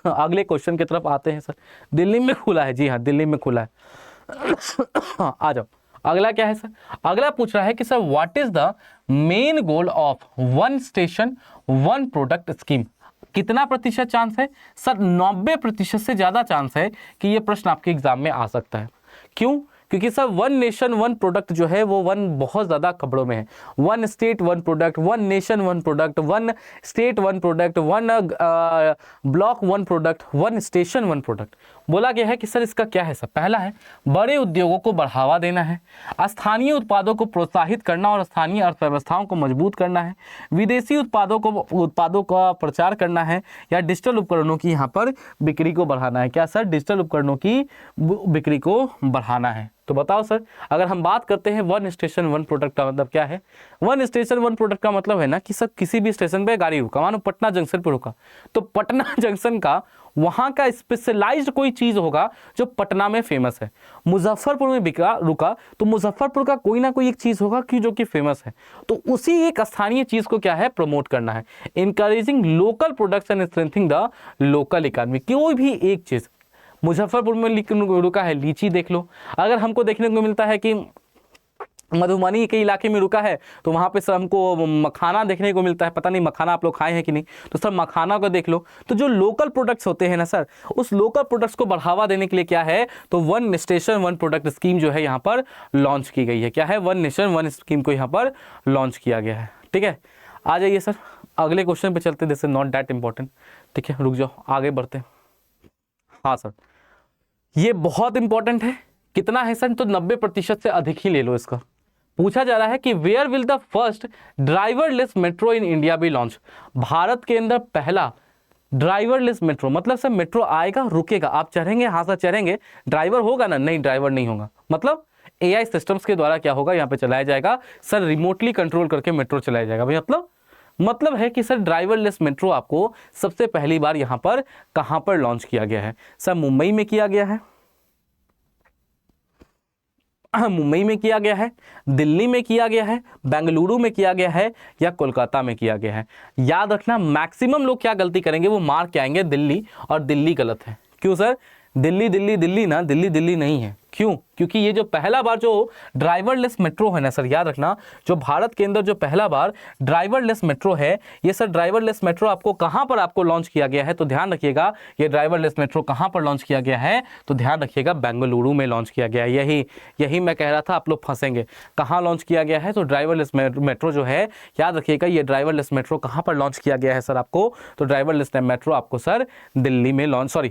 अगले क्वेश्चन की तरफ आते हैं सर। दिल्ली में खुला है, जी हाँ दिल्ली में खुला है। आ जाओ, अगला क्या है सर, अगला पूछ रहा है कि sir what is the main goal of one station one product scheme. कितना प्रतिशत चांस है सर, 90% से ज्यादा चांस है कि ये प्रश्न आपके एग्जाम में आ सकता है। क्यों, क्योंकि sir one nation one product जो है वो वन बहुत ज़्यादा खबरों में है। One state one product, one nation one product, one state one product, one block one product, one station one product. बोला गया है कि सर इसका क्या है सर, पहला है बड़े उद्योगों को बढ़ावा देना है, स्थानीय उत्पादों को प्रोत्साहित करना और स्थानीय अर्थव्यवस्थाओं को मजबूत करना है, विदेशी उत्पादों का प्रचार करना है, या डिजिटल उपकरणों की यहाँ पर बिक्री को बढ़ाना है। क्या सर, डिजिटल उपकरणों की बिक्री को बढ़ाना है। तो बताओ सर, अगर हम बात करते हैं वन स्टेशन वन प्रोडक्ट का मतलब क्या है। वन स्टेशन वन प्रोडक्ट का मतलब है ना कि सर किसी भी स्टेशन पे गाड़ी रुका, मानो पटना जंक्शन पे रुका, तो पटना जंक्शन का वहां का स्पेशलाइज्ड कोई चीज होगा जो पटना में फेमस है। मुजफ्फरपुर में रुका तो मुजफ्फरपुर का कोई ना कोई एक चीज होगा कि जो कि फेमस है, तो उसी एक स्थानीय चीज को क्या है, प्रमोट करना है। Encouraging local products and strengthening the local economy. कोई भी एक चीज, मुजफ्फरपुर में रुका है लीची देख लो, अगर हमको देखने को मिलता है कि मधुबनी के इलाके में रुका है तो वहाँ पे सर हमको मखाना देखने को मिलता है। पता नहीं मखाना आप लोग खाए हैं कि नहीं, तो सर मखाना को देख लो। तो जो लोकल प्रोडक्ट्स होते हैं ना सर, उस लोकल प्रोडक्ट्स को बढ़ावा देने के लिए क्या है, तो one station one product scheme जो है यहाँ पर लॉन्च की गई है। क्या है, वन नेशन वन स्कीम को यहाँ पर लॉन्च किया गया है। ठीक है, आ जाइए सर अगले क्वेश्चन पे चलते, this is not that important. ठीक है, रुक जाओ आगे बढ़ते हैं। हाँ सर, ये बहुत इंपॉर्टेंट है। कितना है सर, तो 90% से अधिक ही ले लो इसका। पूछा जा रहा है कि where will the first driverless metro in India be launch. Bharat के अंदर पहला ड्राइवरलेस मेट्रो मतलब सर मेट्रो आएगा रुकेगा, आप चढ़ेंगे, हाँ सर चढ़ेंगे, ड्राइवर होगा ना, नहीं ड्राइवर नहीं होगा, मतलब एआई सिस्टम्स के द्वारा क्या होगा यहाँ पे चलाया जाएगा सर, रिमोटली कंट्रोल करके मेट्रो चलाया जाएगा भाई। मतलब है कि सर ड्राइवरलेस मेट्रो आपको सबसे पहली बार यहाँ पर कहाँ पर लॉन्च किया गया है सर? मुंबई में किया गया है, मुंबई में किया गया है, दिल्ली में किया गया है, बेंगलुरु में किया गया है, या कोलकाता में किया गया है। याद रखना मैक्सिमम लोग क्या गलती करेंगे, वो मार्क के आएंगे दिल्ली, और दिल्ली गलत है। क्यों सर? दिल्ली दिल्ली दिल्ली ना, दिल्ली दिल्ली नहीं है। क्यों? क्योंकि ये जो पहला बार जो ड्राइवरलेस मेट्रो है ना सर, याद रखना जो भारत के अंदर जो पहला बार ड्राइवरलेस मेट्रो है, ये सर ड्राइवरलेस मेट्रो आपको कहां पर आपको लॉन्च किया गया है? तो ध्यान रखिएगा, ये ड्राइवरलेस मेट्रो कहां पर लॉन्च किया गया है? तो ध्यान रखिएगा बेंगलुरु में लॉन्च किया गया है। यही मैं कह रहा था, आप लोग फंसेंगे। कहां लॉन्च किया गया है? तो ड्राइवरलेस मेट्रो जो है, याद रखिएगा ये ड्राइवरलेस मेट्रो कहां पर लॉन्च किया गया है सर आपको? तो ड्राइवरलेस मेट्रो आपको सर दिल्ली में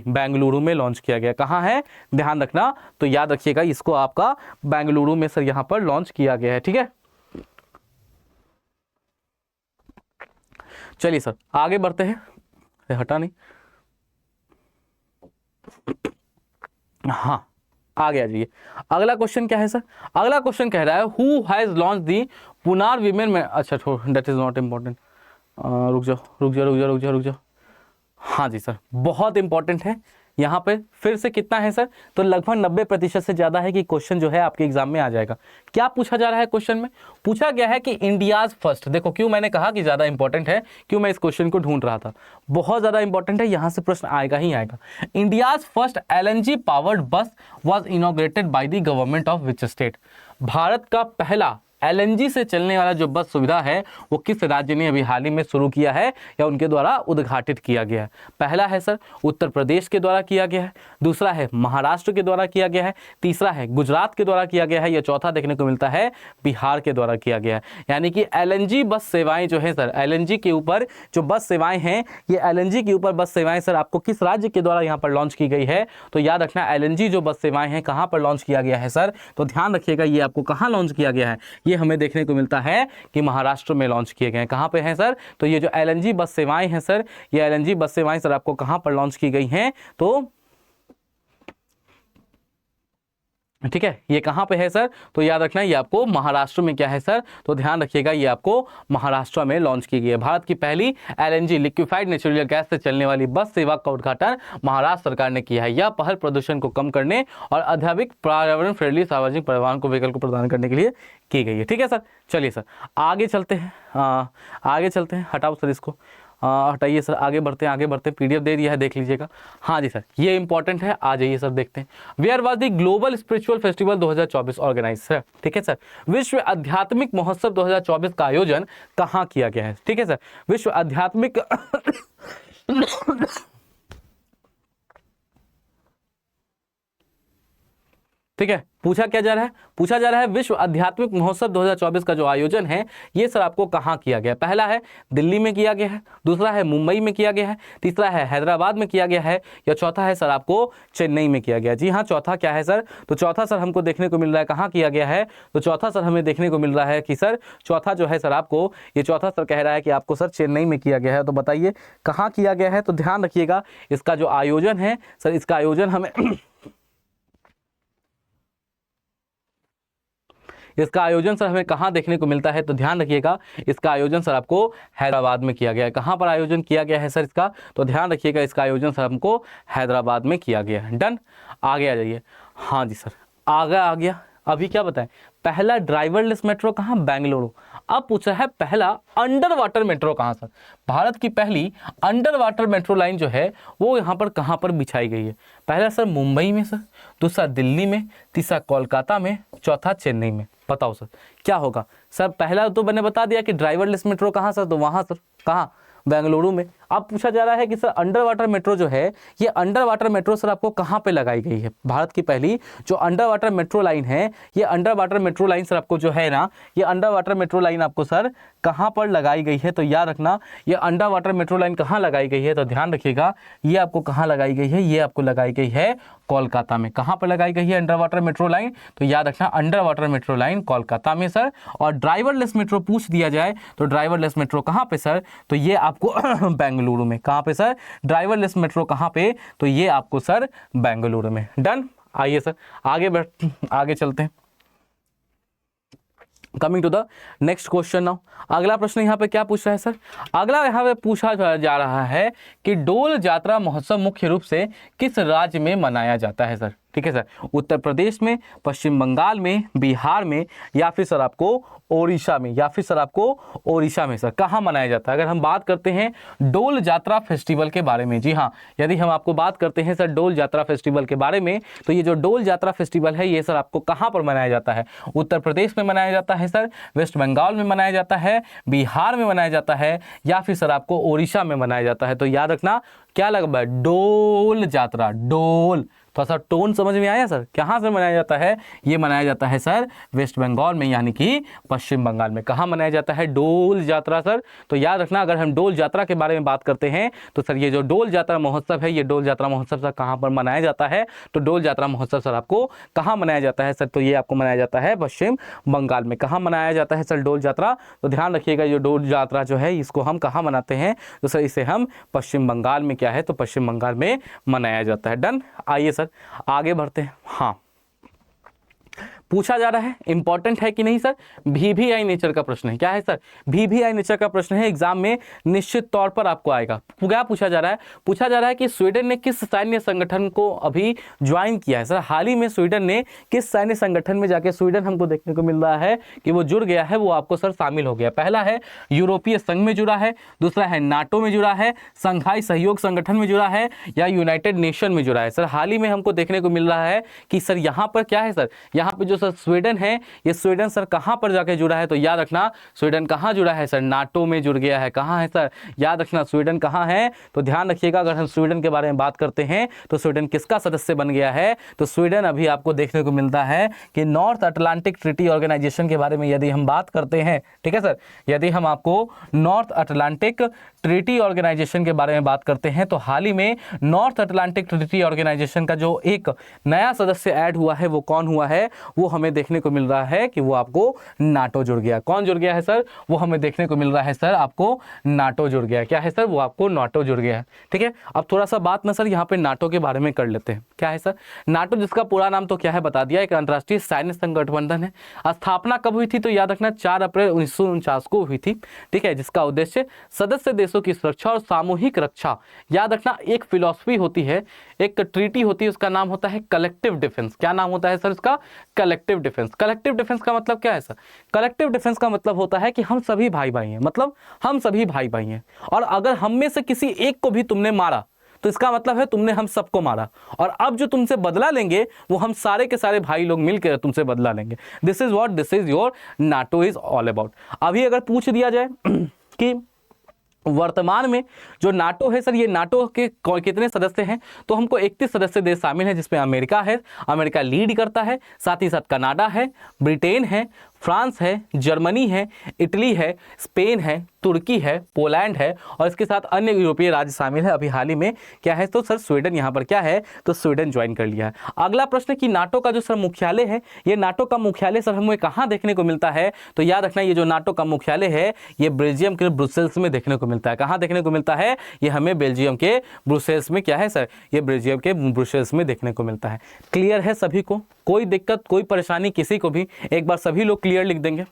बेंगलुरु में लॉन्च किया गया। कहां है? ध्यान रखना, तो याद रखिएगा इसको आपका बेंगलुरु में सर यहां पर लॉन्च किया गया है। ठीक है, चलिए सर आगे बढ़ते हैं। हटा नहीं, हाँ आगे आ जाइए। अगला क्वेश्चन क्या है सर? अगला क्वेश्चन कह रहा है हु हैज लॉन्च दी पुनार वीमेन में, अच्छा दैट इज नॉट इम्पोर्टेंट, रुक जाओ। हाँ जी सर, बहुत इंपॉर्टेंट है। यहाँ पे फिर से कितना है सर? तो लगभग 90% से ज़्यादा है कि क्वेश्चन जो है आपके एग्जाम में आ जाएगा। क्या पूछा जा रहा है क्वेश्चन में? पूछा गया है कि इंडियाज फर्स्ट, देखो क्यों मैंने कहा कि ज़्यादा इंपॉर्टेंट है, क्यों मैं इस क्वेश्चन को ढूंढ रहा था, बहुत ज़्यादा इंपॉर्टेंट है, यहाँ से प्रश्न आएगा ही आएगा। इंडियाज फर्स्ट LNG पावर्ड बस was inaugurated by the government of which state? Bharat का पहला LNG से चलने वाला जो बस सुविधा है वो किस राज्य ने अभी हाल ही में शुरू किया है या उनके द्वारा उद्घाटित किया गया है? पहला है सर उत्तर प्रदेश के द्वारा किया गया है, दूसरा है महाराष्ट्र के द्वारा किया गया है, तीसरा है गुजरात के द्वारा किया गया है, या चौथा देखने को मिलता है बिहार के द्वारा किया गया है। यानी कि LNG बस सेवाएं जो है सर, LNG के ऊपर जो बस सेवाएं हैं, ये LNG के ऊपर बस सेवाएं सर आपको किस राज्य के द्वारा यहाँ पर लॉन्च की गई है? तो याद रखना LNG जो बस सेवाएं हैं कहाँ पर लॉन्च किया गया है सर? तो ध्यान रखिएगा ये आपको कहाँ लॉन्च किया गया है, ये हमें देखने को मिलता है कि महाराष्ट्र में लॉन्च किए गए हैं। कहां पे हैं सर? तो ये जो LNG बस सेवाएं हैं सर, ये LNG बस सेवाएं सर आपको कहां पर लॉन्च की गई हैं? तो ठीक है, ये कहां पे है सर? तो याद रखना ये आपको महाराष्ट्र में क्या है सर? तो ध्यान रखिएगा ये आपको महाराष्ट्र में लॉन्च की गई है। भारत की पहली LNG लिक्विफाइड नेचुरल गैस से चलने वाली बस सेवा का उद्घाटन महाराष्ट्र सरकार ने किया है। यह पहल प्रदूषण को कम करने और अधिक पर्यावरण फ्रेंडली सार्वजनिक परिवहन को विकल्प प्रदान करने के लिए की गई है। ठीक है सर, चलिए सर आगे चलते हैं, आगे चलते हैं, हटाओ सर इसको, हटाइए सर, आगे बढ़ते हैं PDF दे दिया है, देख लीजिएगा। हाँ जी सर, ये इंपॉर्टेंट है, आ जाइए सर देखते हैं। Where was the global spiritual festival 2024 organise sir? ठीक है सर, विश्व आध्यात्मिक महोत्सव 2024 का आयोजन कहाँ किया गया है? ठीक है सर, विश्व आध्यात्मिक ठीक है, पूछा क्या जा रहा है? पूछा जा रहा है विश्व आध्यात्मिक महोत्सव 2024 का जो आयोजन है ये सर आपको कहाँ किया गया? पहला है दिल्ली में किया गया है, दूसरा है मुंबई में किया गया है, तीसरा है हैदराबाद में किया गया है, या चौथा है सर आपको चेन्नई में किया गया? जी हाँ, चौथा क्या है सर? तो चौथा सर हमको देखने को मिल रहा है कहाँ किया गया है? तो चौथा सर हमें देखने को मिल रहा है कि सर चौथा जो है सर आपको, ये चौथा सर कह रहा है कि आपको सर चेन्नई में किया गया है। तो बताइए कहाँ किया गया है? तो ध्यान रखिएगा इसका जो आयोजन है सर, इसका आयोजन हमें इसका आयोजन सर हमें कहाँ देखने को मिलता है? तो ध्यान रखिएगा इसका आयोजन सर आपको हैदराबाद में किया गया है। कहाँ पर आयोजन किया गया है सर इसका? तो ध्यान रखिएगा इसका आयोजन सर हमको हैदराबाद में किया गया है। डन, आगे आ जाइए। हाँ जी सर, आगे आ गया। अभी क्या बताएं, पहला ड्राइवरलेस मेट्रो कहाँ? बेंगलुरु। अब पूछा है पहला अंडर वाटर मेट्रो कहाँ सर? भारत की पहली अंडर वाटर मेट्रो लाइन जो है वो यहाँ पर कहाँ पर बिछाई गई है? पहला सर मुंबई में सर, दूसरा दिल्ली में, तीसरा कोलकाता में, चौथा चेन्नई में। बताओ सर क्या होगा? सर पहला तो मैंने बता दिया कि ड्राइवरलेस मेट्रो कहाँ सर? तो वहाँ सर कहाँ? बेंगलुरु में। अब पूछा जा रहा है कि सर अंडर वाटर मेट्रो जो है, ये अंडर वाटर मेट्रो सर आपको कहाँ पे लगाई गई है? भारत की पहली जो अंडर वाटर मेट्रो लाइन है, ये under water metro line sir आपको जो है ना, ये अंडर वाटर मेट्रो लाइन आपको सर कहाँ पर लगाई गई है, तो याद रखना ये अंडर वाटर मेट्रो लाइन कहाँ लगाई गई है, तो ध्यान रखिएगा ये आपको कहाँ लगाई गई है, ये आपको लगाई गई है कोलकाता में। कहाँ पर लगाई गई है अंडर वाटर मेट्रो लाइन, तो याद रखना under water metro line Kolkata में सर। और ड्राइवरलेस मेट्रो पूछ दिया जाए तो ड्राइवरलेस मेट्रो कहाँ पे सर, तो ये आपको बेंगलुरु में। कहाँ पे सर, ड्राइवरलेस मेट्रो कहाँ पे, तो ये आपको सर बेंगलुरु में। डन। आइए सर आगे चलते हैं। Coming to the next question now. अगला प्रश्न यहाँ पे क्या पूछ रहा है सर, अगला यहाँ पे पूछा जा रहा है कि डोल जात्रा महोत्सव मुख्य रूप से किस राज्य में मनाया जाता है सर। ठीक है सर, उत्तर प्रदेश में, पश्चिम बंगाल में, बिहार में, या फिर सर आपको ओडिशा में, या फिर सर आपको ओडिशा में सर कहाँ मनाया जाता है। अगर हम बात करते हैं डोल जात्रा फेस्टिवल के बारे में, जी हाँ, यदि हम आपको बात करते हैं सर डोल जात्रा फेस्टिवल के बारे में, तो ये जो डोल जात्रा फेस्टिवल है ये सर आपको कहाँ पर मनाया जाता है, उत्तर प्रदेश में मनाया जाता है सर, वेस्ट बंगाल में मनाया जाता है, बिहार में मनाया जाता है, या फिर सर आपको ओडिशा में मनाया जाता है। तो याद रखना क्या लगा, डोल जात्रा, डोल, थोड़ा सा टोन समझ में आया सर, कहाँ से मनाया जाता है, ये मनाया जाता है सर वेस्ट बंगाल में, यानी कि पश्चिम बंगाल में। कहाँ मनाया जाता है डोल यात्रा सर, तो याद रखना अगर हम डोल यात्रा के बारे में बात करते हैं तो सर ये जो डोल यात्रा महोत्सव है, ये डोल यात्रा महोत्सव सर कहाँ पर मनाया जाता है, तो डोल यात्रा महोत्सव सर आपको कहाँ मनाया जाता है सर, तो ये आपको मनाया जाता है पश्चिम बंगाल में। कहाँ मनाया जाता है सर डोल यात्रा, तो ध्यान रखिएगा ये डोल यात्रा जो है इसको हम कहाँ मनाते हैं, तो सर इसे हम पश्चिम बंगाल में क्या है, तो पश्चिम बंगाल में मनाया जाता है। डन। आइए सर आगे बढ़ते हैं। हाँ, पूछा जा रहा है, इंपॉर्टेंट है कि नहीं सर, वीवीआई नेचर का प्रश्न है। क्या है सर, वीवीआई नेचर का प्रश्न है, एग्जाम में निश्चित तौर पर आपको आएगा। क्या पूछा जा रहा है, पूछा जा रहा है कि स्वीडन ने किस सैन्य संगठन को अभी ज्वाइन किया है। सर हाल ही में स्वीडन ने किस सैन्य संगठन में जाके, स्वीडन हमको देखने को मिल रहा है कि वो जुड़ गया है, वो आपको सर शामिल हो गया। पहला है यूरोपीय संघ में जुड़ा है, दूसरा है नाटो में जुड़ा है, संघाई सहयोग संगठन में जुड़ा है, या यूनाइटेड नेशन में जुड़ा है। सर हाल ही में हमको देखने को मिल रहा है कि सर यहाँ पर क्या है सर, यहाँ पे जो सर स्वीडन है, ये स्वीडन सर कहां पर जाके जुड़ा है, तो याद रखना स्वीडन कहां जुड़ा है सर, नाटो में जुड़ गया है। कहां है सर, याद रखना स्वीडन कहां है, तो ध्यान रखिएगा अगर हम स्वीडन के बारे में बात करते हैं तो स्वीडन किसका सदस्य बन गया है, तो स्वीडन अभी आपको देखने को मिलता है कि नॉर्थ अटलांटिक ट्रीटी ऑर्गेनाइजेशन के बारे में यदि हम बात करते हैं, ठीक है सर, यदि हम आपको नॉर्थ अटलांटिक ट्रीटी ऑर्गेनाइजेशन के बारे में बात करते हैं तो हाल ही में नॉर्थ अटलांटिक ट्रीटी ऑर्गेनाइजेशन का जो एक नया सदस्य ऐड हुआ है वो कौन हुआ है, वो हमें देखने को मिल रहा है कि वो आपको नाटो जुड़ गया। कौन जुड़ गया है सर, वो हमें देखने को मिल रहा है सर आपको नाटो जुड़ गया। क्या है सर, वो आपको नाटो जुड़ गया है। ठीक है, अब थोड़ा सा बात ना सर यहाँ पे नाटो के बारे में कर लेते हैं। क्या है सर, नाटो जिसका पूरा नाम तो क्या है बता दिया, एक अंतर्राष्ट्रीय सैन्य संगठन है। स्थापना कब हुई थी, तो याद रखना 4 अप्रैल 1949 को हुई थी। ठीक है, जिसका उद्देश्य सदस्य देशों की सुरक्षा और सामूहिक रक्षा। याद रखना एक फिलॉसफी होती है, एक ट्रीटी होती है, उसका नाम होता है कलेक्टिव डिफेंस। क्या नाम होता है सर इसका, कलेक्टिव डिफेंस। कलेक्टिव डिफेंस का मतलब क्या है सर, कलेक्टिव डिफेंस का मतलब होता है कि हम सभी भाई भाई हैं, मतलब हम सभी भाई भाई हैं, और अगर हम में से किसी एक को भी तुमने मारा तो इसका मतलब है तुमने हम सबको मारा, और अब जो तुमसे बदला लेंगे वो हम सारे के सारे भाई लोग मिलकर तुमसे बदला लेंगे। This is what this is your NATO is all about. अभी अगर पूछ दिया जाए कि वर्तमान में जो नाटो है सर, ये नाटो के कितने सदस्य हैं, तो हमको 31 सदस्य देश शामिल हैं, जिसमें अमेरिका है, अमेरिका लीड करता है, साथ ही साथ कनाडा है, ब्रिटेन है, फ्रांस है, जर्मनी है, इटली है, स्पेन है, तुर्की है, पोलैंड है, और इसके साथ अन्य यूरोपीय राज्य शामिल है। अभी हाल ही में क्या है, तो सर स्वीडन यहाँ पर क्या है, तो स्वीडन ज्वाइन कर लिया है। अगला प्रश्न कि नाटो का जो सर मुख्यालय है, ये नाटो का मुख्यालय सर हमें कहाँ देखने को मिलता है, तो याद रखना ये जो नाटो का मुख्यालय है ये बेल्जियम के ब्रुसेल्स में देखने को मिलता है। कहाँ देखने को मिलता है, ये हमें बेल्जियम के ब्रुसेल्स में क्या है सर, ये बेल्जियम के ब्रुसेल्स में देखने को मिलता है। क्लियर है सभी को, कोई दिक्कत कोई परेशानी किसी को भी, एक बार सभी लोग क्लियर लिख देंगे।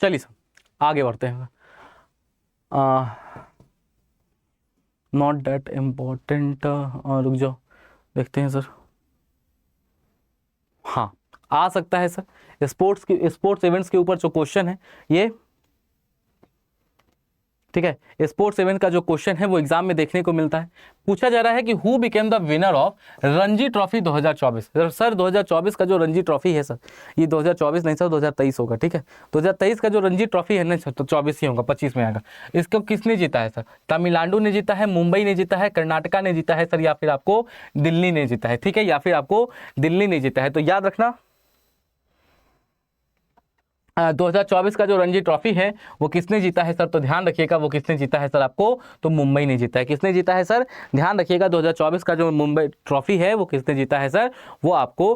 चलिए सर आगे बढ़ते हैं। नॉट दैट इम्पोर्टेंट, रुक जाओ देखते हैं सर। हाँ आ सकता है सर, स्पोर्ट्स इवेंट्स के ऊपर जो क्वेश्चन है ये, ठीक है। स्पोर्ट्स इवेंट का जो क्वेश्चन है वो एग्जाम में देखने को मिलता है। पूछा जा रहा है कि who became the winner of Ranji trophy 2024। Sir 2024 का जो रणजी ट्रॉफी है सर, ये 2024 नहीं सर 2023 होगा, ठीक है। 2023 का जो रणजी ट्रॉफी है ना सर, तो 24 ही होगा, 25 में आएगा। इसको किसने जीता है सर? तमिलनाडु ने जीता है, मुंबई ने जीता है, कर्नाटका ने जीता है सर, या फिर आपको दिल्ली ने जीता है, ठीक है, या फिर आपको दिल्ली ने जीता है। तो याद रखना 2024 का जो रणजी ट्रॉफी है वो किसने जीता है सर? तो ध्यान रखिएगा वो किसने जीता है सर आपको? तो मुंबई ने जीता है। किसने जीता है सर? ध्यान रखिएगा 2024 का जो मुंबई ट्रॉफी है वो किसने जीता है सर? वो आपको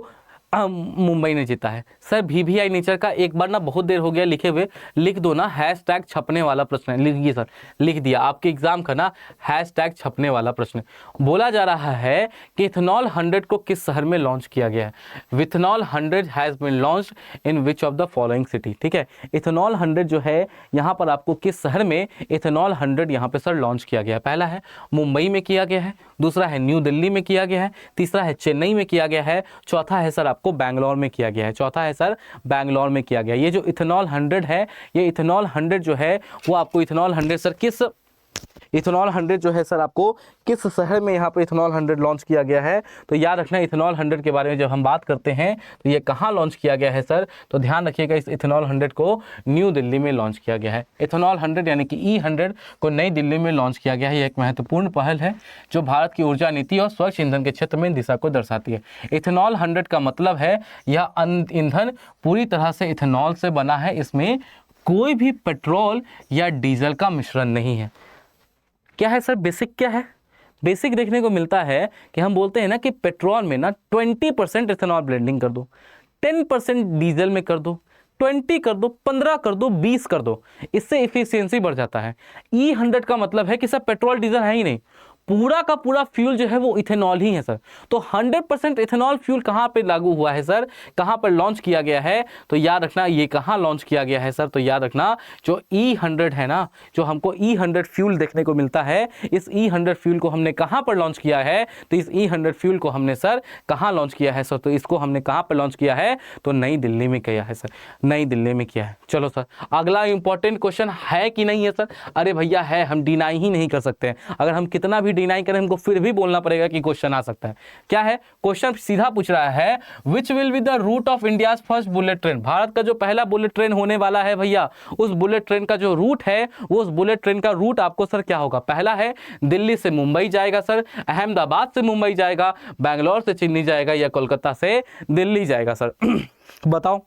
मुंबई ने जीता है। सर VVI नेचर का एक बार ना बहुत देर हो गया लिखे हुए, लिख दो ना हैशटैग छपने वाला प्रश्न है। लिखिए सर, लिख दिया, आपके एग्जाम का ना हैशटैग छपने वाला प्रश्न। बोला जा रहा है कि इथेनॉल 100 को किस शहर में लॉन्च किया गया है? Ethanol 100 has been launched in which of the following city, ठीक है। इथेनॉल 100 जो है यहाँ पर आपको किस शहर में इथेनॉल 100 यहाँ पे सर लॉन्च किया गया है? पहला है मुंबई में किया गया है, दूसरा है न्यू दिल्ली में किया गया है, तीसरा है चेन्नई में किया गया है, चौथा है सर आपको बैंगलोर में किया गया है। चौथा है सर बैंगलोर में किया गया। ये जो इथेनॉल 100 है, ये इथेनॉल 100 जो है वो आपको इथेनॉल 100 सर किस इथेनॉल 100 जो है सर आपको किस शहर में यहाँ पे इथेनॉल 100 लॉन्च किया गया है? तो याद रखना इथेनॉल 100 के बारे में जब हम बात करते हैं तो ये कहाँ लॉन्च किया गया है सर? तो ध्यान रखिएगा इस इथेनॉल 100 को न्यू दिल्ली में लॉन्च किया गया है। इथेनॉल 100 यानी कि E100 को नई दिल्ली में लॉन्च किया गया है। ये एक महत्वपूर्ण पहल है जो भारत की ऊर्जा नीति और स्वच्छ ईंधन के क्षेत्र में दिशा को दर्शाती है। इथेनॉल 100 का मतलब है यह ईंधन पूरी तरह से इथेनॉल से बना है, इसमें कोई भी पेट्रोल या डीजल का मिश्रण नहीं है। क्या है सर बेसिक? क्या है बेसिक? देखने को मिलता है कि हम बोलते हैं ना कि पेट्रोल में ना 20% इथेनॉल ब्लेंडिंग कर दो, 10% डीजल में कर दो, 20 कर दो, 15 कर दो, 20 कर दो, इससे इफिशियंसी बढ़ जाता है। E100 का मतलब है कि सर पेट्रोल डीजल है ही नहीं, पूरा का पूरा फ्यूल जो है वो इथेनॉल ही है सर। तो 100% इथेनॉल फ्यूल कहाँ पे लागू हुआ है सर? कहाँ पर लॉन्च किया गया है? तो याद रखना ये कहाँ लॉन्च किया गया है सर? तो याद रखना जो E100 है ना, जो हमको E100 फ्यूल देखने को मिलता है, इस E100 फ्यूल को हमने कहाँ पर लॉन्च किया है? तो इस E100 फ्यूल को हमने सर कहाँ लॉन्च किया है सर? तो इसको हमने कहाँ पर लॉन्च किया है? तो नई दिल्ली में किया है सर, नई दिल्ली में किया है। चलो सर अगला इंपॉर्टेंट क्वेश्चन है कि नहीं है सर? अरे भैया है, हम डिनाई ही नहीं कर सकते हैं। अगर हम कितना भी डिनाई करें हमको फिर भी बोलना पड़ेगा कि क्वेश्चन आ सकता है। क्या है क्वेश्चन? सीधा पूछ रहा है which will be the route of India's first bullet train. Bharat का जो पहला बुलेट ट्रेन होने वाला है भैया, उस बुलेट ट्रेन का जो रूट है वो उस बुलेट ट्रेन का रूट आपको सर क्या होगा? पहला है दिल्ली से मुंबई जाएगा सर, अहमदाबाद से मुंबई जाएगा, बैंगलोर से चेन्नई जाएगा, या कोलकाता से दिल्ली जाएगा सर? बताओ,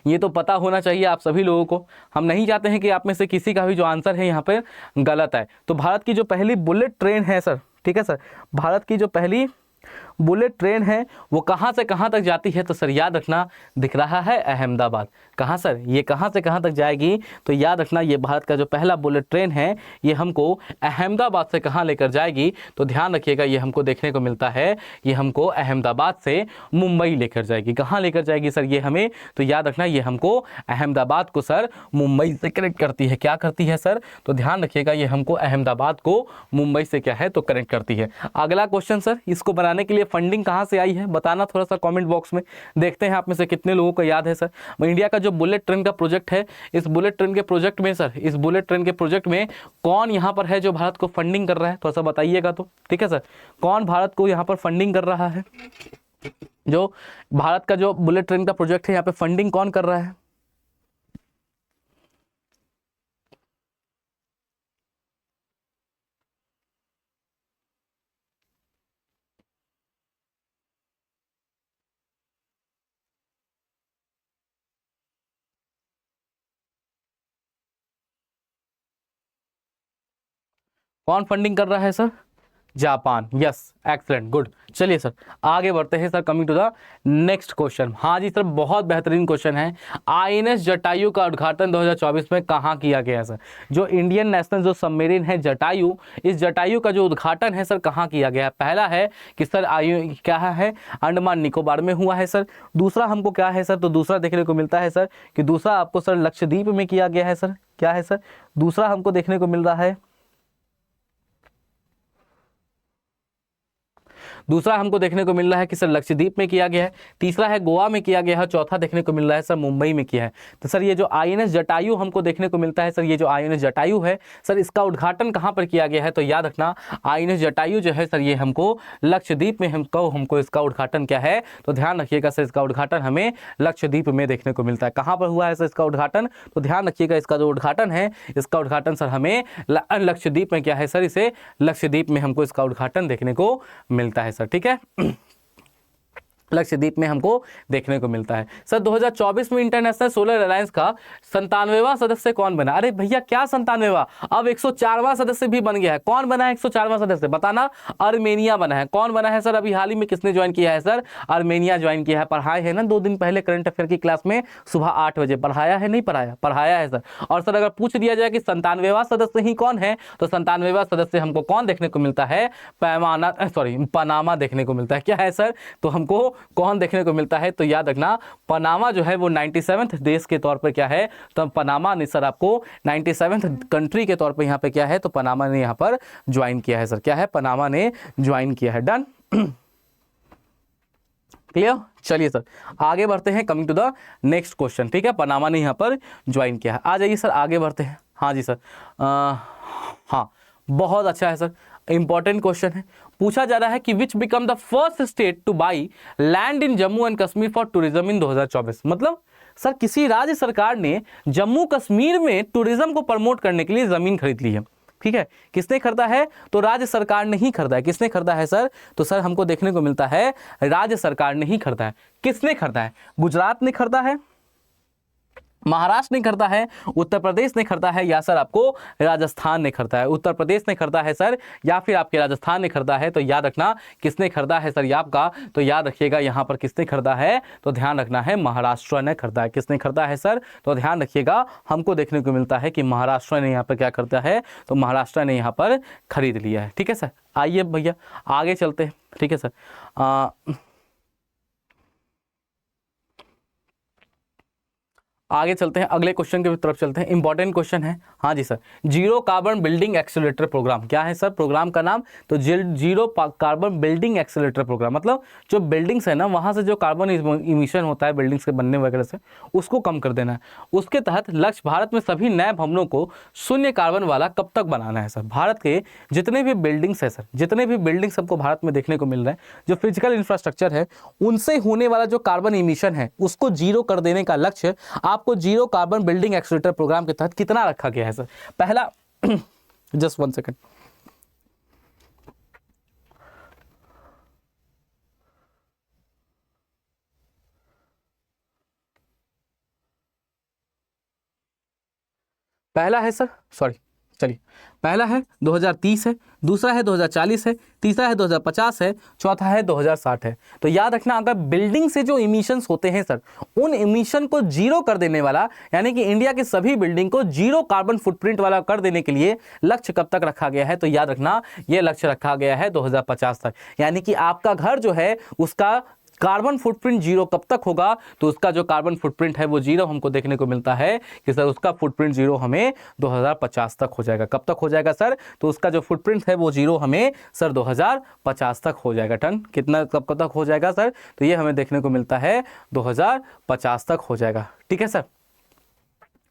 ये तो पता होना चाहिए आप सभी लोगों को। हम नहीं चाहते हैं कि आप में से किसी का भी जो आंसर है यहाँ पे गलत है। तो भारत की जो पहली बुलेट ट्रेन है सर, ठीक है सर, भारत की जो पहली बुलेट ट्रेन है वो कहाँ से कहाँ तक जाती है? तो सर याद रखना दिख रहा है अहमदाबाद। कहाँ सर? ये कहाँ से कहाँ तक जाएगी? तो याद रखना ये भारत का जो पहला बुलेट ट्रेन है ये हमको अहमदाबाद से कहाँ लेकर जाएगी? तो ध्यान रखिएगा ये हमको देखने को मिलता है ये हमको अहमदाबाद से मुंबई लेकर जाएगी। कहाँ लेकर जाएगी सर ये हमें? तो याद रखना ये हमको अहमदाबाद को सर मुंबई से कनेक्ट करती है। क्या करती है सर? तो ध्यान रखिएगा ये हमको अहमदाबाद को मुंबई से क्या है तो कनेक्ट करती है। अगला क्वेश्चन सर, इसको बनाने के लिए फंडिंग कहाँ से आई है बताना थोड़ा सा कमेंट बॉक्स में। देखते हैं आप में से कितने लोगों को याद है सर। इंडिया का जो बुलेट ट्रेन का प्रोजेक्ट है, इस बुलेट ट्रेन के प्रोजेक्ट में सर, इस बुलेट ट्रेन के प्रोजेक्ट में कौन यहाँ पर है जो भारत को फंडिंग कर रहा है? थोड़ा सा बताइएगा तो, ठीक है सर। कौन भारत को यहाँ पर फंडिंग कर रहा है? जो भारत का जो बुलेट ट्रेन का प्रोजेक्ट है यहाँ पे फंडिंग कौन कर रहा है? कौन फंडिंग कर रहा है sir? Japan. Yes, excellent, good. चलिए सर आगे बढ़ते हैं sir, coming to the next question. हाँ जी सर, बहुत बेहतरीन क्वेश्चन है। INS जटायु का उद्घाटन 2024 में कहाँ किया गया है सर? जो इंडियन नेशनल जो सबमरीन है जटायु, इस जटायु का जो उद्घाटन है सर कहाँ किया गया है? पहला है कि सर क्या है अंडमान निकोबार में हुआ है सर। दूसरा हमको क्या है सर? तो दूसरा देखने को मिलता है सर कि दूसरा आपको सर लक्षद्वीप में किया गया है सर। क्या है सर? दूसरा हमको देखने को मिल रहा है, दूसरा हमको देखने को मिल रहा है कि सर लक्षद्वीप में किया गया है, तीसरा है गोवा में किया गया है, चौथा देखने को मिल रहा है सर मुंबई में किया है। तो सर ये जो INS जटायु हमको देखने को मिलता है सर, ये जो INS जटायु है सर इसका उद्घाटन कहाँ पर किया गया है, तो याद रखना INS जटायु जो है सर ये हमको लक्षद्वीप में हमको इसका उद्घाटन क्या है, तो ध्यान रखिएगा सर इसका उद्घाटन हमें लक्षद्वीप में देखने को मिलता है। कहाँ पर हुआ है सर इसका उद्घाटन, तो ध्यान रखिएगा इसका जो उद्घाटन है, इसका उद्घाटन सर हमें लक्षद्वीप में क्या है सर, इसे लक्षद्वीप में हमको इसका उद्घाटन देखने को मिलता है सर, ठीक है। लक्षद्वीप में हमको देखने को मिलता है। सर 2024 में इंटरनेशनल सोलर अलायंस का 97वां सदस्य कौन बना? अरे भैया क्या 97वां, अब 104वां सदस्य भी बन गया है। कौन बना है 104वां सदस्य, बताना। अर्मेनिया बना है। कौन बना है सर, अभी हाल ही में किसने ज्वाइन किया है सर, अर्मेनिया ज्वाइन किया है। पढ़ाए है ना 2 दिन पहले करंट अफेयर की क्लास में सुबह 8 बजे, पढ़ाया है नहीं पढ़ाया, पढ़ाया है सर। और सर अगर पूछ दिया जाए कि 97वां सदस्य ही कौन है, तो 97वां सदस्य हमको कौन देखने को मिलता है, पनामा देखने को मिलता है। क्या है सर, तो हमको कौन देखने को मिलता है, तो याद रखना पनामा जो है वो 97वें देश के तौर पर क्या है, तो पनामा ने सर आपको 97वें कंट्री के तौर पर यहाँ पे क्या है, तो पनामा ने यहाँ पर ज्वाइन किया है सर। क्या है, पनामा ने ज्वाइन किया है। Done, clear. चलिए सर आगे बढ़ते हैं, coming to the next question, ठीक है। पनामा ने यहाँ पर ज्वाइन किया है। आ जाइए सर आगे बढ़ते हैं। हाँ जी सर, हाँ बहुत अच्छा है सर, इंपॉर्टेंट क्वेश्चन है। पूछा जा रहा है कि विच become the first state two by land in Jammu and Kashmir for tourism in 2024। मतलब सर किसी राज्य सरकार ने जम्मू कश्मीर में टूरिज्म को प्रमोट करने के लिए जमीन खरीद ली है, ठीक है। किसने खरीदा है, तो राज्य सरकार ने ही खरीदा है। किसने खरीदा है सर, तो सर हमको देखने को मिलता है राज्य सरकार ने ही खरीदा है। किसने खरीदा है, गुजरात ने खरीदा है, महाराष्ट्र ने खरीदा है, उत्तर प्रदेश ने खरीदा है, या सर आपको राजस्थान ने खरीदा है। उत्तर प्रदेश ने खरीदा है सर, या फिर आपके राजस्थान ने खरीदा है। तो याद रखना किसने खरीदा है सर, ये आपका, तो याद रखिएगा यहाँ पर किसने खरीदा है, तो ध्यान रखना है महाराष्ट्र ने खरीदा है। किसने खरीदा है सर, तो ध्यान रखिएगा हमको देखने को मिलता है कि महाराष्ट्र ने यहाँ पर क्या करता है, तो महाराष्ट्र ने यहाँ पर खरीद लिया है, ठीक है सर। आइए भैया आगे चलते हैं, ठीक है सर। आगे चलते हैं, अगले क्वेश्चन की तरफ चलते हैं। इंपॉर्टेंट क्वेश्चन है, हाँ जी sir. Zero carbon building accelerator programme, क्या है सर प्रोग्राम का नाम, तो zero carbon building accelerator programme. मतलब जो बिल्डिंग्स है ना, वहाँ से जो कार्बन इमिशन होता है बिल्डिंग्स के बनने वगैरह से, उसको कम कर देना है। उसके तहत लक्ष्य भारत में सभी नए भवनों को शून्य कार्बन वाला कब तक बनाना है सर। भारत के जितने भी बिल्डिंग्स है सर, जितने भी बिल्डिंग्स हमको भारत में देखने को मिल रहे हैं, जो फिजिकल इंफ्रास्ट्रक्चर है, उनसे होने वाला जो कार्बन इमिशन है उसको जीरो कर देने का लक्ष्य आपको zero carbon building accelerator programme के तहत कितना रखा गया है सर। पहला जस्ट 1 सेकंड, पहला है सर, सॉरी चलिए, पहला है 2030 है, दूसरा है 2040 है, तीसरा है 2050 है, चौथा है 2060 है। तो याद रखना अगर बिल्डिंग से जो इमिशंस होते हैं सर, उन इमिशन को जीरो कर देने वाला, यानी कि इंडिया के सभी बिल्डिंग को जीरो कार्बन फुटप्रिंट वाला कर देने के लिए लक्ष्य कब तक रखा गया है, तो याद रखना ये लक्ष्य रखा गया है 2050 तक। यानी कि आपका घर जो है उसका कार्बन फुटप्रिंट जीरो कब तक होगा, तो उसका जो कार्बन फुटप्रिंट है वो जीरो हमको देखने को मिलता है कि सर उसका फुटप्रिंट जीरो हमें 2050 तक हो जाएगा। कब तक हो जाएगा सर, तो उसका जो फुटप्रिंट है वो जीरो हमें सर 2050 तक हो जाएगा। टन कितना कब तक हो जाएगा सर, तो ये हमें देखने को मिलता है 2050 तक हो जाएगा, ठीक है सर।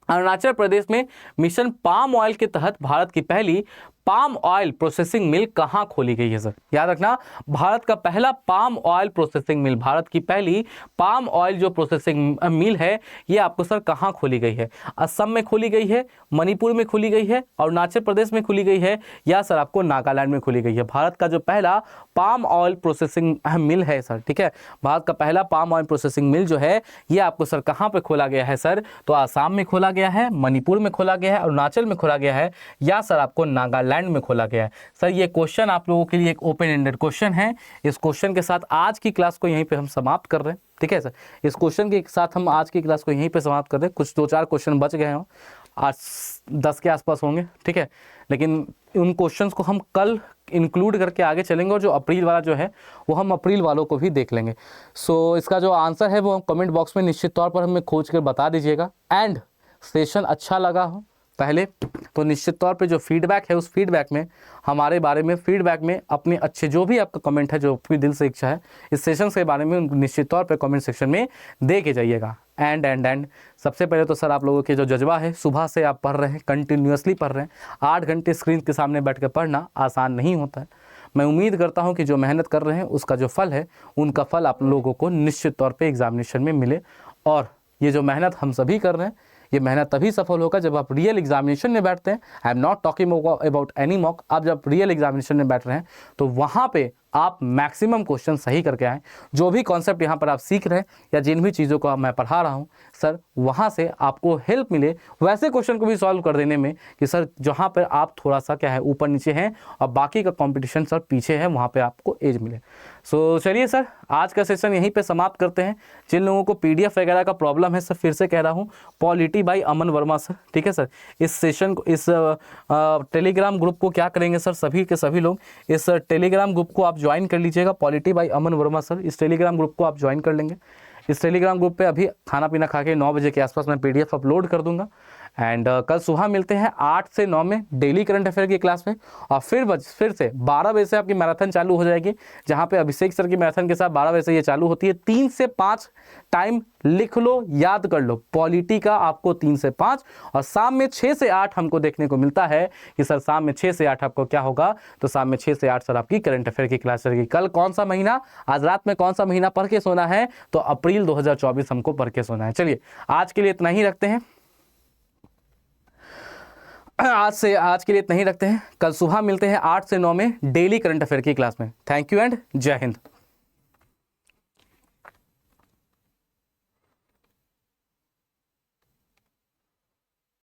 अरुणाचल प्रदेश में मिशन पाम ऑयल के तहत भारत की पहली पाम ऑयल प्रोसेसिंग मिल कहां खोली गई है सर। याद रखना भारत का पहला पाम ऑयल प्रोसेसिंग मिल, भारत की पहली पाम ऑयल जो प्रोसेसिंग मिल है ये आपको सर कहां खोली गई है। असम में खोली गई है, मणिपुर में खोली गई है, अरुणाचल प्रदेश में खोली गई है, या सर आपको नागालैंड में खोली गई है। भारत का जो पहला पाम ऑयल प्रोसेसिंग मिल है सर, ठीक है, भारत का पहला पाम ऑयल प्रोसेसिंग मिल जो है ये आपको सर कहां पर खोला गया है सर, तो आसाम में खोला गया है, मणिपुर में खोला गया है, अरुणाचल में खोला गया है, या सर आपको नागालैंड में खोला गया है। सर ये क्वेश्चन आप लोगों के लिए एक ओपन एंडेड क्वेश्चन है। इस क्वेश्चन के साथ आज की क्लास को यहीं पे हम समाप्त कर रहे हैं, ठीक है सर। इस क्वेश्चन के साथ हम आज की क्लास को यहीं पे समाप्त कर रहे हैं। कुछ 2-4 क्वेश्चन बच गए हैं, आज 10 के आसपास होंगे, ठीक है, लेकिन उन क्वेश्चंस को हम कल इंक्लूड करके आगे चलेंगे, और जो अप्रैल वाला जो है वो हम अप्रैल वालों को भी देख लेंगे। सो इसका जो आंसर है वो कमेंट बॉक्स में निश्चित तौर पर हमें खोज कर बता दीजिएगा। एंड सेशन अच्छा लगा हो पहले तो निश्चित तौर पे जो फीडबैक है उस फीडबैक में हमारे बारे में फीडबैक में अपने अच्छे जो भी आपका कमेंट है, जो आपकी दिल से इच्छा है इस सेशन के बारे में, उनको निश्चित तौर पे कमेंट सेक्शन में दे के जाइएगा। एंड सबसे पहले तो सर आप लोगों के जो जज्बा है, सुबह से आप पढ़ रहे हैं, कंटिन्यूअसली पढ़ रहे हैं, 8 घंटे स्क्रीन के सामने बैठ कर पढ़ना आसान नहीं होता है। मैं उम्मीद करता हूं कि जो मेहनत कर रहे हैं उसका जो फल है, उनका फल आप लोगों को निश्चित तौर पे एग्जामिनेशन में मिले। और ये जो मेहनत हम सभी कर रहे हैं, ये मेहनत तभी सफल होगा जब आप रियल एग्जामिनेशन में बैठते हैं। I am not talking about any mock. आप जब रियल एग्जामिनेशन में बैठ रहे हैं तो वहाँ पे आप मैक्सिमम क्वेश्चन सही करके आएँ। जो भी कॉन्सेप्ट यहाँ पर आप सीख रहे हैं या जिन भी चीज़ों को मैं पढ़ा रहा हूँ सर, वहाँ से आपको हेल्प मिले वैसे क्वेश्चन को भी सॉल्व कर देने में कि सर जहाँ पर आप थोड़ा सा क्या है ऊपर नीचे हैं और बाकी का कंपटीशन सर पीछे है, वहाँ पे आपको एज मिले। सो चलिए सर, आज का सेशन यहीं पे समाप्त करते हैं। जिन लोगों को पीडीएफ वगैरह का प्रॉब्लम है सर, फिर से कह रहा हूँ, polity by Aman Verma sir, ठीक है सर। इस सेशन को, इस टेलीग्राम ग्रुप को क्या करेंगे सर, सभी के सभी लोग इस टेलीग्राम ग्रुप को आप ज्वाइन कर लीजिएगा, polity by Aman Verma sir. इस टेलीग्राम ग्रुप को आप ज्वाइन कर लेंगे। इस टेलीग्राम ग्रुप पे अभी खाना पीना खा के 9 बजे के आसपास मैं पीडीएफ अपलोड कर दूंगा। एंड कल सुबह मिलते हैं 8 से 9 में डेली करंट अफेयर की क्लास में। और फिर से 12 बजे से आपकी मैराथन चालू हो जाएगी, जहां पे अभिषेक सर की मैराथन के साथ 12 बजे से ये चालू होती है। 3 से 5 टाइम लिख लो, याद कर लो, पॉलिटी का आपको 3 से 5 और शाम में 6 से 8 हमको देखने को मिलता है कि सर शाम में 6 से 8 आपको क्या होगा, तो शाम में 6 से 8 सर आपकी करंट अफेयर की क्लास चलेगी। कल कौन सा महीना, आज रात में कौन सा महीना पढ़ के सोना है, तो अप्रैल 2024 हमको पढ़ के सोना है। चलिए आज के लिए इतना ही रखते हैं, आज के लिए इतना ही रखते हैं। कल सुबह मिलते हैं 8 से 9 में डेली करंट अफेयर की क्लास में। थैंक यू एंड जय हिंद।